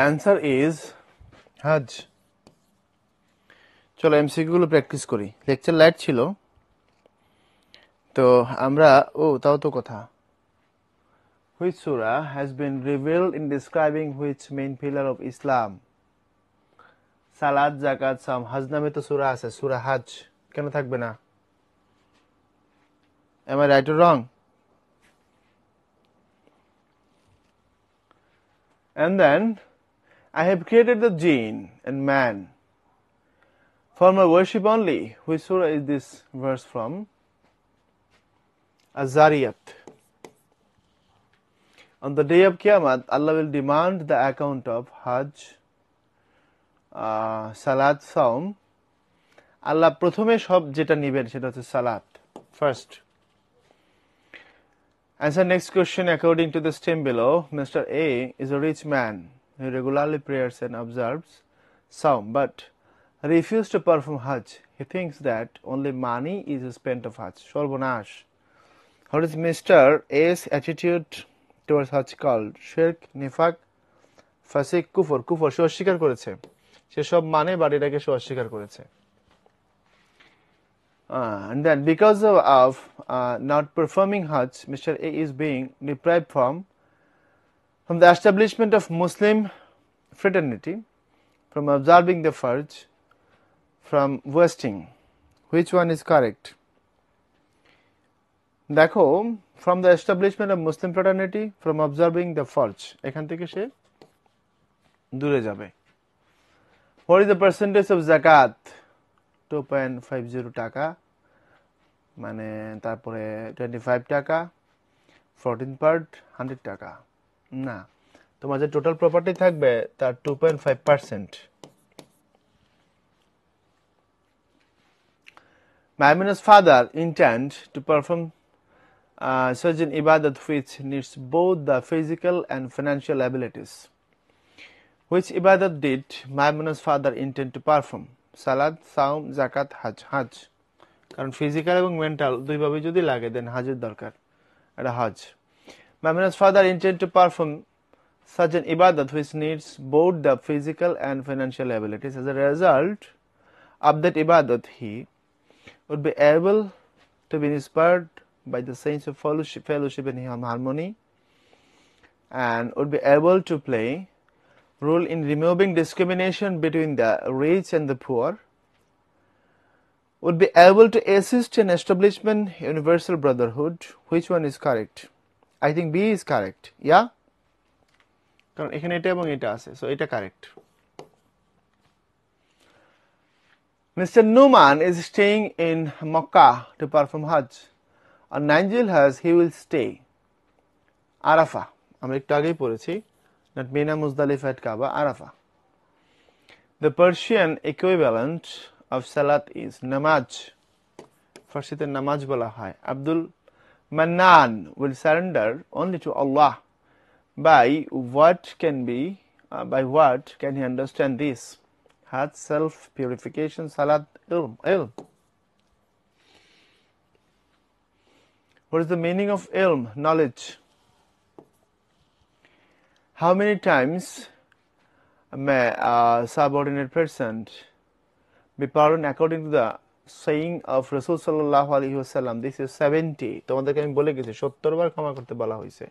[SPEAKER 2] Answer is Hajj. চলো এমসিকিউ গুলো প্র্যাকটিস করি। লেকচার লাইট ছিল তো আমরা তাও তো কথা। Which surah has been revealed in describing which main pillar of Islam? সালাত, যাকাত, সাম, হজ নামে তো সূরা আছে, সূরা হজ কেন থাকবে না? Am I right or wrong? And then I have created the jinn and man for my worship only. Which surah is this verse from? Az-Zariyat. On the day of Qiyamah, Allah will demand the account of Hajj, Salat, Saum. Allah প্রথমে সব যেটা নিবেন সেটা হচ্ছে সালাত, first. Answer next question according to the stem below. Mr. A is a rich man. He regularly prays and observes Saum, but refuses to perform Hajj. He thinks that only money is spent of Hajj. Sharbonash. What is Mr. A's attitude towards Hajj called? Shirk, Nifaq, Fasik, Kufr. Kufr সে অস্বীকার করেছে, সে সব মানে but এটাকে সে অস্বীকার করেছে। And then because of not performing Hajj, Mr. A is being deprived from the establishment of Muslim fraternity, from observing the Fard, from wasting. Which one is correct? দেখো, from the establishment of Muslim fraternity, from observing the Fard, এখান থেকে সে দূরে যাবে। What is the percentage of zakat? 2.50 টাকা, মানে তারপরে 25 টাকা, 14 part 100 টাকা। না, তোমার যে টোটাল প্রপার্টি থাকবে তার 2.5%। Maimuna's father intend to perform such an ibadat which needs both the physical and financial abilities. Which ibadat did Maimuna's father intend to perform? Salat, Saum, Zakat, Hajj. Hajj, কারণ physical এবং mental দুইভাবে যদি লাগে দেন হাজের দরকার, এটা হজ। Maimuna's father intend to perform such an ibadat which needs both the physical and financial abilities. As a result of that ibadat, he would be able to be inspired by the sense of fellowship and harmony, and would be able to play role in removing discrimination between the rich and the poor, would be able to assist in establishment universal brotherhood. Which one is correct? I think B is correct. Yeah, কারণ এখানে এটা এবং এটা আছে, so এটা correct. Mr. Numan is staying in Makkah to perform Hajj. On 9 Dhul-Hajj he will stay Arafah. আমরা একটু আগেই পড়েছি, not Mina, Muzdalifah, Kaaba, Arafah. The Persian equivalent of Salat is Namaz. ফার্সিতে নামাজ বলা হয়। Abdul Mannan will surrender only to Allah. By what can he understand this? Hajj, self purification, Salat, ilm. What is the meaning of ilm? Knowledge. How many times may a subordinate person be pardoned according to the saying of Rasul sallallahu alaihi wasallam. This is 70. তোমাদেরকে আমি বলে গেছি 70 বার ক্ষমা করতে বলা হয়েছে.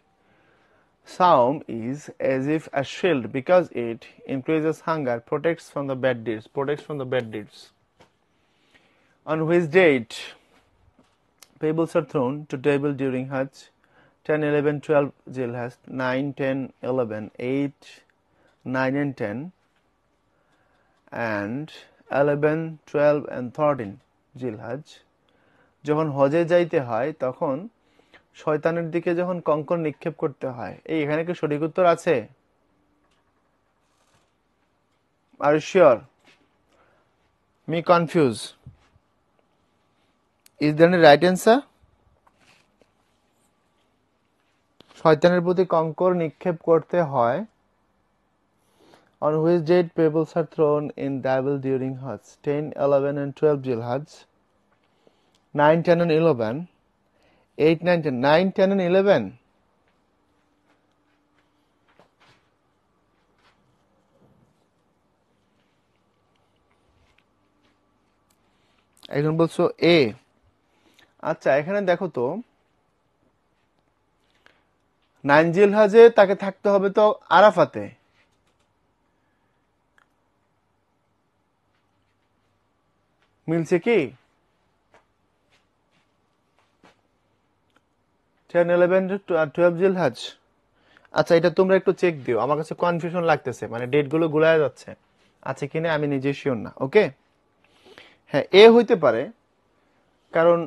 [SPEAKER 2] Saum is as if a shield because it increases hunger, protects from the bad deeds. On which date pebbles are thrown to table during Hajj? 10, 11, 12 Zilhaj, 9, 10, 11, 8, 9 and 10, and 11, 12 and 13 Zilhaj. যখন হজে যাইতে হয় তখন শয়তানের দিকে যখন কঙ্কর নিক্ষেপ করতে হয়, এই এখানে কি সঠিক উত্তর আছে? Are you sure? Me confused. Is there any right answer? শয়তানের প্রতি কঙ্কর নিক্ষেপ করতে হয়. On which date pebbles are thrown in Dabble during Hajj? 10, 11 and 12 Zilhaj, 9, 10 and 11, 8, 9, 10, 9, 10 and 11. এখন বলছো এ. আচ্ছা এখানে দেখো তো 9 জিলহজে তাকে থাকতে হবে তো আরাফাতে. মিলছে কি? 10, 11, 12 জিলহজ. আচ্ছা এটা তোমরা একটু চেক দিও, আমার কাছে কনফিউশন লাগতেছে, মানে ডেটগুলো গুলায় যাচ্ছে, আছে কিনা আমি নিজে শিওর না. ওকে, হ্যাঁ এ হইতে পারে, কারণ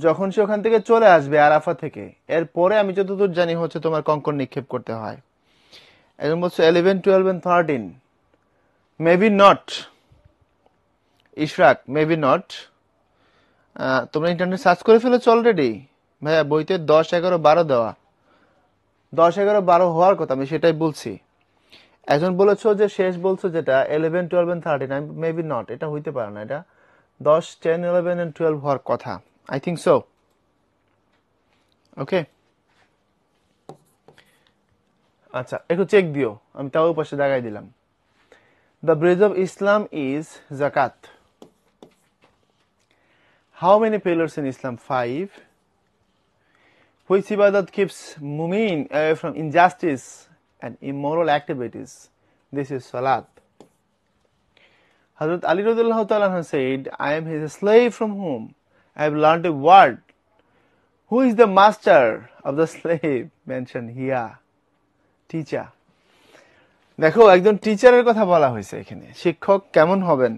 [SPEAKER 2] যখন সে ওখান থেকে চলে আসবে আরাফা থেকে, এরপরে আমি যতদূর জানি হচ্ছে তোমার কঙ্কর নিক্ষেপ করতে হয়. এখন বলছো 11, 12 and 13. Maybe not Ishraq, maybe not. তোমরা ইন্টারনেট সার্চ করে ফেলেছো অলরেডি? ভাইয়া বইতে 10, 11, 12 দেওয়া, 10, 11, 12 হওয়ার কথা, আমি সেটাই বলছি. এখন বলেছো যে শেষ বলছো যেটা 11, 12 and 13, মেবি নট, এটা হইতে পারে না, এটা 10, 10, 11 and 12 হওয়ার কথা. I think so. Okay. আচ্ছা একটু চেক দিও, আমি তাও পাশে দাগাই দিলাম. The bridge of Islam is zakat. How many pillars in Islam? 5. Which ibadat keeps mu'min away from injustice and immoral activities? This is salat. Hazrat Ali radhiyallahu ta'ala said, I am his slave from whom I have learned a word. Who is the master of the slave? Mentioned here. Teacher. দেখো একজন টিচারের কথা বলা হয়েছে এখানে. শিক্ষক কেমন হবেন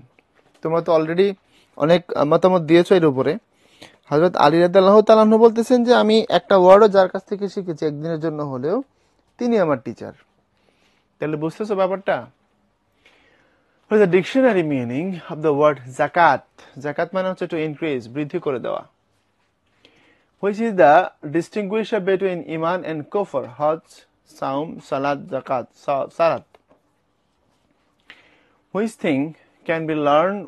[SPEAKER 2] তোমরা তো অলরেডি অনেক মতামত দিয়েছো এর উপরে. হযরত আলী রাদিয়াল্লাহু তাআলা আনহু বলতেছেন যে আমি একটা ওয়ার্ডও যার কাছ থেকে শিখেছি একদিনের জন্য হলেও তিনি আমার টিচার. তাহলে বুঝতেছো ব্যাপারটা? What is the dictionary meaning of the word zakat? Zakat মানে হচ্ছে to increase, বৃদ্ধি করে দেওয়া. Which is the distinguisher between iman and kufr? Hajj, saum, salat, zakat, salat. Which thing can be learned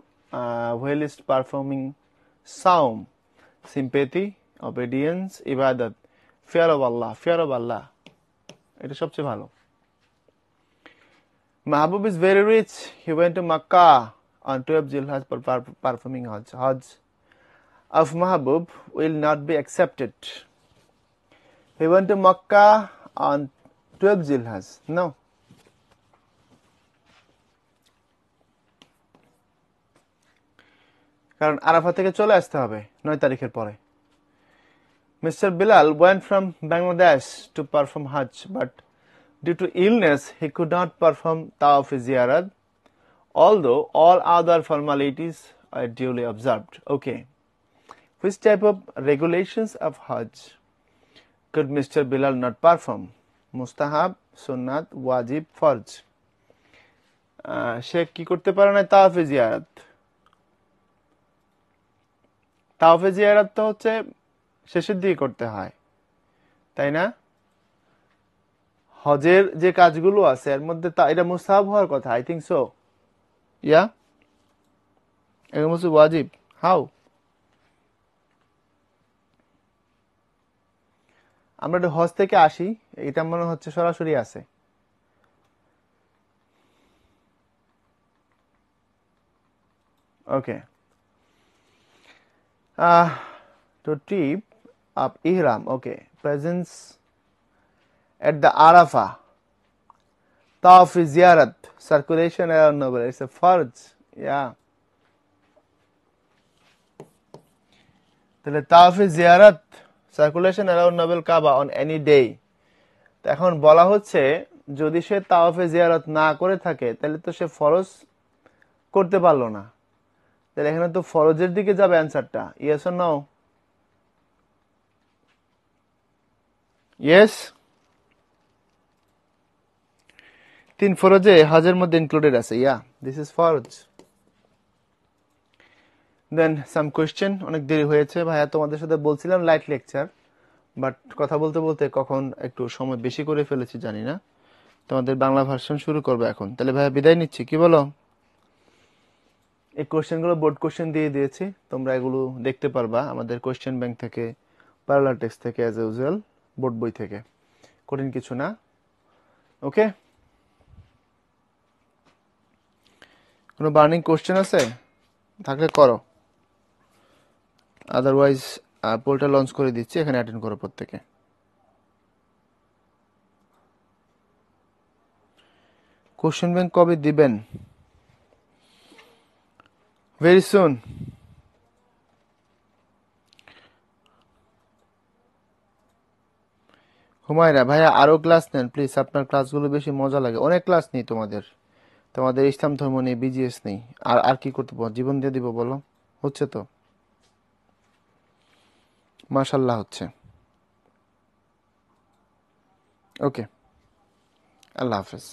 [SPEAKER 2] whilst performing saum? Sympathy, obedience, ibadat, fear of Allah, এটা সবচেয়ে ভালো. Mahbub is very rich. He went to Makkah on 12 Zilhaj for performing Hajj. Hajj of Mahbub will not be accepted. He went to Makkah on 12 Zilhaj. No. কারণ আরাফা থেকে চলে আসতে হবে 9 তারিখের পরে. Mr. Bilal went from Bangladesh to perform Hajj, but due to illness he could not perform Tawaf Ziyarat, although all other formalities are duly observed. Okay. Which type of regulations of Hajj could Mr. Bilal not perform? Mustahab, Sunnat, Wajib, Farj. সে কি করতে পারে না? তাওয়াফে জিয়ারত. তাওয়াফে জিয়ারত তো হচ্ছে শেষের দিকে করতে হয়, তাই না? হজের যে কাজগুলো আছে এর মধ্যে এটা মুস্তাহাব হওয়ার কথা. I think so. ইয়া, এটা হচ্ছে ওয়াজিব. হাউ? আমরা একটু হজ থেকে আসি, এটা মনে হচ্ছে সরাসরি আছে. Okay. To trip of ihram. Okay. Presence at the Arafah. Tawaf ziyarat. Circulation around Nobel. It's a farj. Yeah. তাহলে তাওয়াফে জিয়ারাত circulation around noble Kaaba on any day. তো এখন বলা হচ্ছে যদি সে তাওয়াফে জিয়ারত না করে থাকে তাহলে তো সে ফরজ করতে পারলো না, তাহলে এখানে তো ফরজের দিকে যাবে অ্যান্সারটা। Yes or no? ইয়েস, 3 ফরজে হজের মধ্যে ইনক্লুডেড আছে। ইয়া, দিস ইজ ফরজ। দেন সাম কোয়েশ্চেন। অনেক দেরি হয়েছে ভাইয়া, তোমাদের সাথে বলছিলাম লাইট লেকচার, বাট কথা বলতে বলতে কখন একটু সময় বেশি করে ফেলেছি জানি না। তোমাদের বাংলা ভার্সন শুরু করবো এখন। তাহলে ভাইয়া বিদায় নিচ্ছি, কি বলো? এই কোয়েশ্চেনগুলো বোর্ড কোয়েশ্চেন দিয়ে দিয়েছি, তোমরা এগুলো দেখতে পারবা আমাদের কোয়েশ্চেন ব্যাংক থেকে, প্যারালাল টেক্সট থেকে, অ্যাজ ইউজুয়াল বোর্ড বই থেকে। কঠিন কিছু না। ওকে, কোনো বার্নিং কোয়েশ্চেন আছে থাকলে করো, আদারওয়াইজ পোলটা লঞ্চ করে দিচ্ছি, এখানে অ্যাটেন্ড করো প্রত্যেকে। কোশ্চেন ব্যাংক কবে দিবেন? Very soon. হুমায়রা ভাইয়া আরো ক্লাস নেন প্লিজ, আপনার ক্লাসগুলো বেশি মজা লাগে। অনেক ক্লাস নেই তোমাদের, তোমাদের ইসলাম ধর্ম নেই, বিজিএস নেই, আর আর কি করতে পারো? জীবন দিয়ে দিব বলো? হচ্ছে তো, মাশাল্লাহ হচ্ছে। ওকে, আল্লাহ হাফেজ।